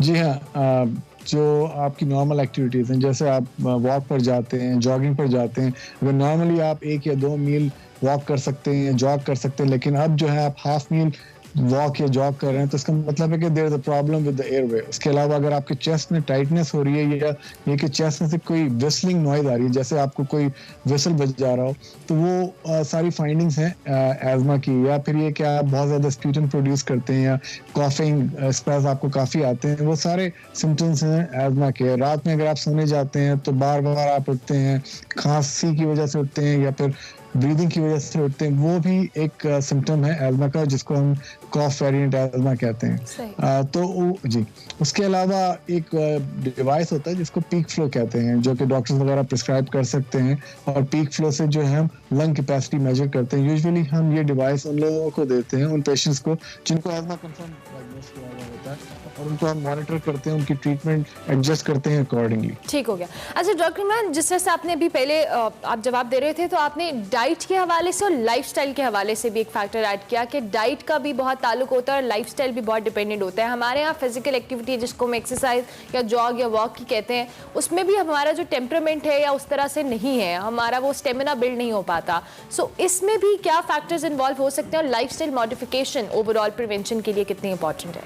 जी हाँ, जो आपकी नॉर्मल एक्टिविटीज़ हैं जैसे आप वॉक पर जाते हैं, जॉगिंग पर जाते हैं, अगर नॉर्मली आप 1 या 2 मील वॉक कर सकते हैं, जॉग कर सकते हैं, लेकिन अब जो है आप हाफ मील वॉक या जॉग कर रहे हैं तो इसका मतलब है कि there is a problem with the airway. उसके अलावा अगर आपके चेस्ट में टाइटनेस हो रही है या ये कि चेस्ट में से कोई विस्लिंग नॉइज आ रही है जैसे आपको कोई विसल बज जा रहा हो, तो वो सारी फाइंडिंग्स हैं एज़मा की। या फिर ये कि आप बहुत ज़्यादा स्प्यूटम प्रोड्यूस करते हैं या कॉफिंग स्पेल्स आपको काफ़ी आते हैं, वो सारे सिम्टम्स हैं एज़मा के। रात में अगर आप सोने जाते हैं तो बार बार आप उठते हैं, खांसी की वजह से उठते हैं या फिर ब्रीदिंग की वजह से उठते हैं, वो भी एक सिम्टम है एज़मा का जिसको हम कॉफ वेरिएंट एज़मा कहते हैं। तो जी, उसके अलावा एक डिवाइस होता है जिसको पीक फ्लो कहते हैं जो कि डॉक्टर्स वगैरह प्रिस्क्राइब कर सकते हैं और पीक फ्लो से जो है हम लंग कैपेसिटी मेजर करते हैं। यूजुअली हम ये डिवाइस उन लोगों को देते हैं, उन पेशेंट्स को जिनको एज़मा कंफर्म डायग्नोस किया हुआ होता है और उनको हम मॉनिटर करते हैं, उनकी ट्रीटमेंट एडजस्ट करते हैं अकॉर्डिंगली। ठीक हो गया। अच्छा डॉक्टर इमरान, जिस तरह से आपने अभी पहले आप जवाब दे रहे थे तो आपने डाइट के हवाले से और लाइफस्टाइल के हवाले से भी एक फैक्टर ऐड किया कि डाइट का भी बहुत ताल्लुक होता है और लाइफस्टाइल भी बहुत डिपेंडेंट होता है। हमारे यहाँ फिजिकल एक्टिविटी जिसको हम एक्सरसाइज या जॉग या वॉक की कहते हैं, उसमें भी हमारा जो टेम्परामेंट है या उस तरह से नहीं है, हमारा वो स्टेमिना बिल्ड नहीं हो पाता। सो इसमें भी क्या फैक्टर्स इन्वॉल्व हो सकते हैं और लाइफस्टाइल मॉडिफिकेशन ओवरऑल प्रिवेंशन के लिए कितनी इंपॉर्टेंट है?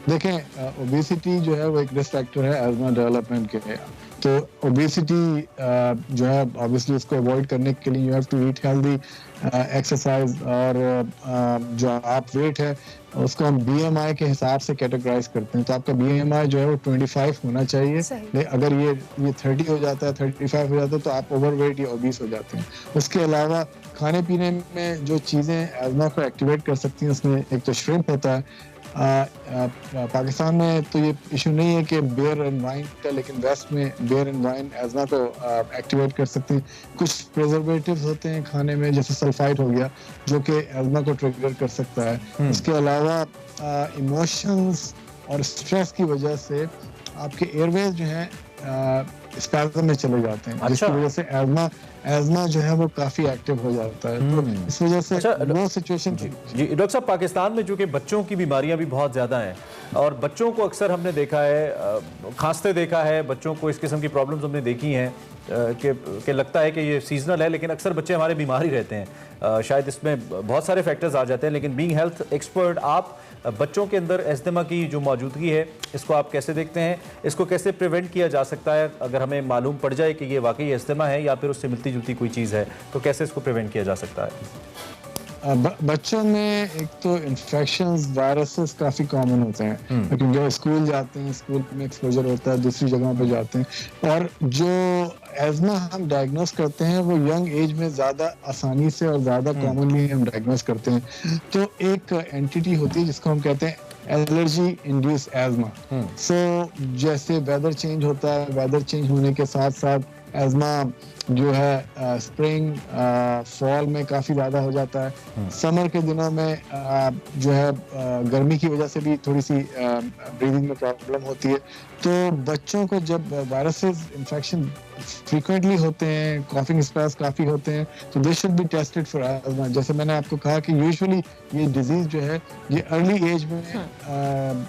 देखें, ओबेसिटी जो है वो एक रिस्क फैक्टर है एज़मा डेवलपमेंट के लिए। तो ओबेसिटी जो है ऑब्वियसली उसको अवॉइड करने के लिए you have to eat healthy, exercise और जो आप वेट है उसको हम BMI के हिसाब से कैटेगराइज करते हैं। तो आपका BMI जो है वो 25 होना चाहिए। अगर ये 30 हो जाता है, 35 हो जाता है तो आप ओवरवेट या ओबीस हो जाते हैं। उसके अलावा खाने पीने में जो चीज़ें एज़मा को एक्टिवेट कर सकती हैं उसमें एक तो श्रिम्प होता है। पाकिस्तान में तो ये इशू नहीं है कि बियर एंड वाइन का, लेकिन वेस्ट में बियर एंड वाइन एज़मा को एक्टिवेट कर सकते हैं। कुछ प्रिजर्वेटिव्स होते हैं खाने में जैसे सल्फाइड हो गया जो कि एज़मा को ट्रिगर कर सकता है। उसके अलावा इमोशंस और स्ट्रेस की वजह से आपके एयरवेज जो है स्पैज़म में चले जाते हैं, जिसकी वजह से एज़मा जो है वो काफी एक्टिव हो जाता है। तो इस वजह से वो सिचुएशन जी डॉक्टर साहब, पाकिस्तान में चूंकि बच्चों की बीमारियां भी बहुत ज़्यादा हैं और बच्चों को अक्सर हमने देखा है खांसते देखा है, बच्चों को इस किस्म की प्रॉब्लम्स हमने देखी हैं कि लगता है कि ये सीजनल है, लेकिन अक्सर बच्चे हमारे बीमार ही रहते हैं। शायद इसमें बहुत सारे फैक्टर्स आ जाते हैं, लेकिन बीइंग हेल्थ एक्सपर्ट आप बच्चों के अंदर एस्थमा की जो मौजूदगी है इसको आप कैसे देखते हैं? इसको कैसे प्रिवेंट किया जा सकता है अगर हमें मालूम पड़ जाए कि ये वाकई एस्थमा है या फिर उससे मिलती जुलती कोई चीज़ है, तो कैसे इसको प्रिवेंट किया जा सकता है? बच्चों में एक तो इन्फेक्शंस, वायरसेस काफ़ी कॉमन होते हैं क्योंकि जब स्कूल जाते हैं स्कूल में एक्सपोजर होता है, दूसरी जगहों पे जाते हैं। और जो एज़मा हम डायग्नोस करते हैं वो यंग एज में ज़्यादा आसानी से और ज़्यादा कॉमनली हम डायग्नोस करते हैं। तो एक एंटिटी होती है जिसको हम कहते हैं एलर्जी इंड्यूस एज़मा। सो जैसे वेदर चेंज होता है, वेदर चेंज होने के साथ साथ एज़मा जो है स्प्रिंग फॉल में काफ़ी ज़्यादा हो जाता है। समर के दिनों में जो है गर्मी की वजह से भी थोड़ी सी ब्रीदिंग में प्रॉब्लम होती है। तो बच्चों को जब वायरसेस इन्फेक्शन फ्रीक्वेंटली होते हैं, कॉफिंग स्पेल्स काफ़ी होते हैं, तो they should be tested for asthma. जैसे मैंने आपको कहा कि यूजुअली ये डिजीज़ जो है ये अर्ली एज में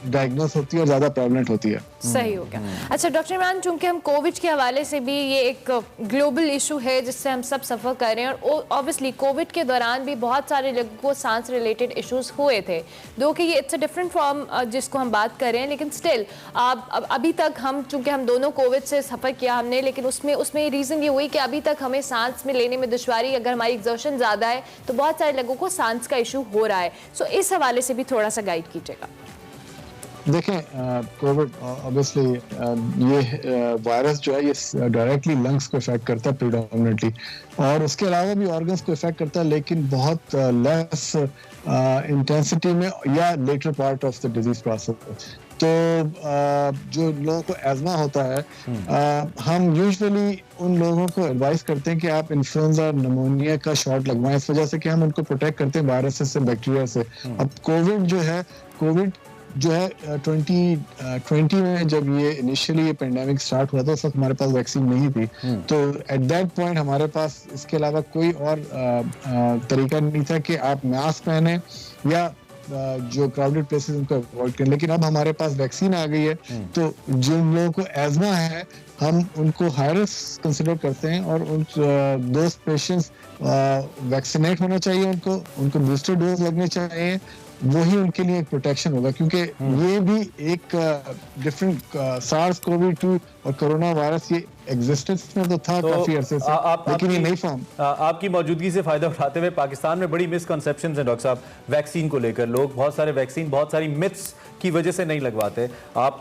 डायग्नोस होती है और ज़्यादा प्रेवलेंट होती है। सही हो गया। अच्छा डॉक्टर इमरान, चूंकि हम कोविड के हवाले से भी, ये एक ग्लोबल इशू है जिससे हम सब सफ़र कर रहे हैं, और ऑब्वियसली कोविड के दौरान भी बहुत सारे लोगों को सांस रिलेटेड इश्यूज हुए थे, दो कि ये इट्स अ डिफरेंट फॉर्म जिसको हम बात कर रहे हैं, लेकिन स्टिल अभी तक हम, चूंकि हम दोनों कोविड से सफ़र किया हमने, लेकिन उसमें रीज़न ये हुई कि अभी तक हमें सांस में लेने में दुश्वारी, अगर हमारी एग्जॉशन ज़्यादा है तो बहुत सारे लोगों को सांस का इशू हो रहा है। सो इस हवाले से भी थोड़ा सा गाइड कीजिएगा। देखें, कोविड ऑब्वियसली ये वायरस जो है ये डायरेक्टली लंग्स को इफेक्ट करता है प्रीडोमिनेटली, और उसके अलावा भी ऑर्गन्स को इफेक्ट करता है, लेकिन बहुत लेस इंटेंसिटी में या later part of the disease process. तो जो लोगों को एज़मा होता है, हम यूजुअली उन लोगों को एडवाइस करते हैं कि आप इन्फ्लुएंजा निमोनिया का शॉट लगवाएं, इस वजह से कि हम उनको प्रोटेक्ट करते हैं वायरस से, बैक्टीरिया से। अब कोविड जो है 2020 में जब ये इनिशियली ये पेंडेमिक स्टार्ट हुआ था, उस वक्त हमारे पास वैक्सीन नहीं थी, तो एट दैट पॉइंट हमारे पास इसके अलावा कोई और तरीका नहीं था कि आप मास्क पहने या जो क्राउडेड प्लेसेस उनको अवॉइड करें। लेकिन अब हमारे पास वैक्सीन आ गई है, तो जिन लोगों को एज़मा है हम उनको हाई रिस्क कंसिडर करते हैं, और उन दोस्त पेशेंट्स वैक्सीनेट होना चाहिए, उनको बूस्टर डोज लगने चाहिए, वही उनके लिए एक प्रोटेक्शन होगा, क्योंकि ये भी एक डिफरेंट SARS-CoV-2 और कोरोना वायरस ये एग्जिस्टेंस में तो था काफी अरसे से, लेकिन ये नई फॉर्म। आपकी मौजूदगी से फायदा उठाते हुए, पाकिस्तान में बड़ी मिसकंसेप्शंस हैं डॉक्टर साहब वैक्सीन को लेकर। लोग बहुत सारे वैक्सीन बहुत सारी मिथ्स की वजह से नहीं लगवाते। आप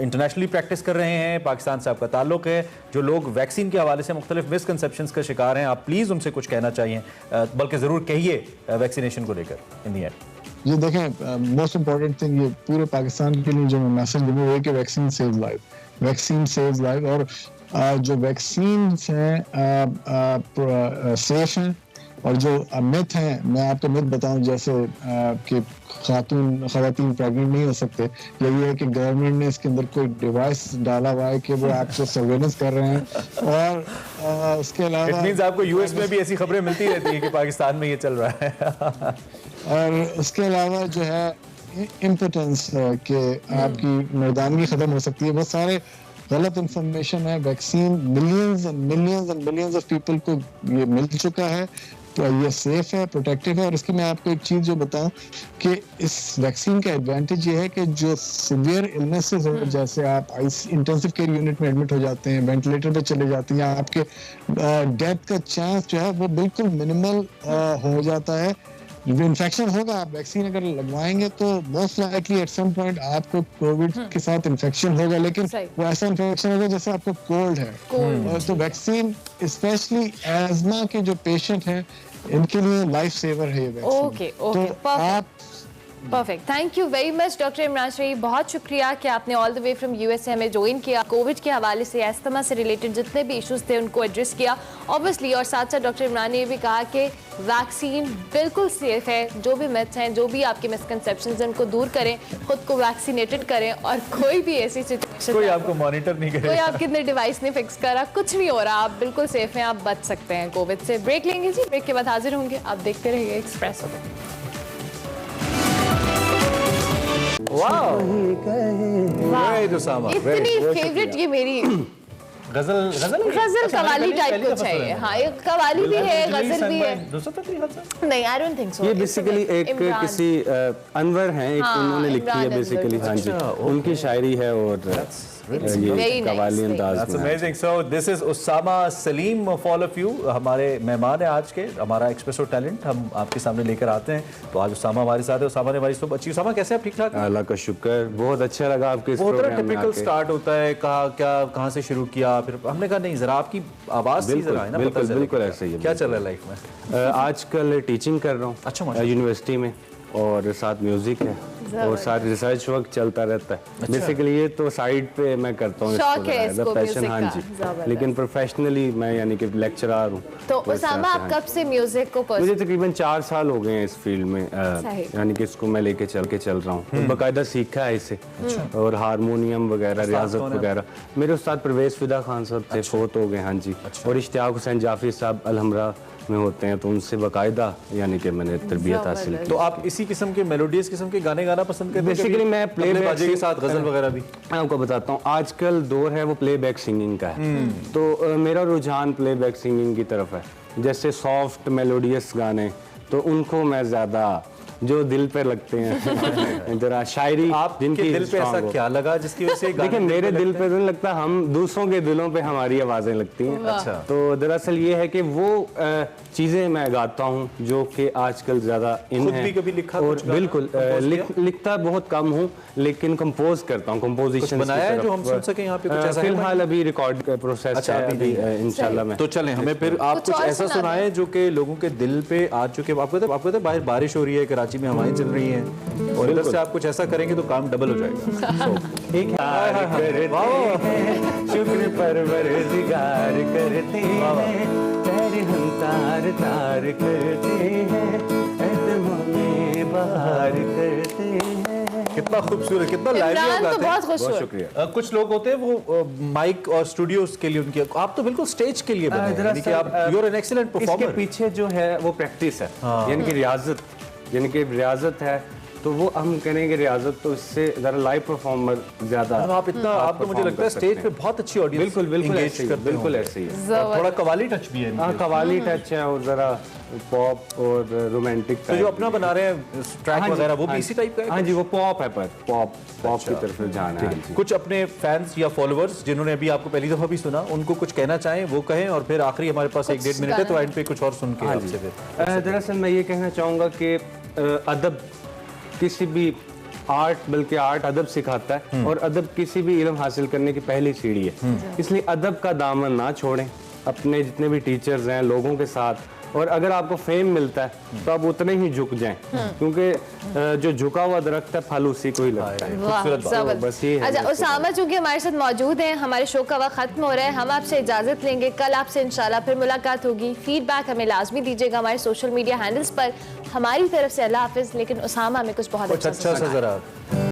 इंटरनेशनली प्रैक्टिस कर रहे हैं, पाकिस्तान से आपका ताल्लुक है, जो लोग वैक्सीन के हवाले से मुख्तलिफ मिसकंसेप्शंस का शिकार हैं, आप प्लीज़ उनसे कुछ कहना चाहिए, बल्कि ज़रूर कहिए वैक्सीनेशन को लेकर इन दी एंड। ये देखें, मोस्ट इम्पॉर्टेंट थिंग ये पूरे पाकिस्तान के लिए जो मैसेज दूंगा वो है कि vaccine saves life, vaccine saves life. और जो वैक्सीन हैं सेफ हैं, और जो मिथ हैं, मैं आपको मिथ बताऊं, जैसे कि खवातीन प्रेग्नेंट नहीं हो सकते, या ये है कि गवर्नमेंट ने इसके अंदर कोई डिवाइस डाला हुआ है कि वो आपको सर्वेलेंस कर रहे हैं, और उसके अलावा आपको यूएस में भी ऐसी खबरें मिलती रहती है कि पाकिस्तान में ये चल रहा है। और उसके अलावा जो है इम्पोर्टेंस कि आपकी मर्दानगी खत्म हो सकती है, बहुत सारे गलत इंफॉर्मेशन है। Vaccine millions and millions and millions of people को ये मिल चुका है, तो ये सेफ है, प्रोटेक्टिव है। और इसकी मैं आपको एक चीज़ जो बताऊं कि इस वैक्सीन का एडवांटेज ये है कि जो सीवियर इलनेसेस हो, जैसे आप इंटेंसिव केयर यूनिट में एडमिट हो जाते हैं, वेंटिलेटर पे चले जाते हैं, आपके डेथ का चांस जो है वो बिल्कुल मिनिमल हो जाता है। इन्फेक्शन होगा, आप वैक्सीन अगर लगवाएंगे तो most likely at some point आपको कोविड के साथ इन्फेक्शन होगा, लेकिन वो ऐसा इन्फेक्शन होगा जैसे आपको कोल्ड है। तो वैक्सीन स्पेशली एज़मा के जो पेशेंट हैं इनके लिए लाइफ सेवर है ये वैक्सीन। तो आप perfect, thank you very much doctor Imran Sharif, बहुत शुक्रिया कि आपने all the way from USA हमें ज्वाइन किया, कोविड के हवाले से, अस्थमा से रिलेटेड जितने भी इश्यूज थे उनको एड्रेस किया ऑब्वियसली। और साथ साथ डॉक्टर इमरान ने ये भी कहा कि वैक्सीन बिल्कुल सेफ है, जो भी मिथ्स हैं, जो भी आपके मिसकंसेप्शंस हैं उनको दूर करें, खुद को वैक्सीनेटेड करें, और कोई भी ऐसी सिचुएशन, कोई आपको मॉनिटर नहीं करेगा, कोई आपके अंदर डिवाइस नहीं फिक्स करा, कुछ नहीं हो रहा, आप बिल्कुल सेफ हैं, आप बच सकते हैं कोविड से। ब्रेक लेंगे जी, ब्रेक के बाद हाजिर होंगे, आप देखते रहिए एक्सप्रेस। इतनी फेवरेट ये मेरी गजल कवाली टाइप कुछ है। हाँ, ये कवाली भी है, गजल भी है। नहीं, आई डोंट थिंक सो। ये बेसिकली एक किसी अनवर हैं, एक उन्होंने लिखी है बेसिकली। हाँ जी, उनकी शायरी है और ये कवाली अंदाज में। Amazing. So this is Usama Saleem of all of you, हमारे मेहमान है आज के, हमारा एक्सप्रेसो टैलेंट हम आपके सामने लेकर आते हैं। तो आज उसामा हमारे साथ है। उसामा ने हमारी सुबह अच्छी। उसामा कैसे आप? ठीक ठाक? अल्लाह का शुक्र, बहुत अच्छा लगा आपके इस प्रोग्राम में। टिपिकल स्टार्ट होता है, कहाँ से शुरू किया, फिर हमने कहा नहीं जरा आपकी आवाज से जरा है ना, बिल्कुल ऐसे ही है। क्या चल रहा है लाइफ में? आजकल टीचिंग कर रहा हूँ, अच्छा, यूनिवर्सिटी में। और साथ म्यूजिक है और साथ रिसर्च वर्क चलता रहता है। बेसिकली ये तो साइड पे मैं करता हूँ, शौक है इसको पैशन। हाँ जी, लेकिन प्रोफेशनल मैं यानी कि लेक्चरर हूँ। तो उसामा आप कब से म्यूजिक को मुझे तकरीबन 4 साल हो गए हैं इस फील्ड में, यानी कि इसको मैं लेके चल रहा हूँ। तो बाकायदा सीखा है इसे, और हारमोनियम वगैरह, रियाजत वगैरह। मेरे उस्ताद परवेज फिदा खान साहब थे, फोत हो गए। हाँ जी, और इश्तियाक हुसैन जाफरी साहब अलहमरा में होते हैं, तो उनसे बाकायदा यानी कि मैंने तरबियत हासिल की। तो आप इसी किस्म के मेलोडियस किस्म के गाने गाना पसंद करते हैं? बेसिकली मैं प्लेबैक के साथ गजल वगैरह भी आपको बताता हूँ। आजकल दौर है वो प्लेबैक सिंगिंग का है, तो मेरा रुझान प्लेबैक सिंगिंग की तरफ है। जैसे सॉफ्ट मेलोडियस गाने, तो उनको मैं ज़्यादा जो दिल पे लगते हैं जरा शायरी आप जिनके दिल पे ऐसा क्या लगा जिसकी वजह से देखिए मेरे दिल पे तो नहीं लगता, हम दूसरों के दिलों पे हमारी आवाज़ें लगती हैं। अच्छा। तो दरअसल ये है कि वो चीज़ें मैं गाता हूँ जो कि आजकल ज़्यादा इन है। भी कभी लिखा और बिल्कुल लिखता बहुत कम हूँ, लेकिन कंपोज करता हूँ। कंपोजिशन बनाया है जो हम सुन सकें यहाँ पे कुछ ऐसा? फिलहाल अभी रिकॉर्ड प्रोसेस है अभी इंशाल्लाह में। तो चलें हमें फिर आप कुछ ऐसा सुनाएं जो कि लोगों के दिल पे आ चुके। आपको तो बाहर बारिश हो रही है, कराची में हवाएं चल रही हैं, और इधर से आप कुछ ऐसा करेंगे तो काम डबल हो जाएगा। शुक्र परवरदिगार करते हैं, हम तार तार करते हैं, में बहार करते हैं। कितना खूबसूरत, कितना लाइवली गाते हैं। बहुत शुक्रिया। कुछ लोग होते हैं वो माइक और स्टूडियोज के लिए उनकी, आप तो बिल्कुल स्टेज के लिए बने हैं, यानी कि आप you are an excellent performer. इसके पीछे जो है वो प्रैक्टिस है, यानी कि रियाजत है। तो वो हम करेंगे रियाजत, तो इससे जरा लाइव परफॉर्मर ज्यादा आप इतना, आप तो मुझे लगता है स्टेज पे बहुत अच्छी ऑडियंस बिल्कुल ऐसे ही है। थोड़ा कवाली टच भी है। हाँ, कवाली टच है और जरा पॉप और रोमांटिक। तो जो अपना बना रहे हैं ट्रैक वगैरह वो भी इसी टाइप का है? हाँ जी, वो पॉप है, पर पॉप की तरफ जाना है। कुछ अपने फैंस या फॉलोअर्स जिन्होंने अभी आपको पहली दफा भी सुना, उनको कुछ कहना चाहें वो कहें, और फिर आखिरी हमारे पास 1-1.5 मिनट है, तो एंड पे कुछ और सुन के आपसे फिर। दरअसल मैं ये कहना चाहूँगा कि अदब किसी भी आर्ट, बल्कि आर्ट अदब सिखाता है, और अदब किसी भी इल्म हासिल करने की पहली सीढ़ी है। इसलिए अदब का दामन ना छोड़ें अपने जितने भी टीचर्स हैं, लोगों के साथ। और अगर आपको फेम मिलता है तो आप उतने ही झुक जाएं, क्योंकि जो झुका हुआ दरख्त है फल उसी को ही लगता है। बस ये है। अच्छा उसामा चूंकि हमारे साथ मौजूद हैं, हमारे शो का वक्त खत्म हो रहा है, हम आपसे इजाजत लेंगे। कल आपसे इंशाल्लाह फिर मुलाकात होगी। फीडबैक हमें लाजमी दीजिएगा हमारे सोशल मीडिया हैंडल्स पर। हमारी तरफ से अल्लाह हाफिज। लेकिन उसामा में कुछ बहुत अच्छा सा जरा